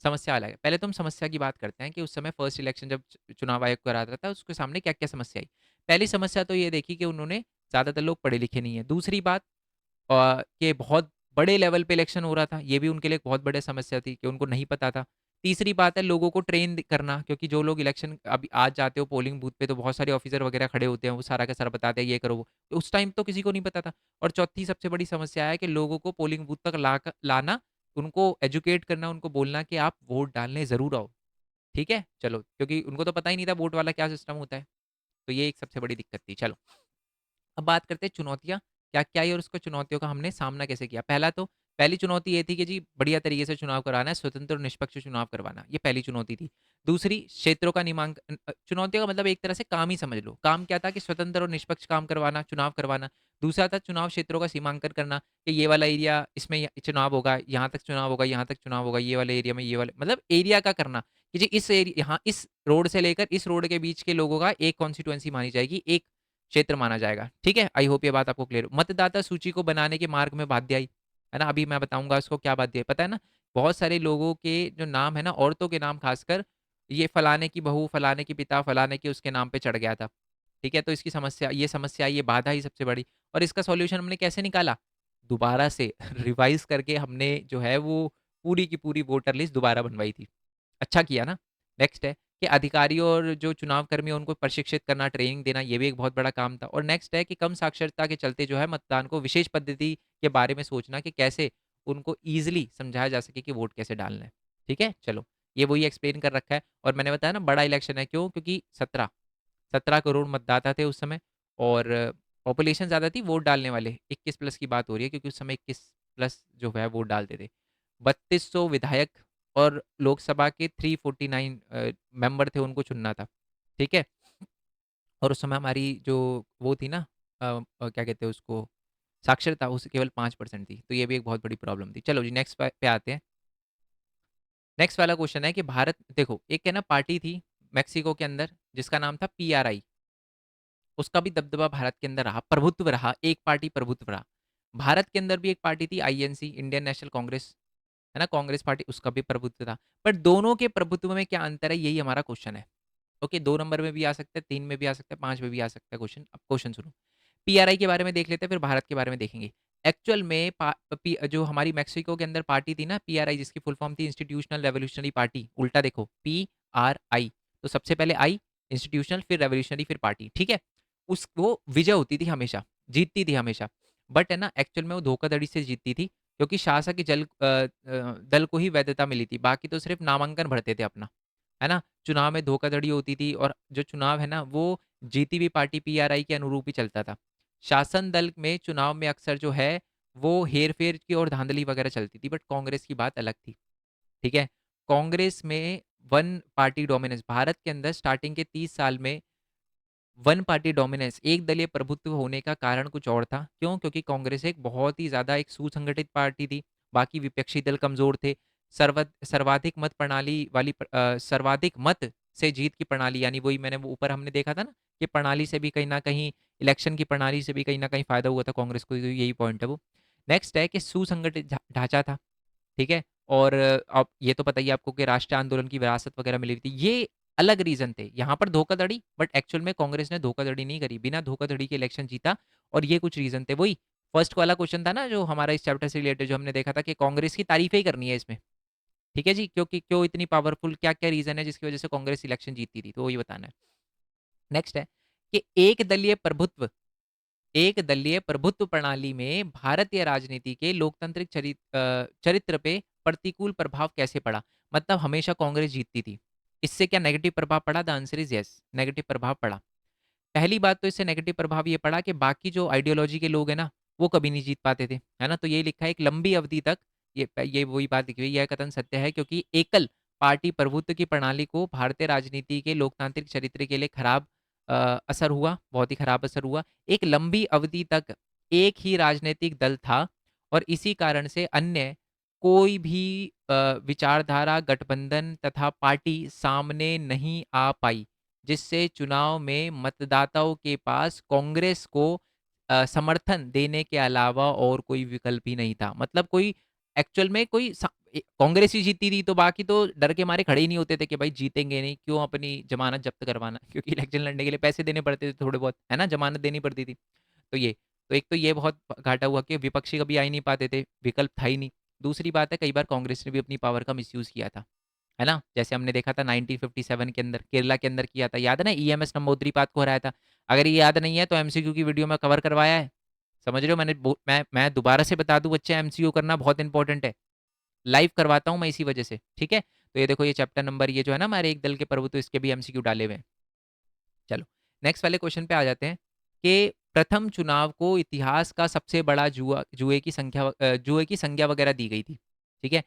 समस्या अलग है। पहले तो हम समस्या की बात करते हैं कि उस समय फर्स्ट इलेक्शन जब चुनाव आयोग करा रहा था, उसके सामने क्या-क्या समस्या आई। पहली समस्या तो ये देखी कि उन्होंने ज़्यादातर लोग पढ़े-लिखे नहीं हैं। दूसरी बात कि बहुत बड़े लेवल पे इलेक्शन हो रहा था, ये भी उनके लिए एक बहुत बड़ी समस्या थी कि उनको नहीं पता था। तीसरी बात है लोगों को ट्रेन करना, क्योंकि जो लोग इलेक्शन अभी आज जाते हो पोलिंग बूथ पे तो बहुत सारे ऑफिसर वगैरह खड़े होते हैं, वो सारा का सारा बताते हैं ये करो वो। तो उस टाइम तो किसी को नहीं पता था। और चौथी सबसे बड़ी समस्या है कि लोगों को पोलिंग बूथ तक लाना, उनको एजुकेट करना, उनको बोलना कि आप वोट डालने ज़रूर आओ, ठीक है? चलो, क्योंकि उनको तो पता ही नहीं था वोट वाला क्या सिस्टम होता है। तो ये एक सबसे बड़ी दिक्कत थी। चलो, अब बात करते हैं चुनौतियाँ, क्या-क्या आई और उसको चुनौतियों का हमने सामना कैसे किया? पहली चुनौती ये थी कि जी बढ़िया तरीके से चुनाव कराना है, स्वतंत्र और निष्पक्ष चुनाव करवाना, ये पहली चुनौती थी। दूसरी, क्षेत्रों का चुनौतियों का मतलब एक तरह से काम ही समझ लो। काम क्या था कि स्वतंत्र और निष्पक्ष काम करवाना, चुनाव करवाना। दूसरा था चुनाव क्षेत्रों का सीमांकन करना कि ये वाला एरिया इसमें चुनाव होगा, यहाँ तक चुनाव होगा, यहाँ तक चुनाव होगा, ये वाले एरिया में ये वाले मतलब एरिया का करना कि जी यहाँ इस रोड से लेकर इस रोड के बीच के लोगों का एक कॉन्स्टिट्यूएंसी मानी जाएगी, एक क्षेत्र माना जाएगा, ठीक है? आई होप ये बात आपको क्लियर हो। मतदाता सूची को बनाने के मार्ग में बाध्य आई, है ना? अभी मैं बताऊँगा उसको क्या बाध्य है, पता है ना? बहुत सारे लोगों के जो नाम है ना, औरतों के नाम खासकर, ये फलाने की बहू, फलाने के पिता, फलाने के उसके नाम पे चढ़ गया था, ठीक है? तो इसकी समस्या, ये बाधा ही सबसे बड़ी। और इसका सॉल्यूशन हमने कैसे निकाला? दोबारा से रिवाइज़ करके हमने जो है वो पूरी की पूरी वोटर लिस्ट दोबारा बनवाई थी। अच्छा किया ना। नेक्स्ट है कि अधिकारियों और जो चुनाव कर्मी हैं उनको प्रशिक्षित करना, ट्रेनिंग देना, ये भी एक बहुत बड़ा काम था। और नेक्स्ट है कि कम साक्षरता के चलते जो है मतदान को विशेष पद्धति के बारे में सोचना कि कैसे उनको ईज़िली समझाया जा सके कि वोट कैसे डालना है। ठीक है? चलो, ये वही एक्सप्लेन कर रखा है। और मैंने बताया ना बड़ा इलेक्शन है, क्यों? क्योंकि 17 करोड़ मतदाता थे उस समय और पॉपुलेशन ज़्यादा थी, वोट डालने वाले 21 प्लस की बात हो रही है क्योंकि उस समय 21 प्लस जो है वोट डालते थे। 3200 विधायक और लोकसभा के 349 मेंबर थे, उनको चुनना था, ठीक है? और उस समय हमारी जो वो थी ना क्या कहते हैं उसको, साक्षरता उस केवल 5% थी, तो ये भी एक बहुत बड़ी प्रॉब्लम थी। चलो जी नेक्स्ट पे आते हैं। नेक्स्ट वाला क्वेश्चन है कि भारत देखो एक है ना पार्टी थी मेक्सिको के अंदर जिसका नाम था पीआरआई, उसका भी दबदबा भारत के अंदर रहा, प्रभुत्व रहा, एक पार्टी प्रभुत्व रहा। भारत के अंदर भी एक पार्टी थी आईएनसी, इंडियन नेशनल कांग्रेस, है ना? कांग्रेस पार्टी, उसका भी प्रभुत्व था। पर दोनों के प्रभुत्व में क्या अंतर है, यही हमारा क्वेश्चन है। ओके, 2 नंबर में भी आ सकता है, 3 में भी आ सकता है, 5 में भी आ सकता है क्वेश्चन। अब क्वेश्चन सुनो। पीआरआई के बारे में देख लेते हैं, फिर भारत के बारे में देखेंगे। एक्चुअल में जो हमारी मेक्सिको के अंदर पार्टी थी ना पीआरआई, जिसकी फुल फॉर्म थी इंस्टीट्यूशनल रेवोल्यूशनरी पार्टी, उल्टा देखो पीआरआई, तो सबसे पहले आई इंस्टीट्यूशनल, फिर रेवोल्यूशनरी, फिर पार्टी, ठीक है? वो विजय होती थी हमेशा, जीतती थी हमेशा। बट है ना एक्चुअल में वो धोखाधड़ी से जीतती थी, क्योंकि शासक के दल को ही वैधता मिली थी, बाकी तो सिर्फ नामांकन भरते थे अपना, है ना? चुनाव में धोखाधड़ी होती थी और जो चुनाव है ना वो जीती हुई पार्टी पीआरआई के अनुरूप ही चलता था। शासन दल में चुनाव में अक्सर जो है वो हेर-फेर की और धांधली वगैरह चलती थी, बट कांग्रेस की बात अलग थी, ठीक है? कांग्रेस में वन पार्टी डोमिनेंस, भारत के अंदर स्टार्टिंग के 30 साल में वन पार्टी डोमिनेंस, एक दलीय प्रभुत्व होने का कारण कुछ और था। क्यों? क्योंकि कांग्रेस एक बहुत ही ज़्यादा एक सुसंगठित पार्टी थी, बाकी विपक्षी दल कमज़ोर थे। सर्वाधिक मत से जीत की प्रणाली, यानी वही मैंने वो ऊपर हमने देखा था ना कि प्रणाली से भी कहीं न कहीं, इलेक्शन की प्रणाली से भी कहीं न कहीं फ़ायदा हुआ था कांग्रेस को, तो यही पॉइंट है वो। नेक्स्ट है कि सुसंगठित ढांचा था। ठीक है? और अब ये तो पता ही है आपको कि राष्ट्रीय आंदोलन की विरासत वगैरह मिली हुई थी। ये अलग रीज़न थे। यहाँ पर धोखाधड़ी, बट एक्चुअल में कांग्रेस ने धोखाधड़ी नहीं करी, बिना धोखाधड़ी के इलेक्शन जीता और ये कुछ रीज़न थे। वही फर्स्ट वाला क्वेश्चन था ना जो हमारा इस चैप्टर से रिलेटेड, जो हमने देखा था कि कांग्रेस की तारीफें ही करनी है इसमें। ठीक है जी, क्योंकि क्यों इतनी पावरफुल, क्या क्या रीजन है जिसकी वजह से कांग्रेस इलेक्शन जीतती थी, तो वही बताना है। नेक्स्ट है कि एक दलीय प्रभुत्व प्रणाली में भारतीय राजनीति के लोकतांत्रिक चरित्र पे प्रतिकूल प्रभाव कैसे पड़ा। मतलब हमेशा कांग्रेस जीतती थी, इससे क्या नेगेटिव प्रभाव पड़ा? The answer is yes, negative प्रभाव पड़ा। पहली बात तो इससे नेगेटिव प्रभाव ये पड़ा कि बाकी जो आइडियोलॉजी के लोग हैं ना, वो कभी नहीं जीत पाते थे, है ना। तो ये लिखा है एक लंबी अवधि तक, ये वही बात लिखी हुई है, यह कथन सत्य है क्योंकि एकल पार्टी प्रभुत्व की प्रणाली को भारतीय राजनीति के लोकतांत्रिक चरित्र के लिए खराब असर हुआ, बहुत ही खराब असर हुआ। एक लंबी अवधि तक एक ही राजनीतिक दल था और इसी कारण से अन्य कोई भी विचारधारा, गठबंधन तथा पार्टी सामने नहीं आ पाई, जिससे चुनाव में मतदाताओं के पास कांग्रेस को समर्थन देने के अलावा और कोई विकल्प ही नहीं था। मतलब कोई एक्चुअल में कांग्रेस ही जीती थी, तो बाकी तो डर के मारे खड़े ही नहीं होते थे कि भाई जीतेंगे नहीं, क्यों अपनी जमानत जब्त करवाना क्योंकि इलेक्शन लड़ने के लिए पैसे देने पड़ते थे थोड़े बहुत, है ना, जमानत देनी पड़ती थी। तो ये तो एक तो ये बहुत घाटा हुआ कि विपक्षी कभी आ ही नहीं पाते थे, विकल्प था ही नहीं। दूसरी बात है, कई बार कांग्रेस ने भी अपनी पावर का मिसयूज किया था, है ना। जैसे हमने देखा था 1957 के अंदर केरला के अंदर किया था, याद है ना, ईएमएस नंबूद्रीपाद को हराया था। अगर ये याद नहीं है तो एमसीक्यू की वीडियो में कवर करवाया है, समझ रहे हो। मैं दोबारा से बता दूं, बच्चे एमसीक्यू करना बहुत इंपॉर्टेंट है, लाइव करवाता हूं मैं इसी वजह से, ठीक है। तो ये देखो, ये चैप्टर नंबर, ये जो है ना हमारे एक दल के प्रभु, तो इसके भी एमसीक्यू डाले हुए हैं। चलो नेक्स्ट वाले क्वेश्चन पे आ जाते हैं कि प्रथम चुनाव को इतिहास का सबसे बड़ा जुए की संख्या वगैरह दी गई थी, ठीक है।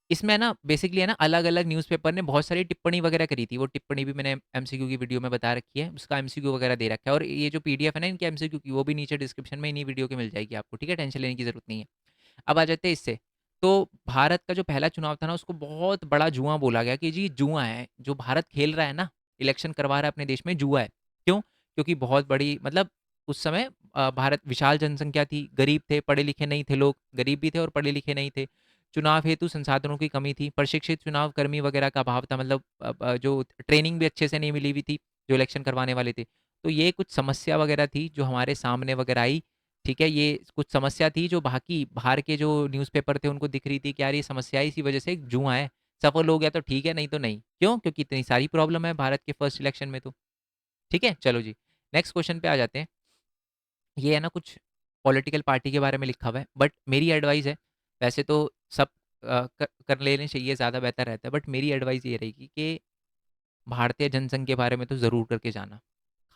इसमें ना बेसिकली है ना, अलग अलग न्यूज़पेपर ने बहुत सारी टिप्पणी वगैरह करी थी, वो टिप्पणी भी मैंने एमसीक्यू की वीडियो में बता रखी है, उसका एमसीक्यू वगैरह दे रखा है, और ये जो पीडीएफ है ना इनके एमसीक्यू की, वो भी नीचे डिस्क्रिप्शन में इन्हीं वीडियो की मिल जाएगी आपको, ठीक है, टेंशन लेने की जरूरत नहीं है। अब आ जाते हैं इससे। तो भारत का जो पहला चुनाव था ना, उसको बहुत बड़ा जुआ बोला गया कि जी जुआ है जो भारत खेल रहा है ना, इलेक्शन करवा रहा है अपने देश में, जुआ है। क्यों? क्योंकि बहुत बड़ी, मतलब उस समय भारत विशाल जनसंख्या थी, गरीब थे, पढ़े लिखे नहीं थे लोग, गरीब भी थे और पढ़े लिखे नहीं थे। चुनाव हेतु संसाधनों की कमी थी, प्रशिक्षित चुनाव कर्मी वगैरह का अभाव था, मतलब जो ट्रेनिंग भी अच्छे से नहीं मिली हुई थी जो इलेक्शन करवाने वाले थे। तो ये कुछ समस्या वगैरह थी जो हमारे सामने वगैरह आई, ठीक है। ये कुछ समस्या थी जो बाकी बाहर के जो न्यूज़पेपर थे उनको दिख रही थी कि यार ये समस्या है, इसी वजह से जुआ है, सफल हो गया तो ठीक है, नहीं तो नहीं। क्यों? क्योंकि इतनी सारी प्रॉब्लम है भारत के फर्स्ट इलेक्शन में, तो ठीक है। चलो जी, नेक्स्ट क्वेश्चन पे आ जाते हैं। ये है ना कुछ पॉलिटिकल पार्टी के बारे में लिखा हुआ है, बट मेरी एडवाइस है, वैसे तो सब कर लेने चाहिए, ज़्यादा बेहतर रहता है, बट मेरी एडवाइस ये रहेगी कि भारतीय जनसंघ के बारे में तो ज़रूर करके जाना,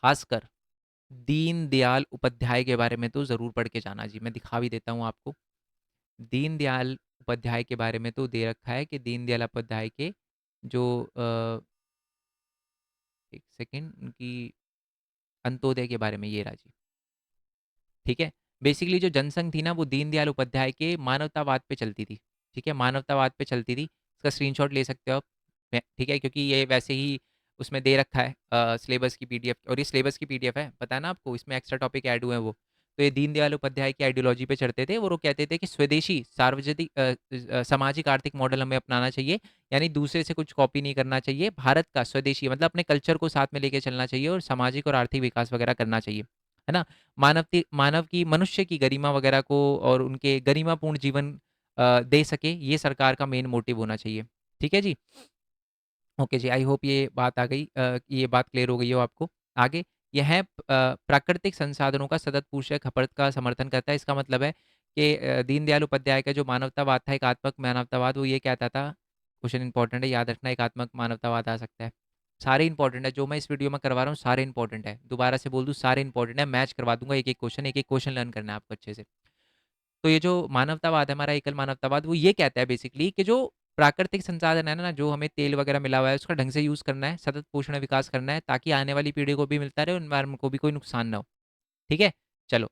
खासकर दीन दयाल उपाध्याय के बारे में तो ज़रूर पढ़ के जाना जी। मैं दिखा भी देता हूँ आपको, दीन दयाल उपाध्याय के बारे में तो दे रखा है कि दीन दयाल उपाध्याय के जो एक सेकेंड, उनकी अंत्योदय के बारे में ये राजी, ठीक है। बेसिकली जो जनसंघ थी ना, वो दीनदयाल उपाध्याय के मानवतावाद पे चलती थी, ठीक है, मानवतावाद पे चलती थी। इसका स्क्रीनशॉट ले सकते हो आप, ठीक है, क्योंकि ये वैसे ही उसमें दे रखा है सिलेबस की पीडीएफ, और ये सिलेबस की पीडीएफ है, पता है ना आपको, इसमें एक्स्ट्रा टॉपिक ऐड हुए हैं वो। तो ये दीनदयाल उपाध्याय की आइडियोलॉजी पे चढ़ते थे, और वो कहते थे कि स्वदेशी सार्वजनिक सामाजिक आर्थिक मॉडल हमें अपनाना चाहिए, यानी दूसरे से कुछ कॉपी नहीं करना चाहिए, भारत का स्वदेशी मतलब अपने कल्चर को साथ में लेके चलना चाहिए, और सामाजिक और आर्थिक विकास वगैरह करना चाहिए, है ना। मानव की, मनुष्य की गरिमा वगैरह को और उनके गरिमापूर्ण जीवन दे सके, ये सरकार का मेन मोटिव होना चाहिए, ठीक है जी। ओके जी, आई होप ये बात आ गई, ये बात क्लियर हो गई हो आपको। आगे, यह प्राकृतिक संसाधनों का सतत पूर्ण खपत का समर्थन करता है। इसका मतलब है कि दीनदयाल उपाध्याय का जो मानवतावाद था, एकात्मक मानवतावाद, वो ये कहता था, क्वेश्चन इंपॉर्टेंट है, याद रखना, एकात्मक मानवतावाद आ सकता है। सारे इंपॉर्टेंट है जो मैं इस वीडियो में करवा रहा हूँ, सारे इंपॉर्टेंट है, दोबारा से बोल दूँ, सारे इंपॉर्टेंट है, मैच करवा दूंगा, एक एक क्वेश्चन लर्न करना है आपको अच्छे से। तो ये जो मानवतावाद है हमारा, एकल मानवतावाद, वो ये कहता है बेसिकली कि जो प्राकृतिक संसाधन है ना, जो हमें तेल वगैरह मिला हुआ है, उसका ढंग से यूज़ करना है, सतत पोषण विकास करना है, ताकि आने वाली पीढ़ी को भी मिलता रहे और एनवायरमेंट को भी कोई नुकसान ना हो, ठीक है। चलो,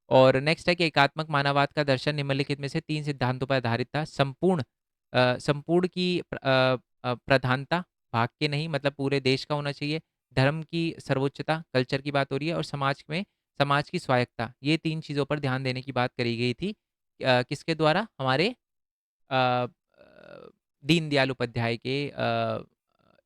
और नेक्स्ट है कि एकात्मक मानववाद का दर्शन निम्नलिखित में से तीन सिद्धांतों पर आधारित था। संपूर्ण की प्रधानता, भाग के नहीं, मतलब पूरे देश का होना चाहिए। धर्म की सर्वोच्चता, कल्चर की बात हो रही है, और समाज की स्वायत्तता, ये तीन चीज़ों पर ध्यान देने की बात करी गई थी। किसके द्वारा? हमारे अ, अ, दीनदयाल उपाध्याय के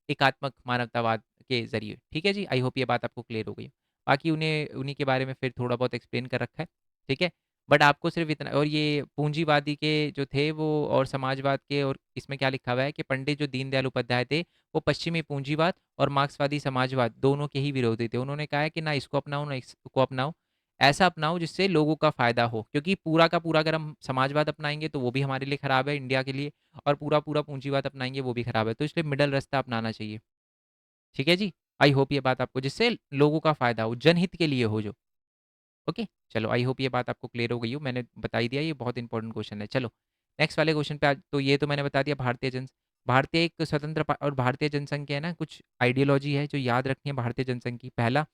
एकात्मक मानवतावाद के ज़रिए, ठीक है जी। आई होप ये बात आपको क्लियर हो गई। बाकी उन्हें उन्हीं के बारे में फिर थोड़ा बहुत एक्सप्लेन कर रखा है, ठीक है। बट आपको सिर्फ इतना, और ये पूंजीवादी के जो थे वो, और समाजवाद के, और इसमें क्या लिखा हुआ है कि पंडित जो दीनदयाल उपाध्याय थे वो पश्चिमी पूंजीवाद और मार्क्सवादी समाजवाद दोनों के ही विरोधी थे। उन्होंने कहा है कि ना इसको अपनाओ ना इसको अपनाओ, ऐसा अपनाओ जिससे लोगों का फायदा हो, क्योंकि पूरा का पूरा अगर हम समाजवाद अपनाएंगे तो वो भी हमारे लिए खराब है इंडिया के लिए, और पूरा पूरा पूंजीवाद अपनाएंगे वो भी खराब है, तो इसलिए मिडल रास्ता अपनाना चाहिए। ठीक है जी। आई होप ये बात आपको, जिससे लोगों का फायदा हो, जनहित के लिए हो जो। ओके, चलो आई होप ये बात आपको क्लियर हो गई हो, मैंने बता ही दिया, ये बहुत इंपॉर्टेंट क्वेश्चन है। चलो नेक्स्ट वाले क्वेश्चन पे आज, तो ये तो मैंने बता दिया भारतीय एक स्वतंत्र और भारतीय जनसंघ के है ना कुछ आइडियोलॉजी है जो याद रखनी है भारतीय जनसंघ की। पहला,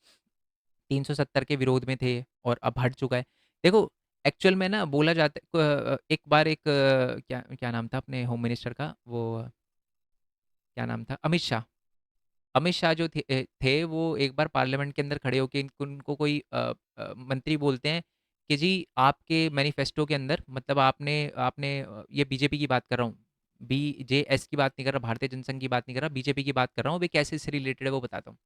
370 के विरोध में थे और अब हट चुका है। देखो, एक्चुअल में ना बोला जाता है, एक बार एक क्या क्या नाम था अपने होम मिनिस्टर का, वो क्या नाम था, अमित शाह। अमित शाह जो थे वो एक बार पार्लियामेंट के अंदर खड़े होके उनको कोई मंत्री बोलते हैं कि जी आपके मैनिफेस्टो के अंदर, मतलब आपने आपने ये बीजेपी की बात कर रहा हूँ, BJS की बात नहीं कर रहा, भारतीय जनसंघ की बात नहीं कर रहा, बीजेपी की बात कर रहा हूँ, वे कैसे से रिलेटेड है वो बताता हूँ।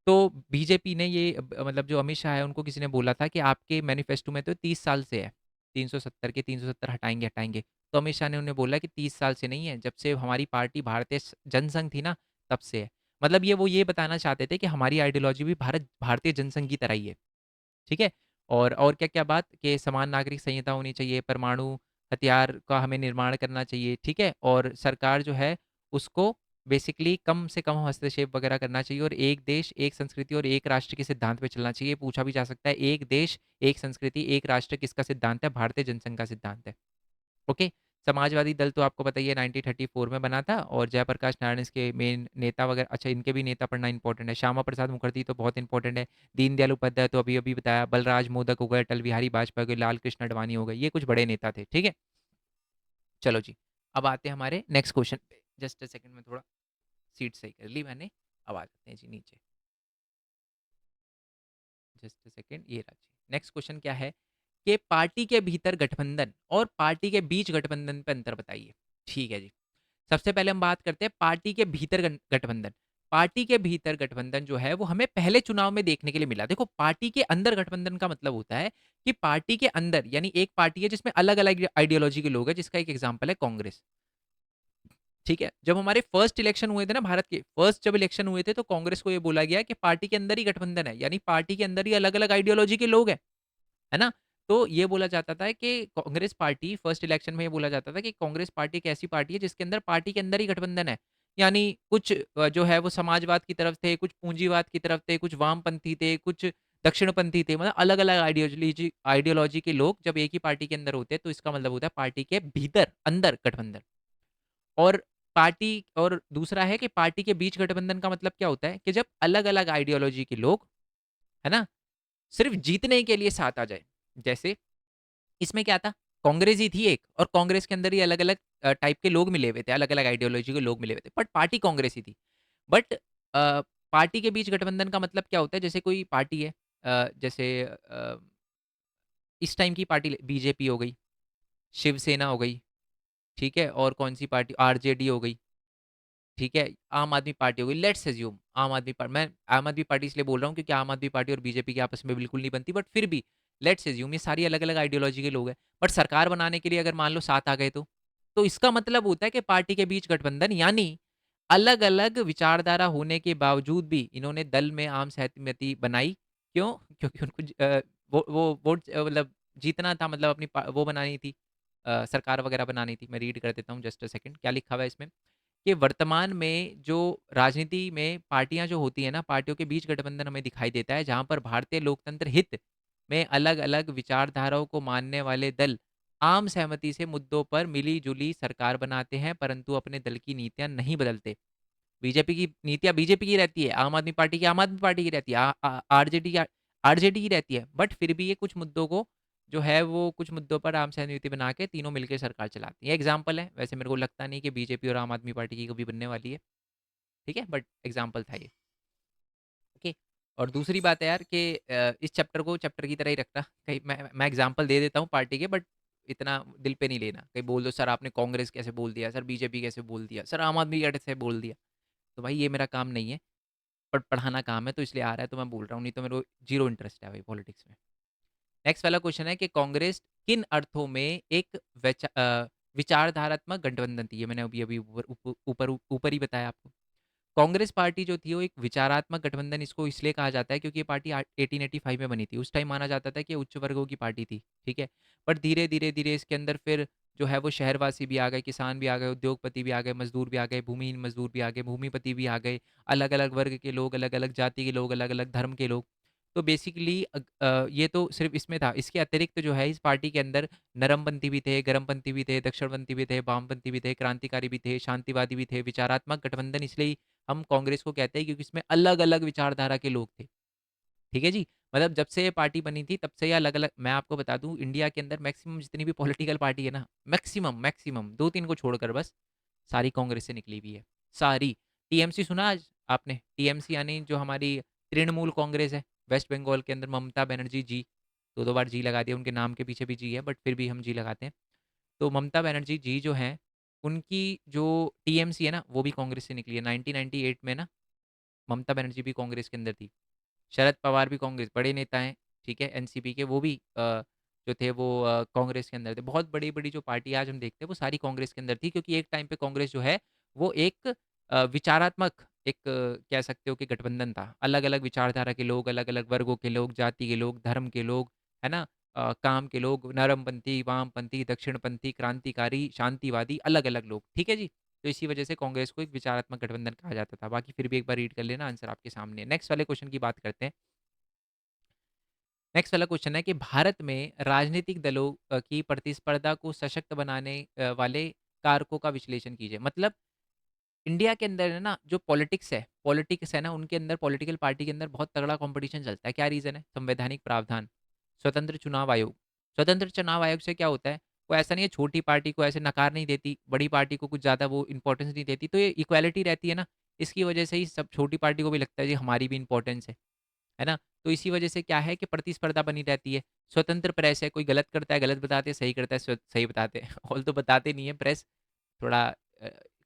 तो बीजेपी ने ये मतलब जो अमित शाह है उनको किसी ने बोला था कि आपके मैनिफेस्टो में तो 30 साल से है, 370 हटाएंगे हटाएंगे। तो अमित शाह ने उन्हें बोला कि 30 साल से नहीं है, जब से हमारी पार्टी भारतीय जनसंघ थी ना तब से है। मतलब ये वो ये बताना चाहते थे कि हमारी आइडियोलॉजी भी भारतीय जनसंघ की तरह ही है। ठीक है। और क्या क्या बात कि समान नागरिक संहिता होनी चाहिए, परमाणु हथियार का हमें निर्माण करना चाहिए। ठीक है, और सरकार जो है उसको बेसिकली कम से कम हस्तक्षेप वगैरह करना चाहिए, और एक देश एक संस्कृति और एक राष्ट्र के सिद्धांत पे चलना चाहिए। पूछा भी जा सकता है, एक देश एक संस्कृति एक राष्ट्र किसका सिद्धांत है? भारतीय जनसंघ का सिद्धांत है। ओके। समाजवादी दल तो आपको पता ही है 1934 में बना था, और जयप्रकाश नारायण इसके मेन नेता वगैरह। अच्छा, इनके भी नेता पढ़ना इंपॉर्टेंट है, श्यामा प्रसाद मुखर्जी तो बहुत इंपॉर्टेंट है, दीनदयाल उपाध्याय तो अभी अभी बताया, बलराज मोदक हो गए, अटल बिहारी वाजपेयी हो गए, लाल कृष्ण आडवाणी हो गए, ये कुछ बड़े नेता थे। ठीक है। चलो जी, अब आते हैं हमारे नेक्स्ट क्वेश्चन पे। जस्ट अ सेकंड में थोड़ा सीट सही कर ली मैंने। अब आ जाते हैं जी नीचे। जस्ट अ सेकंड, ये रहा जी। नेक्स्ट क्वेश्चन क्या है कि पार्टी के भीतर गठबंधन और पार्टी के बीच गठबंधन पे अंतर बताइए। ठीक है जी। सबसे पहले हम बात करते हैं पार्टी के भीतर गठबंधन। पार्टी के भीतर गठबंधन जो है वो हमें पहले चुनाव में देखने के लिए मिला। देखो, पार्टी के अंदर गठबंधन का मतलब होता है कि पार्टी के अंदर, यानी एक पार्टी है जिसमें अलग अलग आइडियोलॉजी के लोग हैं, जिसका एक एग्जाम्पल है कांग्रेस। ठीक है, जब हमारे फर्स्ट इलेक्शन हुए थे ना, भारत के फर्स्ट जब इलेक्शन हुए थे, तो कांग्रेस को ये बोला गया कि पार्टी के अंदर ही गठबंधन है, यानी पार्टी के अंदर ही अलग अलग आइडियोलॉजी के लोग हैं, है ना। तो ये बोला जाता था कि कांग्रेस पार्टी, फर्स्ट इलेक्शन में ये बोला जाता था कि कांग्रेस पार्टी एक ऐसी पार्टी है जिसके अंदर पार्टी के अंदर ही गठबंधन है। यानी कुछ जो है वो समाजवाद की तरफ थे, कुछ पूंजीवाद की तरफ थे, कुछ वामपंथी थे, कुछ दक्षिणपंथी थे, मतलब अलग अलग आइडियोलॉजी आइडियोलॉजी के लोग जब एक ही पार्टी के अंदर होते हैं, तो इसका मतलब होता है पार्टी के भीतर अंदर गठबंधन। और पार्टी, और दूसरा है कि पार्टी के बीच गठबंधन का मतलब क्या होता है कि जब अलग अलग आइडियोलॉजी के लोग, है ना, सिर्फ जीतने के लिए साथ आ जाए। जैसे इसमें क्या था, कांग्रेस ही थी एक, और कांग्रेस के अंदर ही अलग अलग टाइप के लोग मिले हुए थे, अलग अलग आइडियोलॉजी के लोग मिले हुए थे, बट पार्टी कांग्रेस ही थी। बट पार्टी के बीच गठबंधन का मतलब क्या होता है? जैसे कोई पार्टी है, जैसे इस टाइम की पार्टी बीजेपी हो गई, शिवसेना हो गई, ठीक है, और कौन सी पार्टी, आरजेडी हो गई, ठीक है, आम आदमी पार्टी हो गई। लेट्स एज्यूम आम आदमी पार्टी, मैं आम आदमी पार्टी इसलिए बोल रहा हूँ क्योंकि आम आदमी पार्टी और बीजेपी की आपस में बिल्कुल नहीं बनती, बट फिर भी लेट्स एज्यूम ये सारी अलग अलग आइडियोलॉजी के लोग हैं, बट सरकार बनाने के लिए अगर मान लो साथ आ गए तो इसका मतलब होता है कि पार्टी के बीच गठबंधन, यानी अलग अलग विचारधारा होने के बावजूद भी इन्होंने दल में आम सहमति बनाई। क्यों? क्योंकि उनको वो वोट मतलब जीतना था, मतलब अपनी वो बनानी थी, सरकार वगैरह बनानी थी। मैं रीड कर देता हूँ, जस्ट अ सेकंड, क्या लिखा हुआ है इसमें कि वर्तमान में जो राजनीति में पार्टियां जो होती है ना, पार्टियों के बीच गठबंधन हमें दिखाई देता है, जहां पर भारतीय लोकतंत्र हित में अलग अलग विचारधाराओं को मानने वाले दल आम सहमति से मुद्दों पर मिली जुली सरकार बनाते हैं, परंतु अपने दल की नीतियां नहीं बदलते। बीजेपी की नीतियां बीजेपी की रहती है, आम आदमी पार्टी की आम आदमी पार्टी की रहती है, आरजेडी आरजेडी की रहती है, बट फिर भी ये कुछ मुद्दों को जो है वो कुछ मुद्दों पर आम सहमति बना के तीनों मिलकर सरकार चलाती है। एग्जाम्पल है, वैसे मेरे को लगता नहीं कि बीजेपी और आम आदमी पार्टी की कभी बनने वाली है, ठीक है, बट एग्जाम्पल था ये। ओके। और दूसरी बात है यार कि इस चैप्टर को चैप्टर की तरह ही रखना, कहीं मैं एग्जाम्पल दे देता हूँ पार्टी के, बट इतना दिल पे नहीं लेना, कहीं बोल दो सर आपने कांग्रेस कैसे बोल दिया, सर बीजेपी कैसे बोल दिया, सर आम आदमी कैसे बोल दिया। तो भाई ये मेरा काम नहीं है, पर पढ़ाना काम है, तो इसलिए आ रहा है तो मैं बोल रहा हूँ, नहीं तो मेरे को जीरो इंटरेस्ट है भाई पॉलिटिक्स में। नेक्स्ट वाला क्वेश्चन है कि कांग्रेस किन अर्थों में एक विचारधारात्मक गठबंधन थी? ये मैंने अभी अभी ऊपर ऊपर ऊपर ही बताया आपको। कांग्रेस पार्टी जो थी वो एक विचारात्मक गठबंधन इसको इसलिए कहा जाता है क्योंकि ये पार्टी 1885 में बनी थी। उस टाइम माना जाता था कि उच्च वर्गों की पार्टी थी, ठीक है। बट धीरे धीरे धीरे इसके अंदर फिर जो है वो शहरवासी भी आ गए, किसान भी आ गए, उद्योगपति भी आ गए, मजदूर भी आ गए, भूमिहीन मजदूर भी आ गए, भूमिपति भी आ गए, अलग अलग वर्ग के लोग, अलग अलग जाति के लोग, अलग अलग धर्म के लोग। तो बेसिकली ये तो सिर्फ इसमें था। इसके अतिरिक्त जो है इस पार्टी के अंदर नरमपंथी भी थे, गरमपंथी भी थे, दक्षिणपंथी भी थे, वामपंथी भी थे, क्रांतिकारी भी थे, शांतिवादी भी थे। विचारात्मक गठबंधन इसलिए हम कांग्रेस को कहते हैं क्योंकि इसमें अलग-अलग विचारधारा के लोग थे। ठीक है जी? मतलब जब से ये पार्टी बनी थी तब से ये अलग-अलग, मैं आपको बता दूँ इंडिया के अंदर मैक्सिमम जितनी भी पॉलिटिकल पार्टी है ना, मैक्सिमम मैक्सिमम 2-3 को छोड़कर बस, सारी कांग्रेस से निकली हुई है। सारी। टीएमसी सुना आज आपने? टीएमसी यानी जो हमारी तृणमूल कांग्रेस है, वेस्ट बंगाल के अंदर ममता बनर्जी जी, 2-2 बार जी लगा दिया, उनके नाम के पीछे भी जी है बट फिर भी हम जी लगाते हैं। तो ममता बनर्जी जी जो हैं, उनकी जो टीएमसी है ना, वो भी कांग्रेस से निकली है। 1998 में ना ममता बनर्जी भी कांग्रेस के अंदर थी। शरद पवार भी कांग्रेस, बड़े नेता हैं, ठीक है, एनसीपी के, वो भी जो थे वो कांग्रेस के अंदर थे। बहुत बड़ी-बड़ी जो पार्टी आज हम देखते हैं वो सारी कांग्रेस के अंदर थी क्योंकि एक टाइम पे कांग्रेस जो है वो एक विचारात्मक एक कह सकते हो कि गठबंधन था। अलग-अलग विचारधारा के लोग, अलग-अलग वर्गों के लोग, जाति के लोग, धर्म के लोग, है ना? काम के लोग, नरमपंथी, वामपंथी, दक्षिणपंथी, क्रांतिकारी, शांतिवादी, अलग-अलग लोग, ठीक है जी? तो इसी वजह से कांग्रेस को एक विचारात्मक गठबंधन कहा जाता था। बाकी फिर भी एक बार रीड कर लेना, आंसर आपके सामने है। नेक्स्ट वाले क्वेश्चन की बात करते हैं। नेक्स्ट वाला क्वेश्चन है कि भारत में राजनीतिक दलों की प्रतिस्पर्धा को सशक्त बनाने वाले कारकों का विश्लेषण कीजिए। मतलब इंडिया के अंदर है ना जो पॉलिटिक्स है ना उनके अंदर, पॉलिटिकल पार्टी के अंदर बहुत तगड़ा कंपटीशन चलता है। क्या रीज़न है? संवैधानिक प्रावधान, स्वतंत्र चुनाव आयोग। स्वतंत्र चुनाव आयोग से क्या होता है? वो ऐसा नहीं है छोटी पार्टी को ऐसे नकार नहीं देती, बड़ी पार्टी को कुछ ज़्यादा वो इम्पोर्टेंस नहीं देती, तो ये इक्वालिटी रहती है ना, इसकी वजह से ही सब छोटी पार्टी को भी लगता है जी हमारी भी इम्पोर्टेंस है ना? तो इसी वजह से क्या है कि प्रतिस्पर्धा बनी रहती है। स्वतंत्र प्रेस है, कोई गलत करता है गलत बताते हैं, सही करता है सही बताते हैं। ऑल तो बताते नहीं है प्रेस, थोड़ा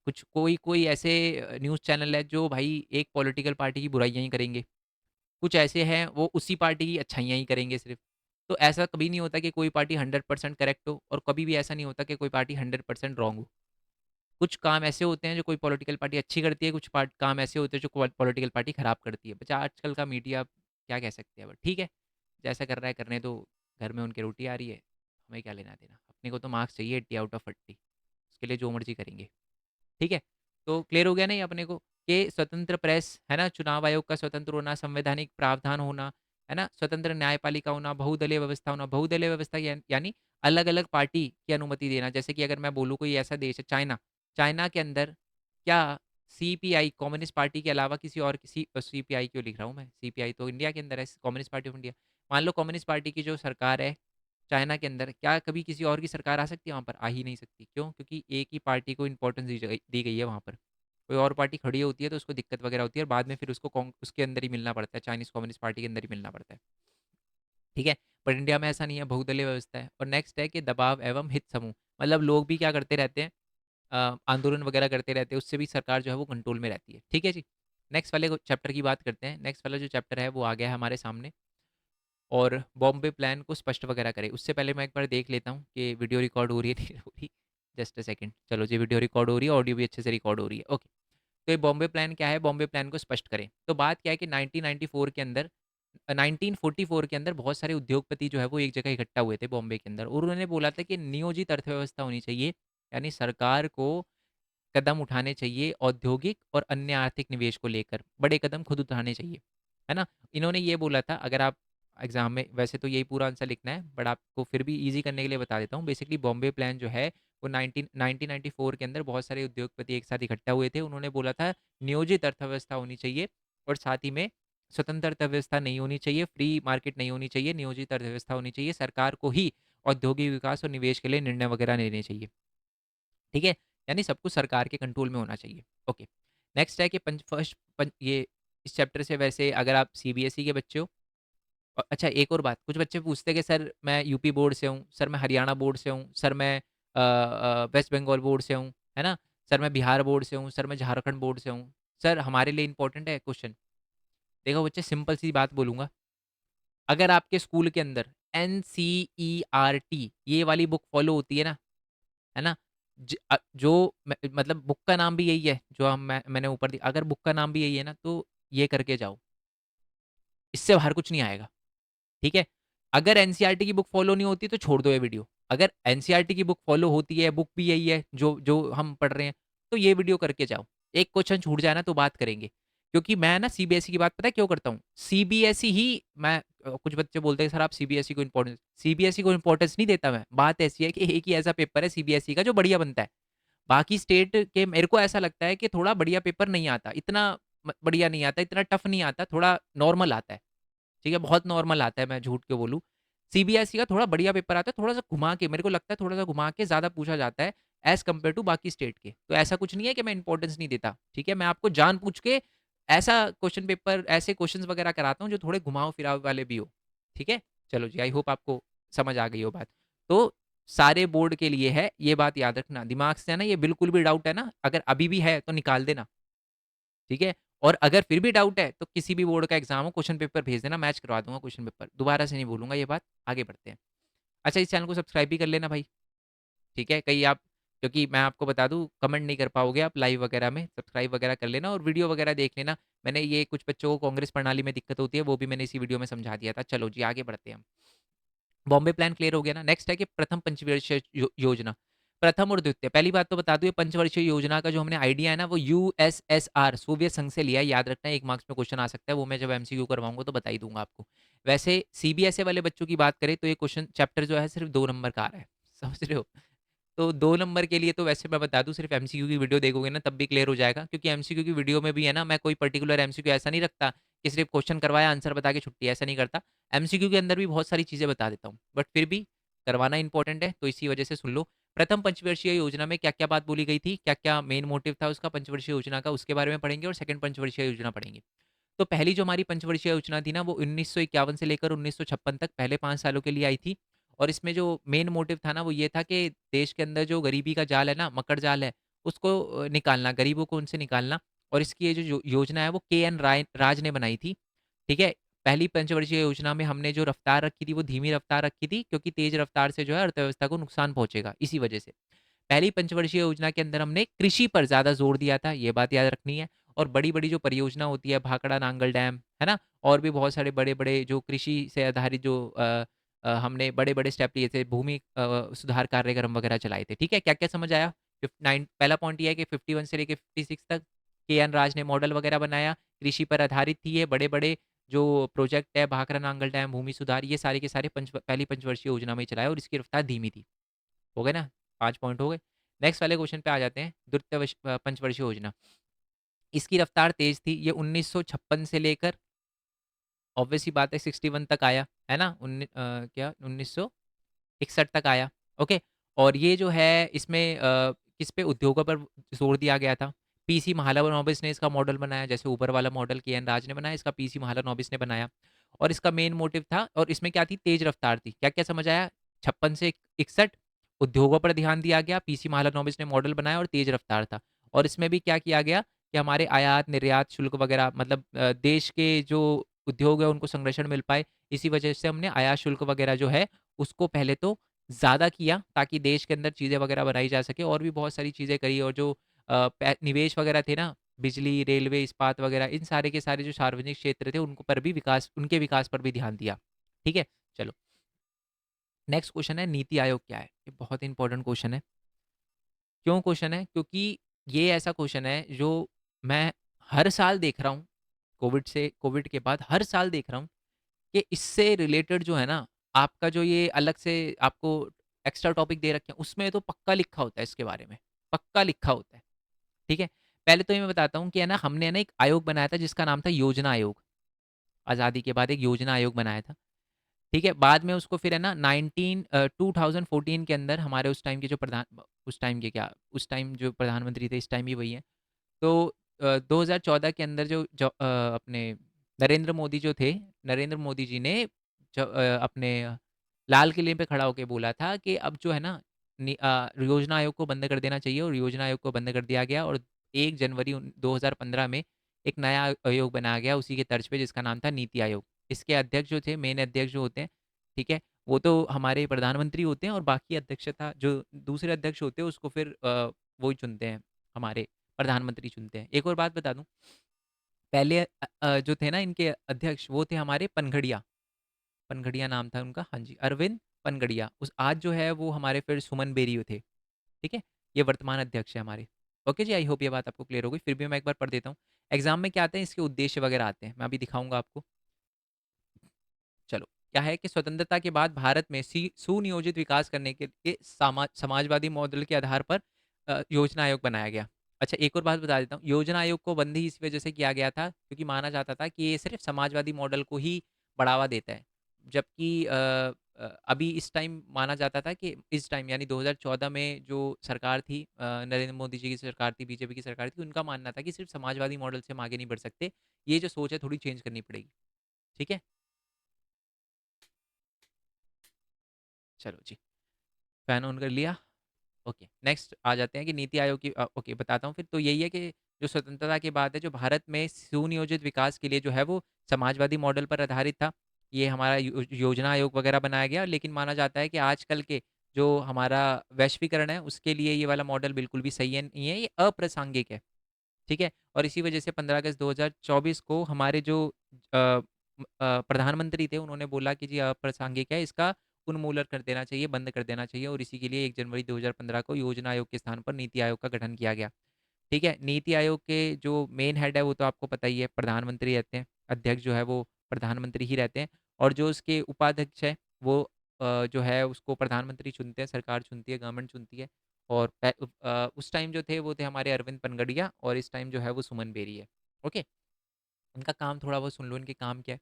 कुछ कोई कोई ऐसे न्यूज़ चैनल है जो भाई एक पॉलिटिकल पार्टी की बुराइयाँ ही करेंगे। कुछ ऐसे हैं वो उसी पार्टी की अच्छाइयाँ ही करेंगे सिर्फ़। तो ऐसा कभी नहीं होता कि कोई पार्टी 100% करेक्ट हो और कभी भी ऐसा नहीं होता कि कोई पार्टी 100% रॉन्ग हो। कुछ काम ऐसे होते हैं जो कोई पॉलिटिकल पार्टी अच्छी करती है, कुछ काम ऐसे होते हैं जो पॉलिटिकल पार्टी खराब करती है। बस आजकल का मीडिया क्या कह सकते हैं, बट ठीक है, जैसा कर रहा है करने दो। घर में उनकी रोटी आ रही है, हमें क्या लेना देना। अपने को तो मार्क्स चाहिए 80 आउट ऑफ 80, उसके लिए जो मर्जी करेंगे। ठीक है? तो क्लियर हो गया नहीं अपने को कि स्वतंत्र प्रेस, है ना? चुनाव आयोग का स्वतंत्र होना, संवैधानिक प्रावधान होना, है ना? स्वतंत्र न्यायपालिका होना, बहुदलीय व्यवस्था होना। बहुदलीय व्यवस्था यानी अलग-अलग पार्टी की अनुमति देना। जैसे कि अगर मैं बोलूँ कोई ऐसा देश है चाइना, चाइना के अंदर क्या सीपीआई कम्युनिस्ट पार्टी के अलावा किसी और किसी सीपीआई क्यों लिख रहा हूँ मैं? सीपीआई तो इंडिया के अंदर है, कम्युनिस्ट पार्टी ऑफ इंडिया। मान लो कम्युनिस्ट पार्टी की जो सरकार है चाइना के अंदर, क्या कभी किसी और की सरकार आ सकती है वहाँ पर? आ ही नहीं सकती। क्यों? क्योंकि एक ही पार्टी को इम्पोर्टेंस दी गई है वहाँ पर। कोई और पार्टी खड़ी होती है तो उसको दिक्कत वगैरह होती है और बाद में फिर उसको उसके अंदर ही मिलना पड़ता है, चाइनीज़ कम्युनिस्ट पार्टी के अंदर ही मिलना पड़ता है। ठीक है? पर इंडिया में ऐसा नहीं है, बहुदलीय व्यवस्था है। और नेक्स्ट है कि दबाव एवं हित समूह, मतलब लोग भी क्या करते रहते हैं, आंदोलन वगैरह करते रहते हैं, उससे भी सरकार जो है वो कंट्रोल में रहती है। ठीक है जी? नेक्स्ट वाले चैप्टर की बात करते हैं। नेक्स्ट वाला जो चैप्टर है वो आ गया है हमारे सामने, और बॉम्बे प्लान को स्पष्ट वगैरह करें। उससे पहले मैं एक बार देख लेता हूँ कि वीडियो रिकॉर्ड हो रही है नहीं हो रही। Just a second. चलो जी, वीडियो रिकॉर्ड हो रही है, ऑडियो भी अच्छे से रिकॉर्ड हो रही है। ओके। तो ये बॉम्बे प्लान क्या है? बॉम्बे प्लान को स्पष्ट करें। तो बात क्या है कि 1994 के अंदर 1944 के अंदर बहुत सारे उद्योगपति जो है वो एक जगह इकट्ठा हुए थे बॉम्बे के अंदर, और उन्होंने बोला था कि नियोजित अर्थव्यवस्था होनी चाहिए, यानी सरकार को कदम उठाने चाहिए औद्योगिक और अन्य आर्थिक निवेश को लेकर, बड़े कदम खुद उठाने चाहिए, है ना? इन्होंने ये बोला था, अगर आप एग्ज़ाम में वैसे तो यही पूरा आंसर लिखना है, बट आपको फिर भी ईज़ी करने के लिए बता देता हूँ। बेसिकली बॉम्बे प्लान जो है वो 1994 के अंदर बहुत सारे उद्योगपति एक साथ इकट्ठा हुए थे। उन्होंने बोला था नियोजित अर्थव्यवस्था होनी चाहिए और साथ ही में स्वतंत्र अर्थव्यवस्था नहीं होनी चाहिए, फ्री मार्केट नहीं होनी चाहिए, नियोजित अर्थव्यवस्था होनी चाहिए। सरकार को ही औद्योगिक विकास और निवेश के लिए निर्णय वगैरह लेने चाहिए। ठीक है? यानी सब कुछ सरकार के कंट्रोल में होना चाहिए। ओके। नेक्स्ट है कि पंच फर्स्ट पं ये इस चैप्टर से वैसे अगर आप सीबीएसई के बच्चे हो, अच्छा एक और बात, कुछ बच्चे पूछते हैं कि सर मैं यूपी बोर्ड से हूँ, सर मैं हरियाणा बोर्ड से हूँ, सर मैं वेस्ट बंगाल बोर्ड से हूँ, है ना? सर मैं बिहार बोर्ड से हूँ, सर मैं झारखंड बोर्ड से हूँ। सर हमारे लिए इम्पोर्टेंट है क्वेश्चन। देखो बच्चे, सिंपल सी बात बोलूँगा, अगर आपके स्कूल के अंदर NCERT, ये वाली बुक फॉलो होती है ना? जो मतलब बुक का नाम भी यही है, जो मैंने ऊपर दिया, अगर बुक का नाम भी यही है ना, तो ये करके जाओ, इससे बाहर कुछ नहीं आएगा, ठीक है? अगर एनसीईआरटी की बुक फॉलो नहीं होती तो छोड़ दो ये वीडियो। अगर एनसीईआरटी की बुक फॉलो होती है, बुक भी यही है जो जो हम पढ़ रहे हैं, तो ये वीडियो करके जाओ। एक क्वेश्चन छूट जाए ना तो बात करेंगे। क्योंकि मैं ना सीबीएसई की बात पता है क्यों करता हूँ? सीबीएसई ही मैं कुछ बच्चे बोलते हैं सर आप सीबीएसई को इम्पोर्टेंस, सीबीएसई को इम्पोर्टेंस नहीं देता मैं। बात ऐसी है कि एक ही ऐसा पेपर है सीबीएसई का जो बढ़िया बनता है। बाकी स्टेट के मेरे को ऐसा लगता है कि थोड़ा बढ़िया पेपर नहीं आता, इतना बढ़िया नहीं आता, इतना टफ नहीं आता, थोड़ा नॉर्मल आता है, ठीक है, बहुत नॉर्मल आता है, मैं झूठ क्यों बोलूँ। सीबीएसई का थोड़ा बढ़िया पेपर आता है, थोड़ा सा घुमा के, मेरे को लगता है थोड़ा सा घुमा के ज़्यादा पूछा जाता है एज कम्पेयर टू बाकी स्टेट के। तो ऐसा कुछ नहीं है कि मैं इंपॉर्टेंस नहीं देता, ठीक है, मैं आपको जान पूछ के ऐसा क्वेश्चन पेपर, ऐसे क्वेश्चन वगैरह कराता हूँ जो थोड़े घुमाव फिराव वाले भी हो, ठीक है। चलो जी, आई होप आपको समझ आ गई हो बात। तो सारे बोर्ड के लिए है, ये बात याद रखना दिमाग से, है ना, ये बिल्कुल भी डाउट है ना, अगर अभी भी है तो निकाल देना, ठीक है। और अगर फिर भी डाउट है तो किसी भी बोर्ड का एग्जाम हो, क्वेश्चन पेपर भेज देना, मैच करवा दूंगा क्वेश्चन पेपर, दोबारा से नहीं बोलूंगा ये बात। आगे बढ़ते हैं। अच्छा, इस चैनल को सब्सक्राइब भी कर लेना भाई, ठीक है, कहीं आप, क्योंकि मैं आपको बता दूं कमेंट नहीं कर पाओगे आप लाइव वगैरह में, सब्सक्राइब वगैरह कर लेना और वीडियो वगैरह देख लेना। मैंने ये कुछ बच्चों को कांग्रेस प्रणाली में दिक्कत होती है, वो भी मैंने इसी वीडियो में समझा दिया था। चलो जी, आगे बढ़ते हैं हम। बॉम्बे प्लान क्लियर हो गया ना। नेक्स्ट है कि प्रथम पंचवर्षीय योजना। प्रथम और द्वितीय, पहली बात तो बता दूं, ये पंचवर्षीय योजना का जो हमने आइडिया है ना, वो यूएसएसआर, सोवियत संघ से लिया है, याद रखना, एक मार्क्स में क्वेश्चन आ सकता है, वो मैं जब एमसीक्यू करवाऊंगा तो बता ही दूंगा आपको। वैसे सीबीएसई वाले बच्चों की बात करें तो ये क्वेश्चन चैप्टर जो है सिर्फ 2 नंबर का आ रहा है, समझ रहे हो? तो 2 नंबर के लिए तो वैसे मैं बता दूं, सिर्फ एमसीक्यू की वीडियो देखोगे ना तब भी क्लियर हो जाएगा, क्योंकि एमसीक्यू की वीडियो में भी है ना, मैं कोई पर्टिकुलर एमसीक्यू ऐसा नहीं रखता कि सिर्फ क्वेश्चन करवाया आंसर बता के छुट्टी, ऐसा नहीं करता। एमसीक्यू के अंदर भी बहुत सारी चीजें बता देता हूँ, बट फिर भी करवाना इंपॉर्टेंट है, तो इसी वजह से सुन लो। प्रथम पंचवर्षीय योजना में क्या क्या बात बोली गई थी, क्या क्या मेन मोटिव था उसका पंचवर्षीय योजना का, उसके बारे में पढ़ेंगे, और सेकंड पंचवर्षीय योजना पढ़ेंगे। तो पहली जो हमारी पंचवर्षीय योजना थी ना, वो 1951 से लेकर 1956 तक, पहले 5 सालों के लिए आई थी। और इसमें जो मेन मोटिव था ना, वो ये था कि देश के अंदर जो गरीबी का जाल है ना, मकड़ जाल है, उसको निकालना, गरीबों को उनसे निकालना। और इसकी ये जो योजना है वो के एन राज ने बनाई थी, ठीक है। पहली पंचवर्षीय योजना में हमने जो रफ्तार रखी थी वो धीमी रफ्तार रखी थी, क्योंकि तेज रफ्तार से जो है अर्थव्यवस्था को नुकसान पहुंचेगा, इसी वजह से। पहली पंचवर्षीय योजना के अंदर हमने कृषि पर ज्यादा जोर दिया था, ये बात याद रखनी है। और बड़ी बड़ी जो परियोजना होती है, भाखड़ा नांगल डैम, है ना, और भी बहुत सारे बड़े बड़े जो कृषि से आधारित जो हमने बड़े बड़े स्टेप लिए थे, भूमि सुधार कार्यक्रम वगैरह चलाए थे, ठीक है। क्या क्या समझ आया? 59, पहला पॉइंट ये है कि 51 से लेकर 56 तक के एन राज ने मॉडल वगैरह बनाया, कृषि पर आधारित थी ये, बड़े बड़े जो प्रोजेक्ट है, भाखड़ा नांगल डैम, भूमि सुधार, ये सारे के सारे पहली पंचवर्षीय योजना में चलाया, और इसकी रफ्तार धीमी थी। हो गए ना, 5 पॉइंट हो गए। नेक्स्ट वाले क्वेश्चन पे आ जाते हैं, द्वितीय पंचवर्षीय योजना। इसकी रफ्तार तेज थी, ये 1956 से लेकर ऑब्वियसली बात है 61 तक आया, है ना, क्या 1961 तक आया, ओके। और ये जो है इसमें किस पे, उद्योगों पर जोर दिया गया था। पीसी महालनोबिस ने इसका मॉडल बनाया, जैसे ऊपर वाला मॉडल के एन राज ने बनाया, इसका पीसी महालनोबिस ने बनाया। और इसका मेन मोटिव था, और इसमें क्या थी, तेज रफ्तार थी। क्या क्या समझ आया? 56 से 61, उद्योगों पर ध्यान दिया गया, पीसी महालनोबिस ने मॉडल बनाया, और तेज रफ्तार था। और इसमें भी क्या किया गया कि हमारे आयात निर्यात शुल्क वगैरह, मतलब देश के जो उद्योग है उनको संरक्षण मिल पाए, इसी वजह से हमने आयात शुल्क वगैरह जो है उसको पहले तो ज़्यादा किया, ताकि देश के अंदर चीज़ें वगैरह बनाई जा सके, और भी बहुत सारी चीज़ें करी। और जो निवेश वगैरह थे ना, बिजली, रेलवे, इस्पात वगैरह, इन सारे के सारे जो सार्वजनिक क्षेत्र थे उनको पर भी विकास, उनके विकास पर भी ध्यान दिया, ठीक है। चलो, नेक्स्ट क्वेश्चन है, नीति आयोग क्या है? ये बहुत इंपॉर्टेंट क्वेश्चन है। क्यों क्वेश्चन है? क्योंकि ये ऐसा क्वेश्चन है जो मैं हर साल देख रहा हूँ, कोविड के बाद हर साल देख रहा हूँ कि इससे रिलेटेड जो है ना, आपका जो ये अलग से आपको एक्स्ट्रा टॉपिक दे रखे हैं, उसमें तो पक्का लिखा होता है इसके बारे में, पक्का लिखा होता है, ठीक है। पहले तो ये मैं बताता हूँ कि है ना, हमने ना एक आयोग बनाया था जिसका नाम था योजना आयोग। आज़ादी के बाद एक योजना आयोग बनाया था, ठीक है। बाद में उसको फिर है ना 2014 के अंदर हमारे उस टाइम के जो प्रधान, उस टाइम के क्या, उस टाइम जो प्रधानमंत्री थे, इस टाइम भी वही है। तो 2014 के अंदर अपने नरेंद्र मोदी जो थे, नरेंद्र मोदी जी ने अपने लाल किले पे खड़ा होकर बोला था कि अब जो है ना, योजना आयोग को बंद कर देना चाहिए, और योजना आयोग को बंद कर दिया गया। और 1 जनवरी 2015 में एक नया आयोग बनाया गया उसी के तर्ज पे, जिसका नाम था नीति आयोग। इसके अध्यक्ष जो थे, मेन अध्यक्ष जो होते हैं, ठीक है, वो तो हमारे प्रधानमंत्री होते हैं और बाकी अध्यक्षता जो दूसरे अध्यक्ष होते हैं उसको फिर वो ही चुनते हैं, हमारे प्रधानमंत्री चुनते हैं। एक और बात बता दूँ, पहले जो थे ना इनके अध्यक्ष वो थे हमारे पनघड़िया, पनघड़िया नाम था उनका, हाँ जी, अरविंद पनघड़िया। उस आज जो है वो हमारे फिर सुमन बेरी थे, ठीक है? ये वर्तमान अध्यक्ष है हमारे। ओके जी, आई होप ये बात आपको क्लियर हो गई। फिर भी मैं एक बार पढ़ देता हूँ। एग्ज़ाम में क्या आते हैं, इसके उद्देश्य वगैरह आते हैं। मैं अभी दिखाऊँगा आपको। चलो, क्या है कि स्वतंत्रता के बाद भारत में सुनियोजित विकास करने के लिए समाजवादी मॉडल के आधार पर योजना आयोग बनाया गया। अच्छा, एक और बात बता देता हूँ, योजना आयोग को बंद ही इस वजह से किया गया था क्योंकि माना जाता था कि ये सिर्फ समाजवादी मॉडल को ही बढ़ावा देता है। जबकि अभी इस टाइम माना जाता था कि इस टाइम यानी 2014 में जो सरकार थी, नरेंद्र मोदी जी की सरकार थी, बीजेपी की सरकार थी, उनका मानना था कि सिर्फ समाजवादी मॉडल से हम आगे नहीं बढ़ सकते। ये जो सोच है थोड़ी चेंज करनी पड़ेगी। ठीक है? चलो जी, फैन ऑन कर लिया। ओके, नेक्स्ट आ जाते हैं कि नीति आयोग की ओके बताता हूँ फिर। तो यही है कि जो स्वतंत्रता के बाद है, जो भारत में सुनियोजित विकास के लिए जो है वो समाजवादी मॉडल पर आधारित था। ये हमारा योजना आयोग वगैरह बनाया गया, लेकिन माना जाता है कि आजकल के जो हमारा वैश्वीकरण है उसके लिए ये वाला मॉडल बिल्कुल भी सही है नहीं है, ये अप्रासंगिक है। ठीक है? और इसी वजह से 15 अगस्त 2024 को हमारे जो प्रधानमंत्री थे उन्होंने बोला कि जी अप्रासंगिक है, इसका उन्मूलन कर देना चाहिए, बंद कर देना चाहिए, और इसी के लिए 1 जनवरी 2015 को योजना आयोग के स्थान पर नीति आयोग का गठन किया गया। ठीक है? नीति आयोग के जो मेन हेड है वो तो आपको पता ही है, प्रधानमंत्री रहते हैं। अध्यक्ष जो है वो प्रधानमंत्री ही रहते हैं, और जो उसके उपाध्यक्ष है वो जो है उसको प्रधानमंत्री चुनते हैं, सरकार चुनती है, गवर्नमेंट चुनती है। और उस टाइम जो थे वो थे हमारे अरविंद पनगड़िया, और इस टाइम जो है वो सुमन बेरी है। ओके? इनका काम थोड़ा बहुत सुन लो, इनके काम क्या है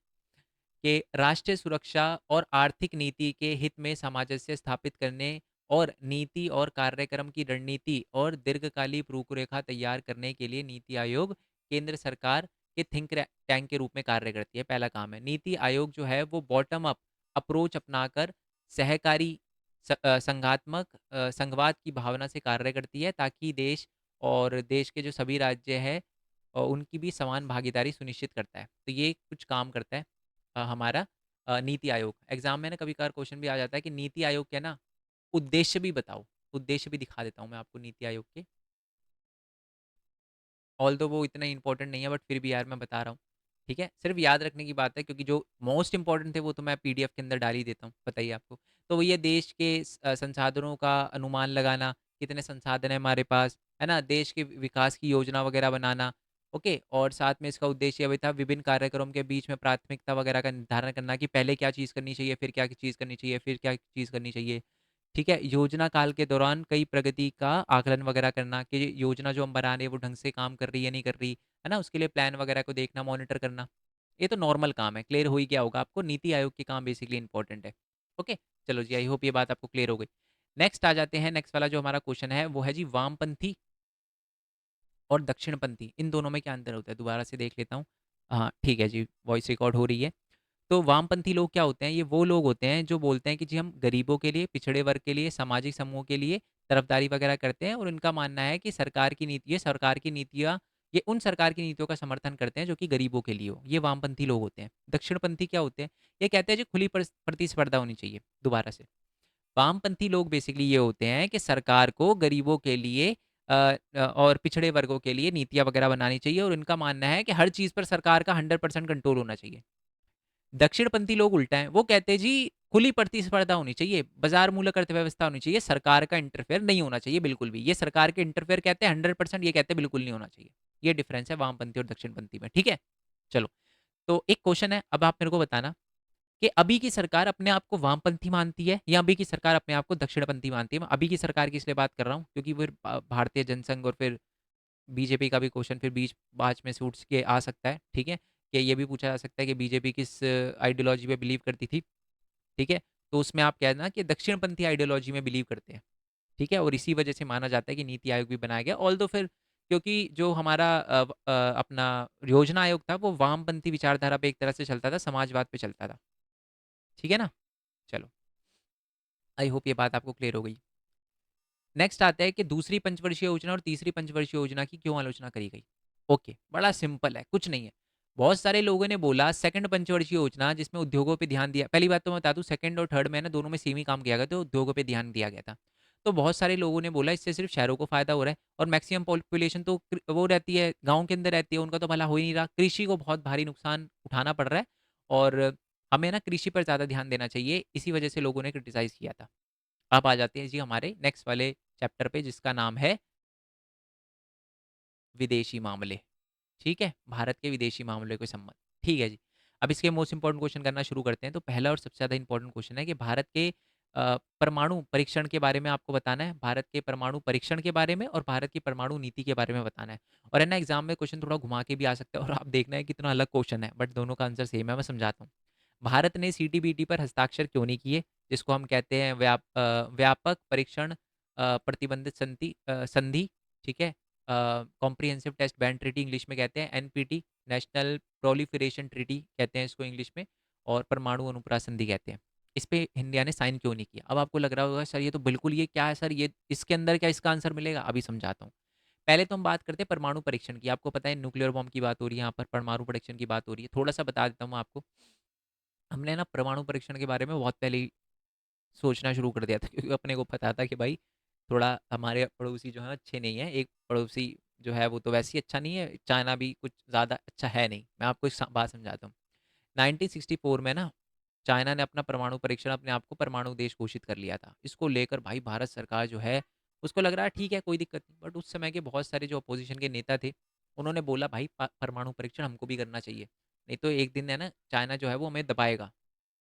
कि राष्ट्रीय सुरक्षा और आर्थिक नीति के हित में सामंजस्य स्थापित करने और नीति और कार्यक्रम की रणनीति और दीर्घकालिक रूपरेखा तैयार करने के लिए नीति आयोग केंद्र सरकार के थिंक टैंक के रूप में कार्य करती है। पहला काम है, नीति आयोग जो है वो बॉटम अप अप्रोच अपनाकर सहकारी संघात्मक संघवाद की भावना से कार्य करती है, ताकि देश और देश के जो सभी राज्य हैं उनकी भी समान भागीदारी सुनिश्चित करता है। तो ये कुछ काम करता है हमारा नीति आयोग। एग्जाम में ना कभी कभार क्वेश्चन भी आ जाता है कि नीति आयोग के ना उद्देश्य भी बताओ। उद्देश्य भी दिखा देता हूँ मैं आपको नीति आयोग के। ऑल दो वो इतना इंपॉर्टेंट नहीं है, बट फिर भी यार मैं बता रहा हूँ। ठीक है, सिर्फ याद रखने की बात है, क्योंकि जो मोस्ट इंपॉर्टेंट थे वो तो मैं पीडीएफ के अंदर डाल ही देता हूँ, बताइए आपको। तो वो ये देश के संसाधनों का अनुमान लगाना, कितने संसाधन है हमारे पास, है ना, देश के विकास की योजना वगैरह बनाना। ओके, और साथ में इसका उद्देश्य ये भी था विभिन्न कार्यक्रम के बीच में प्राथमिकता वगैरह का निर्धारण करना, कि पहले क्या चीज़ करनी चाहिए, फिर क्या चीज़ करनी चाहिए, फिर क्या चीज़ करनी चाहिए। ठीक है, योजना काल के दौरान कई प्रगति का आकलन वगैरह करना, कि योजना जो हम बना रहे हैं वो ढंग से काम कर रही है नहीं कर रही, है ना, उसके लिए प्लान वगैरह को देखना, मॉनिटर करना। ये तो नॉर्मल काम है, क्लियर हो ही गया होगा आपको। नीति आयोग के काम बेसिकली इंपॉर्टेंट है। ओके, चलो जी, आई होप ये बात आपको क्लियर हो गई। नेक्स्ट आ जाते हैं, नेक्स्ट वाला जो हमारा क्वेश्चन है वो है जी वामपंथी और दक्षिणपंथी, इन दोनों में क्या अंतर होता है, दोबारा से देख लेता हूँ। हाँ ठीक है जी, वॉइस रिकॉर्ड हो रही है। तो वामपंथी लोग क्या होते हैं, ये वो लोग होते हैं जो बोलते हैं कि जी हम गरीबों के लिए, पिछड़े वर्ग के लिए, सामाजिक समूह के लिए तरफदारी वगैरह करते हैं, और इनका मानना है कि सरकार की नीति, ये सरकार की नीतियाँ, ये उन सरकार की नीतियों का समर्थन करते हैं जो कि गरीबों के लिए हो। ये वामपंथी लोग होते हैं। दक्षिणपंथी क्या होते हैं, ये कहते हैं जी खुली प्रतिस्पर्धा होनी चाहिए। दोबारा से, वामपंथी लोग बेसिकली ये होते हैं कि सरकार को गरीबों के लिए और पिछड़े वर्गों के लिए नीतियाँ वगैरह बनानी चाहिए, और इनका मानना है कि हर चीज़ पर सरकार का 100% कंट्रोल होना चाहिए। दक्षिणपंथी लोग उल्टा है, वो कहते हैं जी खुली प्रतिस्पर्धा होनी चाहिए, बाजार मूलक अर्थव्यवस्था होनी चाहिए, सरकार का इंटरफेयर नहीं होना चाहिए बिल्कुल भी। ये सरकार के इंटरफेयर कहते हैं 100%, ये कहते हैं बिल्कुल नहीं होना चाहिए। ये डिफरेंस है वामपंथी और दक्षिणपंथी में। ठीक है, चलो। तो एक क्वेश्चन है, अब आप मेरे को बताना कि अभी की सरकार अपने आप को वामपंथी मानती है या अभी की सरकार अपने आप को दक्षिणपंथी मानती है। मैं अभी की सरकार की इसलिए बात कर रहा हूँ क्योंकि फिर भारतीय जनसंघ और फिर बीजेपी का भी क्वेश्चन फिर बीच बाच में सूट्स के आ सकता है। ठीक है, कि ये भी पूछा जा सकता है कि बीजेपी किस आइडियोलॉजी पे बिलीव करती थी। ठीक है, तो उसमें आप कहना कि दक्षिणपंथी आइडियोलॉजी में बिलीव करते हैं। ठीक है, और इसी वजह से माना जाता है कि नीति आयोग भी बनाया गया। ऑल दो फिर क्योंकि जो हमारा अपना योजना आयोग था वो वामपंथी विचारधारा पे एक तरह से चलता था, समाजवाद पे चलता था। ठीक है ना, चलो, आई होप ये बात आपको क्लियर हो गई। नेक्स्ट आता है कि दूसरी पंचवर्षीय योजना और तीसरी पंचवर्षीय योजना की क्यों आलोचना करी गई। ओके, बड़ा सिंपल है, कुछ नहीं है। बहुत सारे लोगों ने बोला सेकंड पंचवर्षीय योजना जिसमें उद्योगों पे ध्यान दिया, पहली बात तो मैं बता दूं सेकंड और थर्ड में ना दोनों में सेम ही काम किया गया था, उद्योगों पे ध्यान दिया गया था। तो बहुत सारे लोगों ने बोला इससे सिर्फ शहरों को फायदा हो रहा है और मैक्सिमम पॉपुलेशन तो वो रहती है गाँव के अंदर रहती है, उनका तो भला हो ही नहीं रहा, कृषि को बहुत भारी नुकसान उठाना पड़ रहा है और हमें ना कृषि पर ज़्यादा ध्यान देना चाहिए, इसी वजह से लोगों ने क्रिटिसाइज किया था। अब आ जाते हैं जी हमारे नेक्स्ट वाले चैप्टर पे जिसका नाम है विदेशी मामले। ठीक है? भारत के विदेशी मामले के संबंध। ठीक है जी। अब इसके मोस्ट इम्पोर्टेंट क्वेश्चन करना शुरू करते हैं। तो पहला और सबसे ज़्यादा इम्पोर्टेंट क्वेश्चन है कि भारत के परमाणु परीक्षण के बारे में आपको बताना है। भारत के परमाणु परीक्षण के बारे में और भारत की परमाणु नीति के बारे में बताना है। और है ना एग्ज़ाम में क्वेश्चन थोड़ा घुमा के भी आ सकता है और आप देखना है कितना अलग क्वेश्चन है, बट दोनों का आंसर सेम है, मैं समझाता हूँ। भारत ने सीटीबीटी पर हस्ताक्षर क्यों नहीं किए? जिसको हम कहते हैं व्यापक परीक्षण प्रतिबंधित संधि, ठीक है? Comprehensive test ban treaty English में कहते हैं, एनपीटी नेशनल प्रोलिफरेशन ट्रीटी कहते हैं इसको इंग्लिश में, और परमाणु अनुप्रास संधि कहते हैं। इस पे इंडिया ने साइन क्यों नहीं किया? अब आपको लग रहा होगा सर ये तो बिल्कुल, ये क्या है सर, ये इसके अंदर क्या इसका आंसर मिलेगा? अभी समझाता हूँ। पहले तो हम बात करते हैं परमाणु परीक्षण की। आपको पता है न्यूक्लियर बॉम्ब की बात हो रही है, यहाँ पर परमाणु परीक्षण की बात हो रही है। थोड़ा सा बता देता हूँ आपको। हमने ना परमाणु परीक्षण के बारे में बहुत पहले ही सोचना शुरू कर दिया था क्योंकि अपने को पता था कि भाई थोड़ा हमारे पड़ोसी जो है अच्छे नहीं है। एक पड़ोसी जो है वो तो वैसे ही अच्छा नहीं है, चाइना भी कुछ ज़्यादा अच्छा है नहीं। मैं आपको एक बात समझाता हूँ। 1964 में ना चाइना ने अपना परमाणु परीक्षण, अपने आप को परमाणु देश घोषित कर लिया था। इसको लेकर भाई भारत सरकार जो है उसको लग रहा है ठीक है कोई दिक्कत नहीं, बट उस समय के बहुत सारे जो अपोजिशन के नेता थे उन्होंने बोला भाई परमाणु परीक्षण हमको भी करना चाहिए, नहीं तो एक दिन है ना चाइना जो है वो हमें दबाएगा।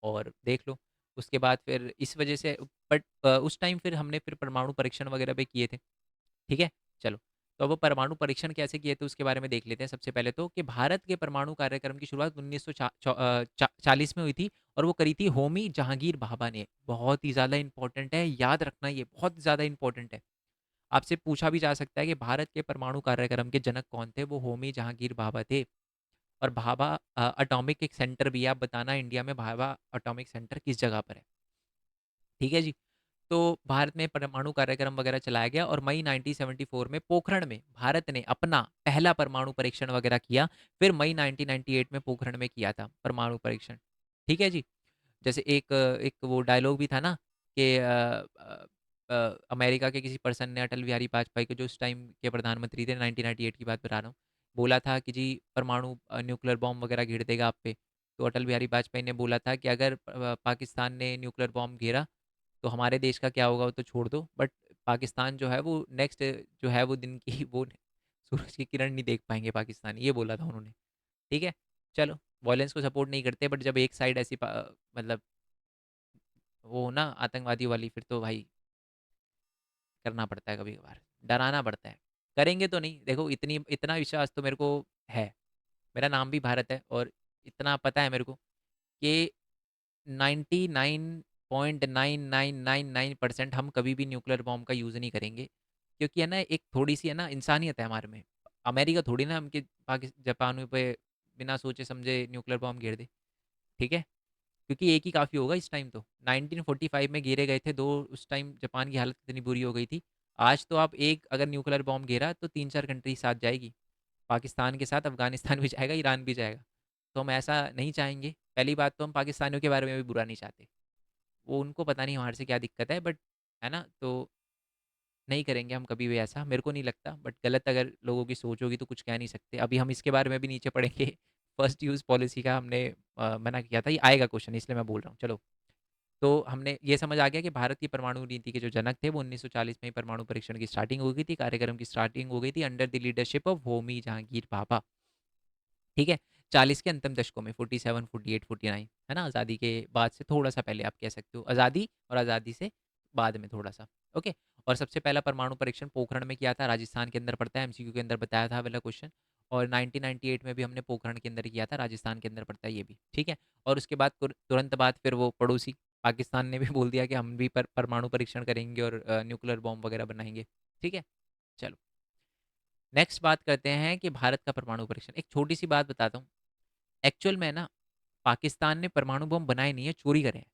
और देख लो उसके बाद फिर इस वजह से, बट उस टाइम फिर हमने फिर परमाणु परीक्षण वगैरह भी किए थे। ठीक है? चलो, तो अब वो परमाणु परीक्षण कैसे किए थे उसके बारे में देख लेते हैं। सबसे पहले तो कि भारत के परमाणु कार्यक्रम की शुरुआत 1940 में हुई थी और वो करी थी होमी जहांगीर भाभा ने। बहुत ही ज़्यादा इंपॉर्टेंट है, याद रखना, ये बहुत ज़्यादा इंपॉर्टेंट है। आपसे पूछा भी जा सकता है कि भारत के परमाणु कार्यक्रम के जनक कौन थे? वो होमी जहांगीर भाभा थे। और भाभा एटॉमिक एक सेंटर भी है, आप बताना इंडिया में भाभा एटॉमिक सेंटर किस जगह पर है? ठीक है जी। तो भारत में परमाणु कार्यक्रम वगैरह चलाया गया और मई 1974 में पोखरण में भारत ने अपना पहला परमाणु परीक्षण वगैरह किया। फिर मई 1998 में पोखरण में किया था परमाणु परीक्षण। ठीक है जी। जैसे एक एक वो डायलॉग भी था ना कि अमेरिका के किसी पर्सन ने अटल बिहारी वाजपेयी को, जो उस टाइम के प्रधानमंत्री थे, 1998 की बात बता रहा हूँ, बोला था कि जी परमाणु न्यूक्लियर बॉम्ब वगैरह घेर देगा आप पे। तो अटल बिहारी वाजपेयी ने बोला था कि अगर पाकिस्तान ने न्यूक्लियर बॉम्ब घेरा तो हमारे देश का क्या होगा वो तो छोड़ दो, बट पाकिस्तान जो है वो नेक्स्ट जो है वो दिन की वो सूरज की किरण नहीं देख पाएंगे पाकिस्तानी, ये बोला था उन्होंने। ठीक है? चलो, वॉयलेंस को सपोर्ट नहीं करते, बट जब एक साइड ऐसी मतलब वो हो ना आतंकवादी वाली, फिर तो भाई करना पड़ता है, कभी कभार डराना पड़ता है। करेंगे तो नहीं, देखो इतनी इतना विश्वास तो मेरे को है, मेरा नाम भी भारत है और इतना पता है मेरे को कि 99.9999% हम कभी भी न्यूक्लियर बॉम्ब का यूज़ नहीं करेंगे, क्योंकि है ना एक थोड़ी सी है ना इंसानियत है हमारे में। अमेरिका थोड़ी ना हम के पाकिस्तान जापान पे बिना सोचे समझे न्यूक्लियर बॉम्ब घेर दे। ठीक है? क्योंकि एक ही काफ़ी होगा इस टाइम तो। 1945 में घेरे गए थे दो, उस टाइम जापान की हालत कितनी बुरी हो गई थी। आज तो आप एक अगर न्यूक्लियर बॉम्ब घेरा तो तीन चार कंट्री साथ जाएगी, पाकिस्तान के साथ अफगानिस्तान भी जाएगा, ईरान भी जाएगा। तो हम ऐसा नहीं चाहेंगे। पहली बात तो हम पाकिस्तानियों के बारे में भी बुरा नहीं चाहते, वो उनको पता नहीं हमारे से क्या दिक्कत है, बट है ना, तो नहीं करेंगे हम कभी भी ऐसा, मेरे को नहीं लगता, बट गलत अगर लोगों की सोच होगी तो कुछ कह नहीं सकते। अभी हम इसके बारे में भी नीचे पढ़ेंगे। फर्स्ट यूज़ पॉलिसी का हमने मना किया था, ये आएगा क्वेश्चन इसलिए मैं बोल रहा हूँ। चलो, तो हमने ये समझ आ गया कि भारत की परमाणु नीति के जो जनक थे वो 1940 में ही परमाणु परीक्षण की स्टार्टिंग हो गई थी, कार्यक्रम की स्टार्टिंग हो गई थी under the leadership of Homi Jahangir Bhabha. ठीक है? 40 के अंतिम दशकों में 47, 48, 49, है ना? आज़ादी के बाद से थोड़ा-सा पहले आप कह सकते हो। आज़ादी और आज़ादी से बाद में थोड़ा-सा, ओके? और सबसे पहला परमाणु परीक्षण पोखरण में किया था, राजस्थान के अंदर पड़ता है, एमसीक्यू के अंदर बताया था वाला क्वेश्चन। और 1998 में भी हमने पोखरण के अंदर किया था, राजस्थान के अंदर पड़ता है ये भी, ठीक है? और उसके बाद तुरंत बाद फिर वो पड़ोसी पाकिस्तान ने भी बोल दिया कि हम भी परमाणु परीक्षण करेंगे और न्यूक्लियर बॉम्ब वगैरह बनाएँगे, ठीक है? चलो, नेक्स्ट बात करते हैं कि भारत का परमाणु परीक्षण। एक छोटी-सी बात बताता हूँ। एक्चुअल में ना पाकिस्तान ने परमाणु बम बनाए नहीं है, चोरी करे हैं।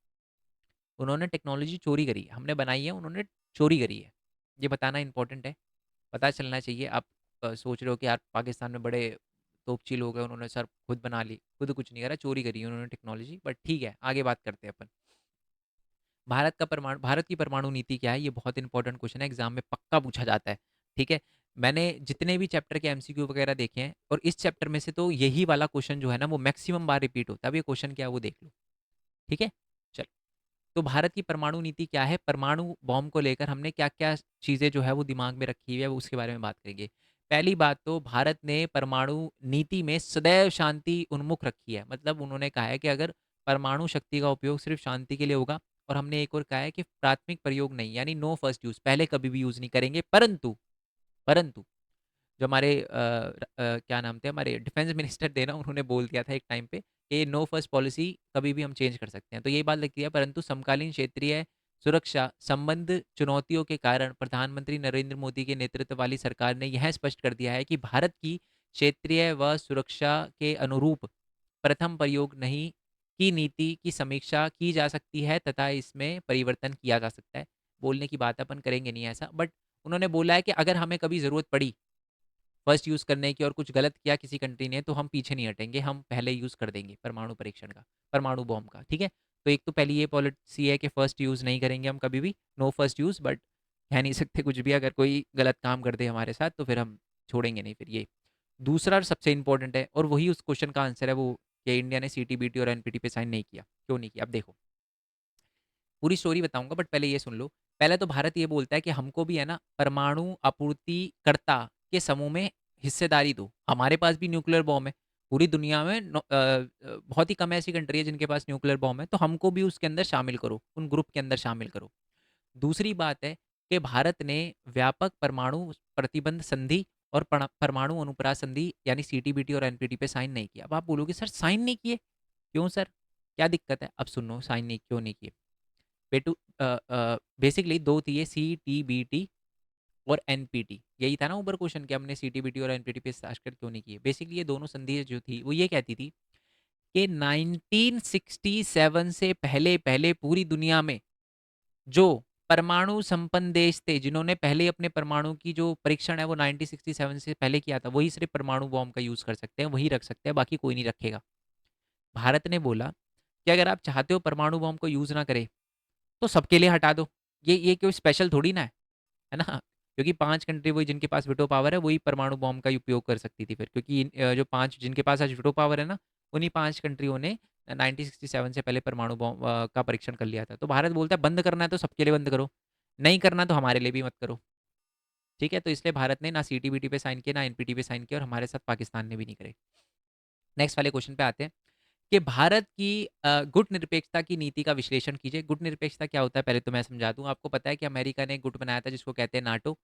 उन्होंने टेक्नोलॉजी चोरी करी है, हमने बनाई है, उन्होंने चोरी करी है। ये बताना इंपॉर्टेंट है, पता चलना चाहिए। आप सोच रहे हो कि यार पाकिस्तान में बड़े तोपची लोग हैं, उन्होंने सर खुद बना ली, खुद कुछ नहीं करा, चोरी करी उन्होंने टेक्नोलॉजी, बट ठीक है, आगे बात करते हैं अपन। भारत की परमाणु नीति क्या है, ये बहुत इंपॉर्टेंट क्वेश्चन है, एग्जाम में पक्का पूछा जाता है। ठीक है, मैंने जितने भी चैप्टर के एमसीक्यू वगैरह देखे हैं, और इस चैप्टर में से तो यही वाला क्वेश्चन जो है ना वो मैक्सिमम बार रिपीट होता है। अब ये क्वेश्चन क्या है वो देख लो। ठीक है, चल। तो भारत की परमाणु नीति क्या है, परमाणु बॉम्ब को लेकर हमने क्या क्या चीज़ें जो है वो दिमाग में रखी हुई है, वो उसके बारे में बात करेंगे। पहली बात तो भारत ने परमाणु नीति में सदैव शांति उन्मुख रखी है, मतलब उन्होंने कहा है कि अगर परमाणु शक्ति का उपयोग सिर्फ शांति के लिए होगा, और हमने एक और कहा है कि प्राथमिक प्रयोग नहीं, यानी नो फर्स्ट यूज, पहले कभी भी यूज नहीं करेंगे। परंतु परंतु जो हमारे क्या नाम थे, हमारे डिफेंस मिनिस्टर थे ना, उन्होंने बोल दिया था एक टाइम पे कि नो फर्स्ट पॉलिसी कभी भी हम चेंज कर सकते हैं, तो यही बात लगती है। परंतु समकालीन क्षेत्रीय सुरक्षा संबंध चुनौतियों के कारण प्रधानमंत्री नरेंद्र मोदी के नेतृत्व वाली सरकार ने यह स्पष्ट कर दिया है कि भारत की क्षेत्रीय व सुरक्षा के अनुरूप प्रथम प्रयोग नहीं की नीति की समीक्षा की जा सकती है तथा इसमें परिवर्तन किया जा सकता है। बोलने की बात अपन करेंगे नहीं ऐसा, बट उन्होंने बोला है कि अगर हमें कभी ज़रूरत पड़ी फर्स्ट यूज़ करने की और कुछ गलत किया किसी कंट्री ने, तो हम पीछे नहीं हटेंगे, हम पहले यूज़ कर देंगे परमाणु परीक्षण का, परमाणु बॉम्ब का। ठीक है, तो एक तो पहली ये पॉलिसी है कि फर्स्ट यूज़ नहीं करेंगे हम कभी भी, नो फर्स्ट यूज़, बट कह नहीं सकते कुछ भी, अगर कोई गलत काम कर दे हमारे साथ तो फिर हम छोड़ेंगे नहीं फिर ये। दूसरा और सबसे इंपॉर्टेंट है, और वही उस क्वेश्चन का आंसर है, वो कि इंडिया ने सीटीबीटी और एनपीटी पे साइन नहीं किया। क्यों नहीं किया, अब देखो पूरी स्टोरी बताऊंगा, बट पहले ये सुन लो। पहले तो भारत ये बोलता है कि हमको भी है ना परमाणु आपूर्तिकर्ता के समूह में हिस्सेदारी दो, हमारे पास भी न्यूक्लियर बॉम्ब है। पूरी दुनिया में बहुत ही कम ऐसी कंट्री है जिनके पास न्यूक्लियर बॉम्ब है, तो हमको भी उसके अंदर शामिल करो, उन ग्रुप के अंदर शामिल करो। दूसरी बात है कि भारत ने व्यापक परमाणु प्रतिबंध संधि और परमाणु अनुप्रास संधि यानी सीटीबीटी और एनपीटी पे साइन नहीं किया। अब आप बोलोगे सर साइन नहीं किए, क्यों सर, क्या दिक्कत है? अब सुनो, साइन नहीं क्यों नहीं किए। बेटू बेसिकली दो थी ये, सी टी बी टी और एनपीटी, यही था ना ऊपर क्वेश्चन कि हमने सीटीबीटी और एनपीटी पे हस्ताक्षर क्यों नहीं किए। बेसिकली ये दोनों संधि जो थी वो ये कहती थी कि 1967 से पहले पहले पूरी दुनिया में जो परमाणु संपन्न देश थे, जिन्होंने पहले अपने परमाणु की जो परीक्षण है वो 1967 से पहले किया था, वही सिर्फ परमाणु बॉम्ब का यूज कर सकते हैं, वही रख सकते हैं, बाकी कोई नहीं रखेगा। भारत ने बोला कि अगर आप चाहते हो परमाणु बॉम्ब को यूज ना करे तो सबके लिए हटा दो, ये कोई स्पेशल थोड़ी ना है ना, क्योंकि 5 कंट्री वही जिनके पास वीटो पावर है वही परमाणु बॉम्ब का उपयोग कर सकती थी फिर, क्योंकि जो 5 जिनके पास आज वीटो पावर है ना, उन्हीं 5 कंट्रियों ने 1967 से पहले परमाणु बॉम्ब का परीक्षण कर लिया था। तो भारत बोलता है बंद करना है तो सबके लिए बंद करो, नहीं करना तो हमारे लिए भी मत करो। ठीक है, तो इसलिए भारत ने ना सीटीबीटी पे साइन किया ना एनपीटी पे साइन किया, और हमारे साथ पाकिस्तान ने भी नहीं करे। नेक्स्ट वाले क्वेश्चन पे आते हैं कि भारत की गुट निरपेक्षता की नीति का विश्लेषण कीजिए। गुट निरपेक्षता क्या होता है पहले तो मैं समझा दूं आपको। पता है कि अमेरिका ने एक गुट बनाया था जिसको कहते हैं नाटो,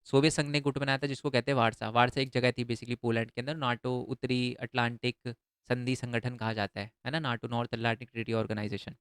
सोवियत संघ ने गुट बनाया था जिसको कहते हैं वार्सा। वार्सा एक जगह थी बेसिकली पोलैंड के अंदर। नाटो उत्तरी अटलांटिक संधि संगठन कहा जाता है ना, NATO North Atlantic Treaty Organization.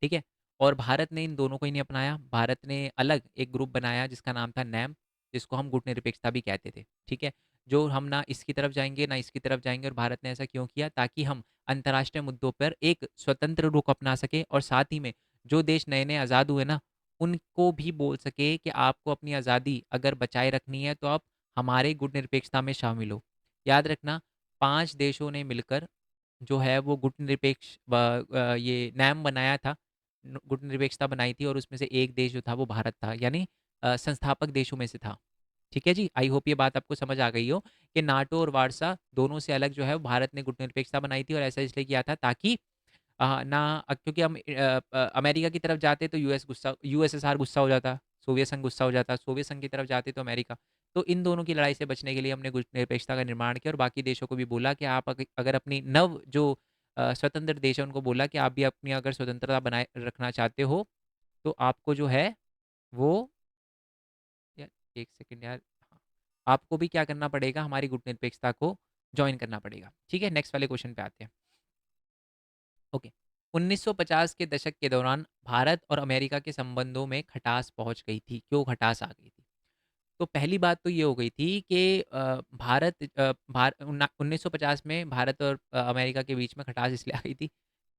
ठीक है, और भारत ने इन दोनों को ही नहीं अपनाया, भारत ने अलग एक ग्रुप बनाया जिसका नाम था नैम, जिसको हम गुट निरपेक्षता भी कहते थे। ठीक है, जो हम ना इसकी तरफ जाएंगे ना इसकी तरफ जाएंगे, और भारत ने ऐसा क्यों किया, ताकि हम अंतर्राष्ट्रीय मुद्दों पर एक स्वतंत्र रुख अपना सके, और साथ ही में जो देश नए नए आज़ाद हुए ना उनको भी बोल सके कि आपको अपनी आज़ादी अगर बचाए रखनी है तो आप हमारे गुट निरपेक्षता में शामिल हो। याद रखना, 5 देशों ने मिलकर जो है वो गुट निरपेक्ष ये नैम बनाया था, गुट निरपेक्षता बनाई थी, और उसमें से एक देश जो था वो भारत था, यानी संस्थापक देशों में से था। ठीक है जी, आई होप ये बात आपको समझ आ गई हो कि नाटो और वार्सा दोनों से अलग जो है भारत ने गुट निरपेक्षता बनाई थी, और ऐसा इसलिए किया था ताकि क्योंकि हम अमेरिका की तरफ जाते तो यूएसएसआर गुस्सा हो जाता, सोवियत संघ गुस्सा हो जाता, सोवियत संघ की तरफ जाते तो अमेरिका। तो इन दोनों की लड़ाई से बचने के लिए हमने गुट निरपेक्षता का निर्माण किया, और बाकी देशों को भी बोला कि आप अगर अपनी नव जो स्वतंत्र देश है उनको बोला कि आप भी अपनी अगर स्वतंत्रता बनाए रखना चाहते हो तो आपको जो है वो, यार एक सेकेंड यार, हाँ, आपको भी क्या करना पड़ेगा, हमारी गुट निरपेक्षता को ज्वाइन करना पड़ेगा। ठीक है, नेक्स्ट वाले क्वेश्चन पे आते हैं। ओके, 1950 के दशक के दौरान भारत और अमेरिका के संबंधों में खटास पहुंच गई थी। क्यों खटास आ गई थी? तो पहली बात तो ये हो गई थी कि भारत 1950 में भारत और अमेरिका के बीच में खटास इसलिए आ गई थी।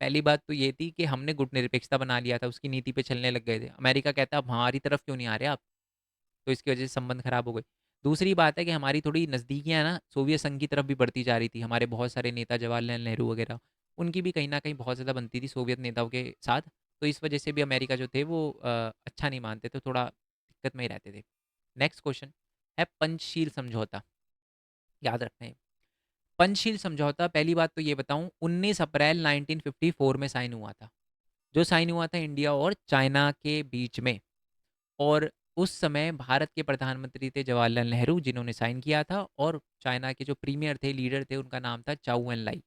पहली बात तो ये थी कि हमने गुट निरपेक्षता बना लिया था, उसकी नीति पे चलने लग गए थे। अमेरिका कहता अब हमारी तरफ क्यों नहीं आ रहे आप, तो इसकी वजह से संबंध खराब हो गए। दूसरी बात है कि हमारी थोड़ी नज़दीकियाँ ना सोवियत संघ की तरफ भी बढ़ती जा रही थी। हमारे बहुत सारे नेता जवाहरलाल नेहरू वगैरह, उनकी भी कहीं न कहीं बहुत ज़्यादा बनती थी सोवियत नेताओं के साथ। तो इस वजह से भी अमेरिका जो थे वो अच्छा नहीं मानते थे, थोड़ा दिक्कत में ही रहते थे। नेक्स्ट क्वेश्चन है पंचशील समझौता, याद रखना है। पंचशील समझौता, पहली बात तो ये बताऊँ, 19 अप्रैल 1954 में साइन हुआ था। जो साइन हुआ था इंडिया और चाइना के बीच में। और उस समय भारत के प्रधानमंत्री थे जवाहरलाल नेहरू, जिन्होंने साइन किया था, और चाइना के जो प्रीमियर थे, लीडर थे, उनका नाम था चाउ एन लाई।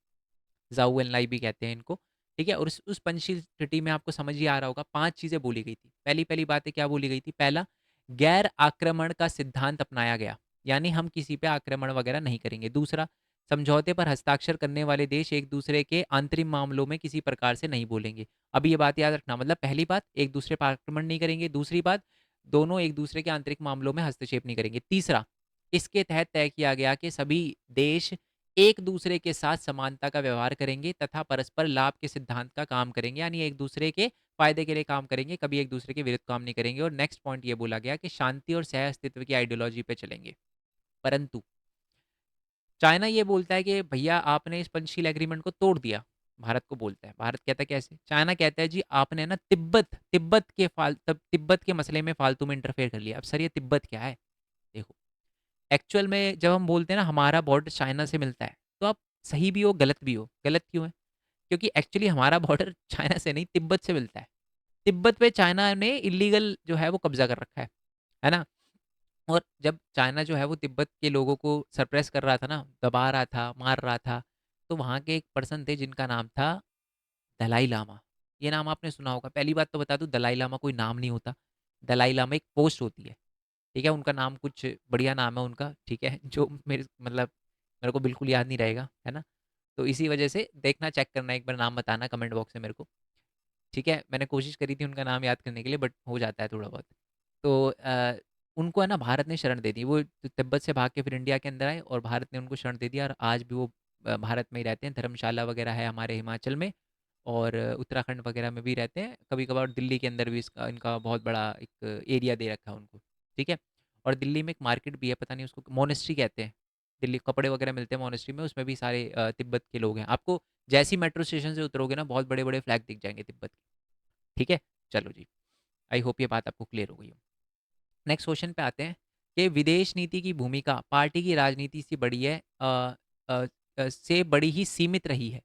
जाऊ एन लाई भी कहते हैं इनको। ठीक है, और उस पंचशील ट्रिटी में आपको समझ ही आ रहा होगा, 5 चीज़ें बोली गई थी। पहली पहली बातें क्या बोली गई थी? पहला, गैर आक्रमण का सिद्धांत अपनाया गया, यानी हम किसी पे आक्रमण वगैरह नहीं करेंगे। दूसरा, समझौते पर हस्ताक्षर करने वाले देश एक दूसरे के आंतरिक मामलों में किसी प्रकार से नहीं बोलेंगे। अब ये बात याद रखना, मतलब पहली बात, एक दूसरे पर आक्रमण नहीं करेंगे। दूसरी बात, दोनों एक दूसरे के आंतरिक मामलों में हस्तक्षेप नहीं करेंगे। तीसरा, इसके तहत तय किया गया कि सभी देश एक दूसरे के साथ समानता का व्यवहार करेंगे तथा परस्पर लाभ के सिद्धांत का काम करेंगे, यानी एक दूसरे के फायदे के लिए काम करेंगे, कभी एक दूसरे के विरुद्ध काम नहीं करेंगे। और नेक्स्ट पॉइंट ये बोला गया कि शांति और सह अस्तित्व की आइडियोलॉजी पे चलेंगे। परंतु चाइना ये बोलता है कि भैया आपने इस पंचशील एग्रीमेंट को तोड़ दिया। भारत को बोलता है, भारत कहता है कैसे? चाइना कहता है जी आपने ना तिब्बत के मसले में फालतू में इंटरफेयर कर लिया। अब सर ये तिब्बत क्या है? देखो, एक्चुअल में जब हम बोलते हैं ना हमारा बॉर्डर चाइना से मिलता है, तो आप सही भी हो गलत भी हो। गलत क्यों है? क्योंकि एक्चुअली हमारा बॉर्डर चाइना से नहीं, तिब्बत से मिलता है। तिब्बत पे चाइना ने इलीगल जो है वो कब्जा कर रखा है ना? और जब चाइना जो है वो तिब्बत के लोगों को सप्रेस कर रहा था ना, दबा रहा था, मार रहा था, तो वहाँ के एक पर्सन थे जिनका नाम था दलाई लामा। ये नाम आपने सुना होगा। पहली बात तो बता दूं, दलाई लामा कोई नाम नहीं होता। दलाई लामा एक पोस्ट होती है। ठीक है, उनका नाम कुछ बढ़िया नाम है उनका, ठीक है, जो मेरे मतलब मेरे को बिल्कुल याद नहीं रहेगा, है ना? तो इसी वजह से देखना, चेक करना, एक बार नाम बताना कमेंट बॉक्स में मेरे को। ठीक है, मैंने कोशिश करी थी उनका नाम याद करने के लिए, बट हो जाता है थोड़ा बहुत। तो उनको है ना भारत ने शरण दे दी। वो तिब्बत से भाग के फिर इंडिया के अंदर आए और भारत ने उनको शरण दे दिया, और आज भी वो भारत में ही रहते हैं। धर्मशाला वगैरह है हमारे हिमाचल में, और उत्तराखंड वगैरह में भी रहते हैं। कभी कभार दिल्ली के अंदर भी इसका इनका बहुत बड़ा एक एरिया दे रखा है उनको। ठीक है, और दिल्ली में एक मार्केट भी है, पता नहीं उसको मोनेस्ट्री कहते हैं। दिल्ली कपड़े वगैरह मिलते हैं मोनेस्ट्री में, उसमें भी सारे तिब्बत के लोग हैं। आपको जैसी मेट्रो स्टेशन से उतरोगे ना, बहुत बड़े बड़े फ्लैग दिख जाएंगे तिब्बत के। ठीक है, चलो जी, आई होप ये बात आपको क्लियर हो गई हो। नेक्स्ट क्वेश्चन पे आते हैं कि विदेश नीति की भूमिका पार्टी की राजनीति से बड़ी है, से बड़ी ही सीमित रही है।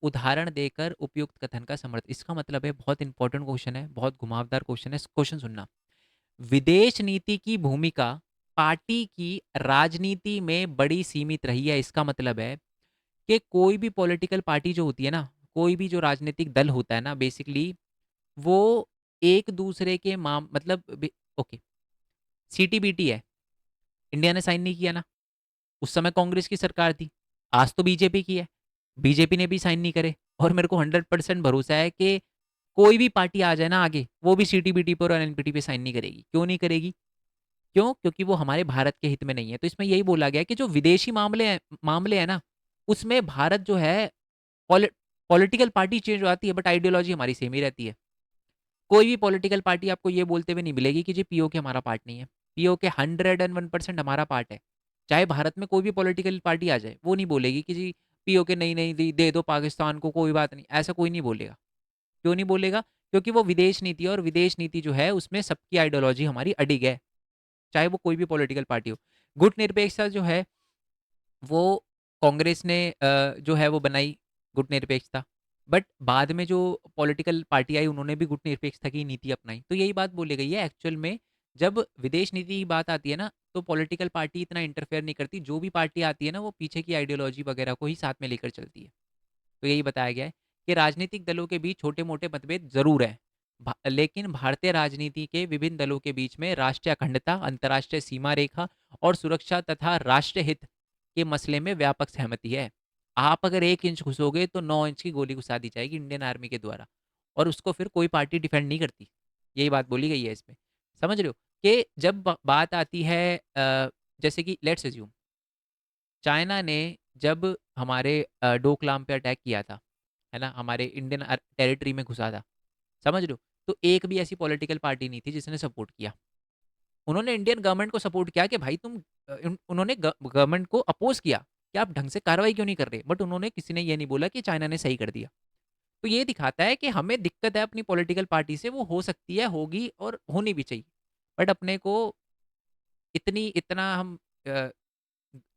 उदाहरण देकर उपयुक्त कथन का समर्थन। इसका मतलब है, बहुत इंपॉर्टेंट क्वेश्चन है, बहुत घुमावदार क्वेश्चन है, क्वेश्चन सुनना। विदेश नीति की भूमिका पार्टी की राजनीति में बड़ी सीमित रही है। इसका मतलब है कि कोई भी पॉलिटिकल पार्टी जो होती है ना, कोई भी जो राजनीतिक दल होता है ना, बेसिकली वो एक दूसरे के माम मतलब ओके, सीटीबीटी है, इंडिया ने साइन नहीं किया ना, उस समय कांग्रेस की सरकार थी। आज तो बीजेपी की है, बीजेपी ने भी साइन नहीं करे। और मेरे को 100% भरोसा है कि कोई भी पार्टी आ जाए ना आगे, वो भी सीटीबीटी पर और एनपीटी पे साइन नहीं करेगी। क्यों नहीं करेगी? क्यों? क्योंकि वो हमारे भारत के हित में नहीं है। तो इसमें यही बोला गया है कि जो विदेशी मामले हैं ना, उसमें भारत जो है, पॉलिटिकल पार्टी चेंज हो जाती है, बट आइडियोलॉजी हमारी सेम ही रहती है। कोई भी पॉलिटिकल पार्टी आपको ये बोलते हुए नहीं मिलेगी कि जी पीओके हमारा पार्ट नहीं है। पीओके 101% हमारा पार्ट है। चाहे भारत में कोई भी पॉलिटिकल पार्टी आ जाए, वो नहीं बोलेगी कि जी पीओके नहीं नहीं दे दो पाकिस्तान को, कोई बात नहीं। ऐसा कोई नहीं बोलेगा। क्यों नहीं बोलेगा? क्योंकि वो विदेश नीति है, और विदेश नीति जो है उसमें सबकी आइडियोलॉजी हमारी अडिग है, चाहे वो कोई भी पॉलिटिकल पार्टी हो। गुट निरपेक्षता जो है वो कांग्रेस ने जो है वो बनाई, गुट निरपेक्षता। बट बाद में जो पॉलिटिकल पार्टी आई, उन्होंने भी गुट निरपेक्षता की नीति अपनाई। तो यही बात बोली गई है एक्चुअल में। जब विदेश नीति की बात आती है ना, तो पॉलिटिकल पार्टी इतना इंटरफेयर नहीं करती। जो भी पार्टी आती है ना, वो पीछे की आइडियोलॉजी वगैरह को ही साथ में लेकर चलती है। तो यही बताया गया है कि राजनीतिक दलों के बीच छोटे मोटे मतभेद जरूर है, लेकिन भारतीय राजनीति के विभिन्न दलों के बीच में राष्ट्रीय अखंडता, अंतर्राष्ट्रीय सीमा रेखा और सुरक्षा तथा राष्ट्र हित के मसले में व्यापक सहमति है। आप अगर 1 इंच घुसोगे तो 9 इंच की गोली घुसा दी जाएगी इंडियन आर्मी के द्वारा, और उसको फिर कोई पार्टी डिफेंड नहीं करती। यही बात बोली गई है इसमें। समझ रहे हो कि जब बात आती है जैसे कि लेट्स अज्यूम, चाइना ने जब हमारे डोकलाम पे अटैक किया था, है ना, हमारे इंडियन टेरिटरी में घुसा था, समझ रहे हो, तो एक भी ऐसी पॉलिटिकल पार्टी नहीं थी जिसने सपोर्ट किया। उन्होंने इंडियन गवर्नमेंट को सपोर्ट किया कि भाई तुम उन्होंने गवर्नमेंट को अपोज किया कि आप ढंग से कार्रवाई क्यों नहीं कर रहे, बट उन्होंने किसी ने ये नहीं बोला कि चाइना ने सही कर दिया। तो ये दिखाता है कि हमें दिक्कत है अपनी पॉलिटिकल पार्टी से, वो हो सकती है, होगी और होनी भी चाहिए, बट अपने को इतना हम अ,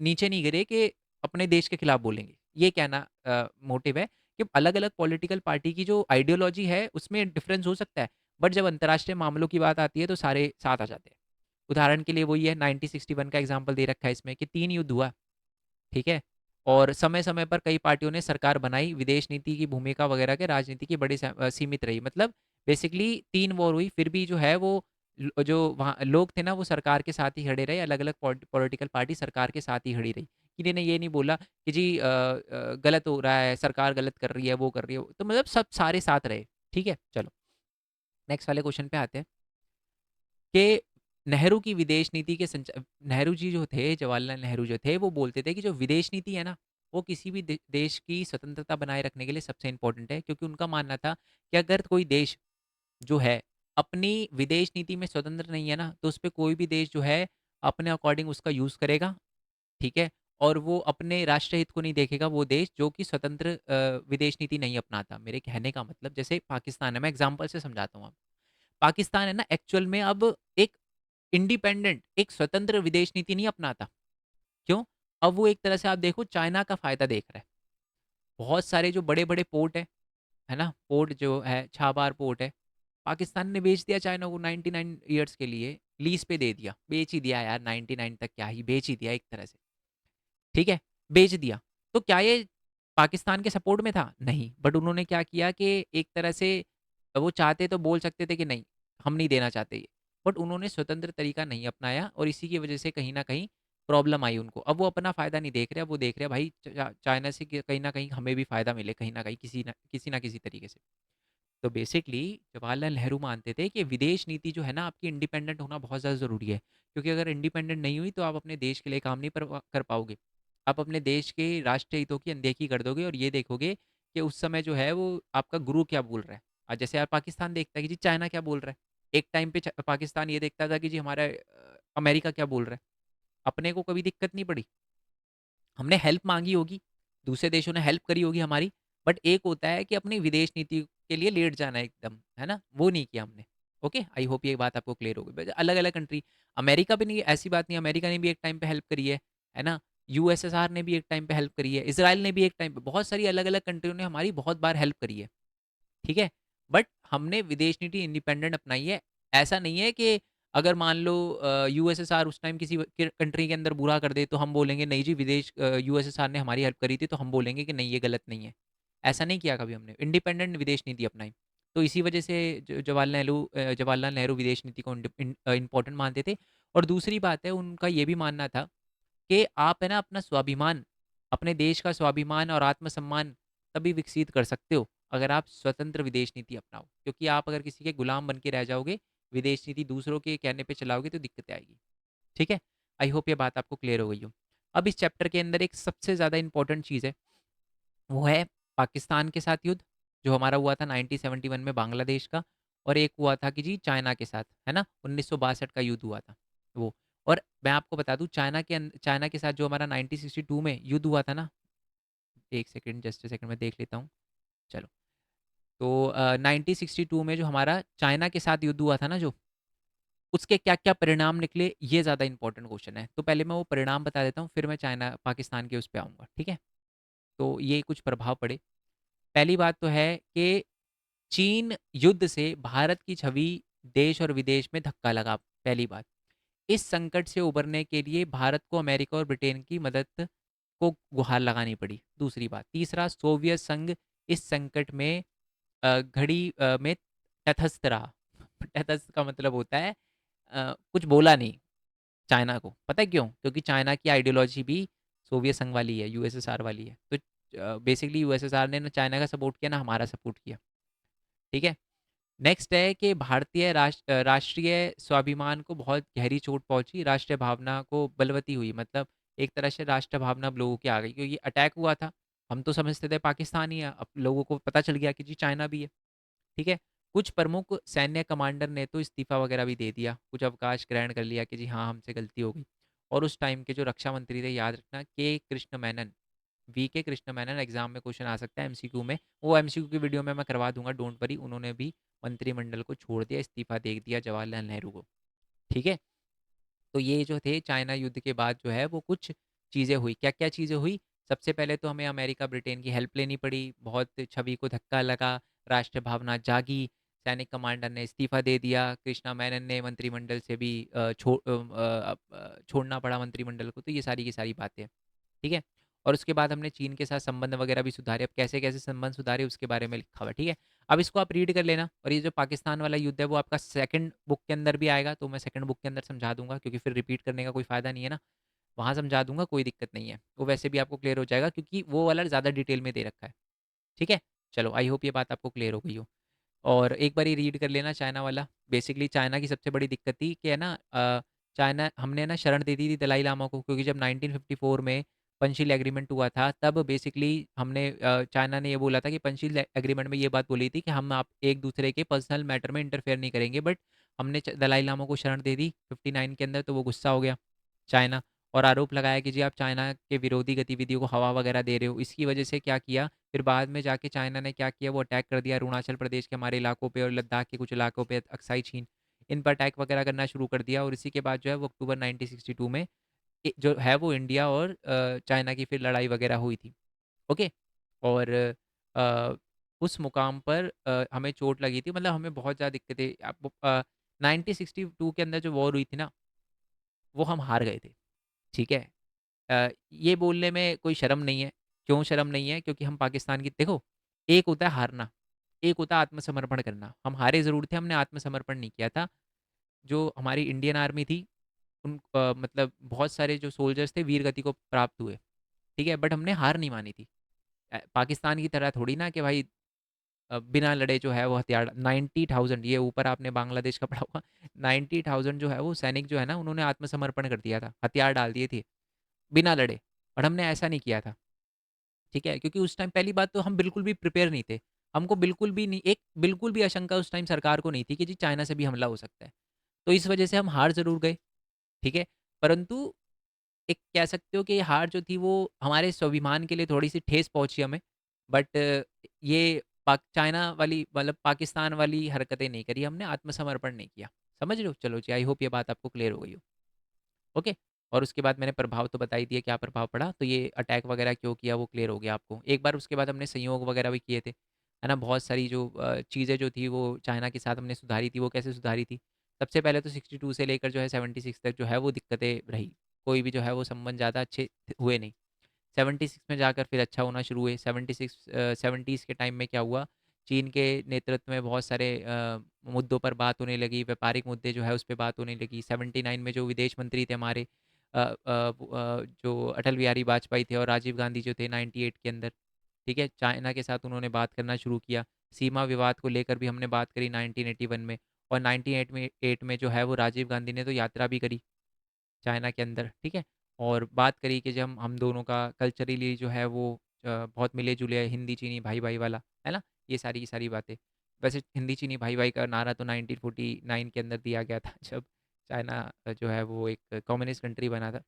नीचे नहीं गिरे कि अपने देश के खिलाफ बोलेंगे। ये कहना मोटिव है कि अलग-अलग पॉलिटिकल पार्टी की जो आइडियोलॉजी है उसमें डिफरेंस हो सकता है, बट जब अंतर्राष्ट्रीय मामलों की बात आती है तो सारे साथ आ जाते हैं। उदाहरण के लिए वही है, 1961 का एग्जाम्पल दे रखा है इसमें कि 3 युद्ध हुआ, ठीक है? और समय-समय पर कई पार्टियों ने सरकार बनाई, विदेश नीति की भूमिका वगैरह के राजनीति की बड़ी सीमित रही। मतलब बेसिकली 3 वॉर हुई, फिर भी जो है वो जो वहाँ लोग थे ना, वो सरकार के साथ ही खड़े रहे, अलग-अलग पॉलिटिकल पार्टी सरकार के साथ ही खड़ी रही। किसी ने ये नहीं बोला कि जी गलत हो रहा है, सरकार गलत कर रही है, वो कर रही है, तो मतलब सब सारे साथ रहे, ठीक है? चलो, नेक्स्ट वाले क्वेश्चन पे आते हैं कि नेहरू की विदेश नीति के नेहरू जी जो थे, जवाहरलाल नेहरू जो थे, वो बोलते थे कि जो विदेश नीति है ना, वो किसी भी देश की स्वतंत्रता बनाए रखने के लिए सबसे इंपॉर्टेंट है, क्योंकि उनका मानना था कि अगर कोई देश जो है अपनी विदेश नीति में स्वतंत्र नहीं है ना, तो उस पे कोई भी देश जो है अपने अकॉर्डिंग उसका यूज़ करेगा, ठीक है? और वो अपने राष्ट्र हित को नहीं देखेगा, वो देश जो कि स्वतंत्र विदेश नीति नहीं अपनाता। मेरे कहने का मतलब जैसे पाकिस्तान है, मैं एग्जांपल से समझाता हूँ आपको। पाकिस्तान है ना, एक्चुअल में अब एक इंडिपेंडेंट, एक स्वतंत्र विदेश नीति नहीं अपनाता। क्यों? अब वो एक तरह से आप देखो चाइना का फ़ायदा देख रहा है। बहुत सारे जो बड़े-बड़े पोर्ट है ना? पोर्ट जो है, छाबार पोर्ट है, पाकिस्तान ने बेच दिया चाइना को 99 ईयर्स के लिए, लीज़ पे दे दिया। बेच ही दिया यार, 99 तक क्या ही, बेच ही दिया एक तरह से। ठीक है? बेच दिया। तो क्या ये पाकिस्तान के सपोर्ट में था? नहीं। बट उन्होंने क्या किया कि एक तरह से वो चाहते तो बोल सकते थे कि नहीं, हम नहीं देना चाहते ये। बट उन्होंने स्वतंत्र तरीका नहीं अपनाया और इसी की वजह से कहीं न कहीं प्रॉब्लम आई उनको। अब वो अपना फ़ायदा नहीं देख रहे, अब वो देख रहे हैं भाई चाइना से कि कहीं न कहीं हमें भी फ़ायदा मिले कहीं न कहीं किसी न किसी तरीके से। तो बेसिकली जवाहरलाल नेहरू मानते थे कि विदेश नीति जो है ना आपकी इंडिपेंडेंट होना बहुत ज़्यादा ज़रूरी है, क्योंकि अगर इंडिपेंडेंट नहीं हुई तो आप अपने देश के लिए काम नहीं कर पाओगे। आप अपने देश के राष्ट्रीय हितों की अनदेखी कर दोगे और ये देखोगे कि उस समय जो है वो आपका गुरु क्या बोल रहा है। आज जैसे आप पाकिस्तान देखता है कि जी चाइना क्या बोल रहा है, एक टाइम पे पाकिस्तान ये देखता था कि जी हमारा अमेरिका क्या बोल रहा है। अपने को कभी दिक्कत नहीं पड़ी, हमने हेल्प माँगी होगी, दूसरे देशों ने हेल्प करी होगी हमारी, बट एक होता है कि अपनी विदेश नीति के लिए लेट जाना एकदम, है ना? वो नहीं किया हमने। ओके, आई होप ये बात आपको क्लियर हो गई। बट अलग-अलग कंट्री, अमेरिका भी नहीं, ऐसी बात नहीं, अमेरिका ने भी एक टाइम पे हेल्प करी है ना? यूएसएसआर ने भी एक टाइम पे हेल्प करी है, इज़राइल ने भी एक टाइम पे, बहुत सारी अलग-अलग कंट्रियों ने हमारी बहुत बार हेल्प करी है। ठीक है? बट हमने विदेश नीति इंडिपेंडेंट अपनाई है। ऐसा नहीं है कि अगर मान लो यूएसएसआर उस टाइम किसी कंट्री के अंदर बुरा कर दे तो हम बोलेंगे नहीं जी यूएसएसआर ने हमारी हेल्प करी थी तो हम बोलेंगे कि नहीं ये गलत नहीं है। ऐसा नहीं किया कभी हमने। इंडिपेंडेंट विदेश नीति अपनाई। तो इसी वजह से जवाहरलाल नेहरू विदेश नीति को इम्पोर्टेंट मानते थे। और दूसरी बात है उनका ये भी मानना था कि आप है ना अपना स्वाभिमान, अपने देश का स्वाभिमान और आत्मसम्मान तभी विकसित कर सकते हो अगर आप स्वतंत्र विदेश नीति अपनाओ, क्योंकि आप अगर किसी के गुलाम बन के रह जाओगे, विदेश नीति दूसरों के कहने पे चलाओगे तो दिक्कतें आएगी। ठीक है? आई होप ये बात आपको क्लियर हो गई हो। अब इस चैप्टर के अंदर एक सबसे ज़्यादा इंपॉर्टेंट चीज़ है, वो है पाकिस्तान के साथ युद्ध, जो हमारा हुआ था 1971 में बांग्लादेश का, और एक हुआ था कि जी चाइना के साथ, है ना? 1962 का युद्ध हुआ था वो। और मैं आपको बता दूँ चाइना के साथ जो हमारा 1962 में युद्ध हुआ था ना, 1 सेकंड, जस्ट अ सेकंड मैं देख लेता हूँ। चलो, तो 1962 में जो हमारा चाइना के साथ युद्ध हुआ था ना जो, उसके क्या-क्या परिणाम निकले, ये ज़्यादा इंपॉर्टेंट क्वेश्चन है। तो पहले मैं वो परिणाम बता देता हूँ, फिर मैं चाइना पाकिस्तान के उस पे आऊँगा, ठीक है? तो ये कुछ प्रभाव पड़े। पहली बात तो है कि चीन युद्ध से भारत की छवि देश और विदेश में धक्का लगा, पहली बात। इस संकट से उबरने के लिए भारत को अमेरिका और ब्रिटेन की मदद को गुहार लगानी पड़ी, दूसरी बात। तीसरा, सोवियत संघ इस संकट में में तटस्थ रहा। तटस्थ का मतलब होता है कुछ बोला नहीं चाइना को। पता है क्यों? क्योंकि चाइना की आइडियोलॉजी भी सोवियत संघ वाली है, यूएसएसआर वाली है। तो बेसिकली यूएसएसआर ने ना चाइना का सपोर्ट किया, ना हमारा सपोर्ट किया। ठीक है? नेक्स्ट है कि भारतीय राष्ट्रीय स्वाभिमान को बहुत गहरी चोट पहुंची, राष्ट्रीय भावना को बलवती हुई, मतलब एक तरह से राष्ट्र भावना अब लोगों की आ गई, क्योंकि अटैक हुआ था। हम तो समझते थे पाकिस्तान ही है, अब लोगों को पता चल गया कि जी चाइना भी है। ठीक है? कुछ प्रमुख सैन्य कमांडर ने तो इस्तीफा वगैरह भी दे दिया, कुछ अवकाश ग्रहण कर लिया कि जी हाँ, हमसे गलती हो गई। और उस टाइम के जो रक्षा मंत्री थे, याद रखना, के कृष्ण मेनन, वी के कृष्ण मेनन, एग्जाम में क्वेश्चन आ सकता है एमसीक्यू में, वो एमसीक्यू की वीडियो में मैं करवा दूंगा, डोंट वरी। उन्होंने भी मंत्रिमंडल को छोड़ दिया, इस्तीफा दे दिया जवाहरलाल नेहरू को। ठीक है। तो ये जो थे चाइना युद्ध के बाद जो है वो कुछ चीज़ें हुई। क्या क्या चीज़ें हुई? सबसे पहले तो हमें अमेरिका ब्रिटेन की हेल्प लेनी पड़ी, बहुत छवि को धक्का लगा, राष्ट्र भावना जागी, सैनिक कमांडर ने इस्तीफा दे दिया, कृष्णा मेनन ने मंत्रिमंडल से भी छोड़ना पड़ा मंत्रिमंडल को। तो ये सारी की सारी बातें, ठीक है। और उसके बाद हमने चीन के साथ संबंध वगैरह भी सुधारे। अब कैसे कैसे संबंध सुधारे उसके बारे में लिखा हुआ है, ठीक है। अब इसको आप रीड कर लेना। और ये जो पाकिस्तान वाला युद्ध है वो आपका सेकंड बुक के अंदर भी आएगा, तो मैं सेकंड बुक के अंदर समझा दूंगा, क्योंकि फिर रिपीट करने का कोई फायदा नहीं है ना। वहाँ समझा दूंगा, कोई दिक्कत नहीं है, वो वैसे भी आपको क्लियर हो जाएगा, क्योंकि वो वाला ज़्यादा डिटेल में दे रखा है। ठीक है। चलो, आई होप ये बात आपको क्लियर हो गई हो। और एक बार ही रीड कर लेना चाइना वाला। बेसिकली चाइना की सबसे बड़ी दिक्कत थी कि है ना, चाइना, हमने ना शरण दे दी थी दलाई लामा को, क्योंकि जब 1954 में पंचशील एग्रीमेंट हुआ था, तब बेसिकली हमने चाइना ने ये बोला था कि पंचशील एग्रीमेंट में ये बात बोली थी कि हम आप एक दूसरे के पर्सनल मैटर में इंटरफेयर नहीं करेंगे। बट हमने दलाई लामा को शरण दे दी 59 के अंदर, तो वो गुस्सा हो गया चाइना, और आरोप लगाया कि जी आप चाइना के विरोधी गतिविधियों को हवा वगैरह दे रहे हो। इसकी वजह से क्या किया, फिर बाद में जाके चाइना ने क्या किया, वो अटैक कर दिया अरुणाचल प्रदेश के हमारे इलाकों पे, और लद्दाख के कुछ इलाकों पे, अक्साई चीन, इन पर अटैक वगैरह करना शुरू कर दिया। और इसी के बाद जो है वो अक्टूबर 1962 में जो है वो इंडिया और चाइना की फिर लड़ाई वगैरह हुई थी। ओके। और अ, उस मुकाम पर हमें चोट लगी थी, मतलब हमें बहुत ज़्यादा दिक्कतें। आप 1962 के अंदर जो वॉर हुई थी ना, वो हम हार गए थे। ठीक है। ये बोलने में कोई शर्म नहीं है। क्यों शर्म नहीं है? क्योंकि हम पाकिस्तान की, देखो, एक होता है हारना, एक होता है आत्मसमर्पण करना। हम हारे ज़रूर थे, हमने आत्मसमर्पण नहीं किया था। जो हमारी इंडियन आर्मी थी, उन मतलब बहुत सारे जो सोल्जर्स थे वीर गति को प्राप्त हुए, ठीक है, बट हमने हार नहीं मानी थी। पाकिस्तान की तरह थोड़ी ना कि भाई बिना लड़े जो है वो हथियार 90,000, ये ऊपर आपने बांग्लादेश का पढ़ा होगा, 90,000 जो है वो सैनिक जो है ना, उन्होंने आत्मसमर्पण कर दिया था, हथियार डाल दिए थे बिना लड़े। और हमने ऐसा नहीं किया था। ठीक है, क्योंकि उस टाइम पहली बात तो हम बिल्कुल भी प्रिपेयर नहीं थे। हमको बिल्कुल भी नहीं, एक बिल्कुल भी आशंका उस टाइम सरकार को नहीं थी कि जी चाइना से भी हमला हो सकता है। तो इस वजह से हम हार ज़रूर गए, ठीक है? परंतु एक कह सकते हो कि ये हार जो थी वो हमारे स्वाभिमान के लिए थोड़ी-सी ठेस पहुँची हमें। बट ये चाइना वाली, मतलब पाकिस्तान वाली हरकतें नहीं करी हमने, आत्मसमर्पण नहीं किया। समझ रहे हो? चलो जी, आई होप ये बात आपको क्लियर हो गई हो। ओके। और उसके बाद मैंने प्रभाव तो बता ही दिया, क्या प्रभाव पड़ा, तो ये अटैक वगैरह क्यों किया वो क्लियर हो गया आपको। एक बार उसके बाद हमने संयोग वगैरह भी किए थे, है ना। बहुत सारी जो चीज़ें जो थी वो चाइना के साथ हमने सुधारी थी। वो कैसे सुधारी थी? सबसे पहले तो 62 से लेकर जो है 76 तक जो है वो दिक्कतें रही। कोई भी जो है वो संबंध ज़्यादा अच्छे हुए नहीं। 76 में जाकर फिर अच्छा होना शुरू हुए। 76 70s के टाइम में क्या हुआ, चीन के नेतृत्व में बहुत सारे मुद्दों पर बात होने लगी, व्यापारिक मुद्दे जो है उस पे बात होने लगी। 79 में जो विदेश मंत्री थे हमारे, जो अटल बिहारी वाजपेयी थे, और राजीव गांधी जो थे 98 के अंदर, ठीक है, चाइना के साथ उन्होंने बात करना शुरू किया। सीमा विवाद को लेकर भी हमने बात करी 1981 में। और 98 में जो है वो राजीव गांधी ने तो यात्रा भी करी चाइना के अंदर, ठीक है। और बात करी कि जब हम दोनों का कल्चरली जो है वो बहुत मिले जुले हैं, हिंदी चीनी भाई भाई वाला, है ना। ये सारी की सारी बातें। वैसे हिंदी चीनी भाई भाई का नारा तो 1949 के अंदर दिया गया था, जब चाइना जो है वो एक कम्युनिस्ट कंट्री बना था,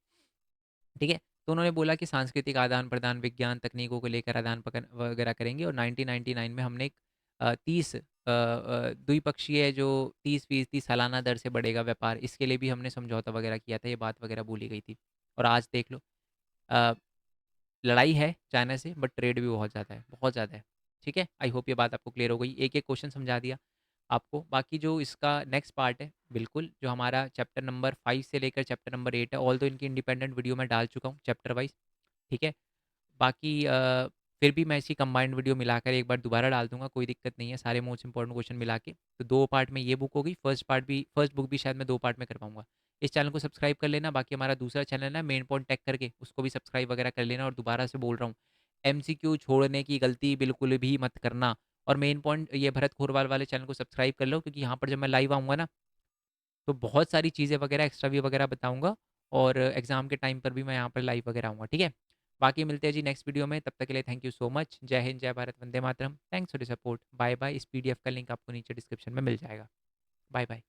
ठीक है। तो उन्होंने बोला कि सांस्कृतिक आदान प्रदान, विज्ञान तकनीकों को लेकर आदान प्रदान वगैरह करेंगे। और 1999 में हमने एक 30 द्विपक्षीय जो 30% सालाना दर से बढ़ेगा व्यापार, इसके लिए भी हमने समझौता वगैरह किया था, ये बात वगैरह बोली गई थी। और आज देख लो, अ, लड़ाई है चाइना से, बट ट्रेड भी बहुत ज़्यादा है, बहुत ज़्यादा है। ठीक है, आई होप ये बात आपको क्लियर हो गई। एक एक क्वेश्चन समझा दिया आपको। बाकी जो इसका नेक्स्ट पार्ट है, बिल्कुल जो हमारा चैप्टर नंबर 5 से लेकर चैप्टर नंबर 8 है, ऑल दो इनकी इंडिपेंडेंट वीडियो मैं डाल चुका हूँ चैप्टर वाइज, ठीक है। बाकी फिर भी मैं इसी कंबाइंड वीडियो मिलाकर एक बार दोबारा डाल दूंगा, कोई दिक्कत नहीं है, सारे मोस्ट इंपॉर्टेंट क्वेश्चन मिला के। तो 2 पार्ट में ये बुक होगी, फर्स्ट बुक भी शायद मैं 2 पार्ट में कर पाऊंगा। इस चैनल को सब्सक्राइब कर लेना। बाकी हमारा दूसरा चैनल है मेन पॉइंट टेक करके, उसको भी सब्सक्राइब वगैरह कर लेना। और दोबारा से बोल रहा हूँ, एमसीक्यू छोड़ने की गलती बिल्कुल भी मत करना। और मेन पॉइंट ये भरत खोरवाल वाले चैनल को सब्सक्राइब कर लो, क्योंकि यहाँ पर जब मैं लाइव आऊँगा ना, तो बहुत सारी चीज़ें वगैरह एक्स्ट्रा भी वगैरह बताऊँगा। और एग्ज़ाम के टाइम पर भी मैं यहाँ पर लाइव वगैरह आऊँगा, ठीक है। बाकी मिलते हैं जी नेक्स्ट वीडियो में, तब तक के लिए थैंक यू सो मच। जय हिंद, जय Bharat, Vande Mataram. Thanks for the support. Bye bye. इस पीडीएफ का लिंक आपको नीचे डिस्क्रिप्शन में मिल जाएगा। Bye bye.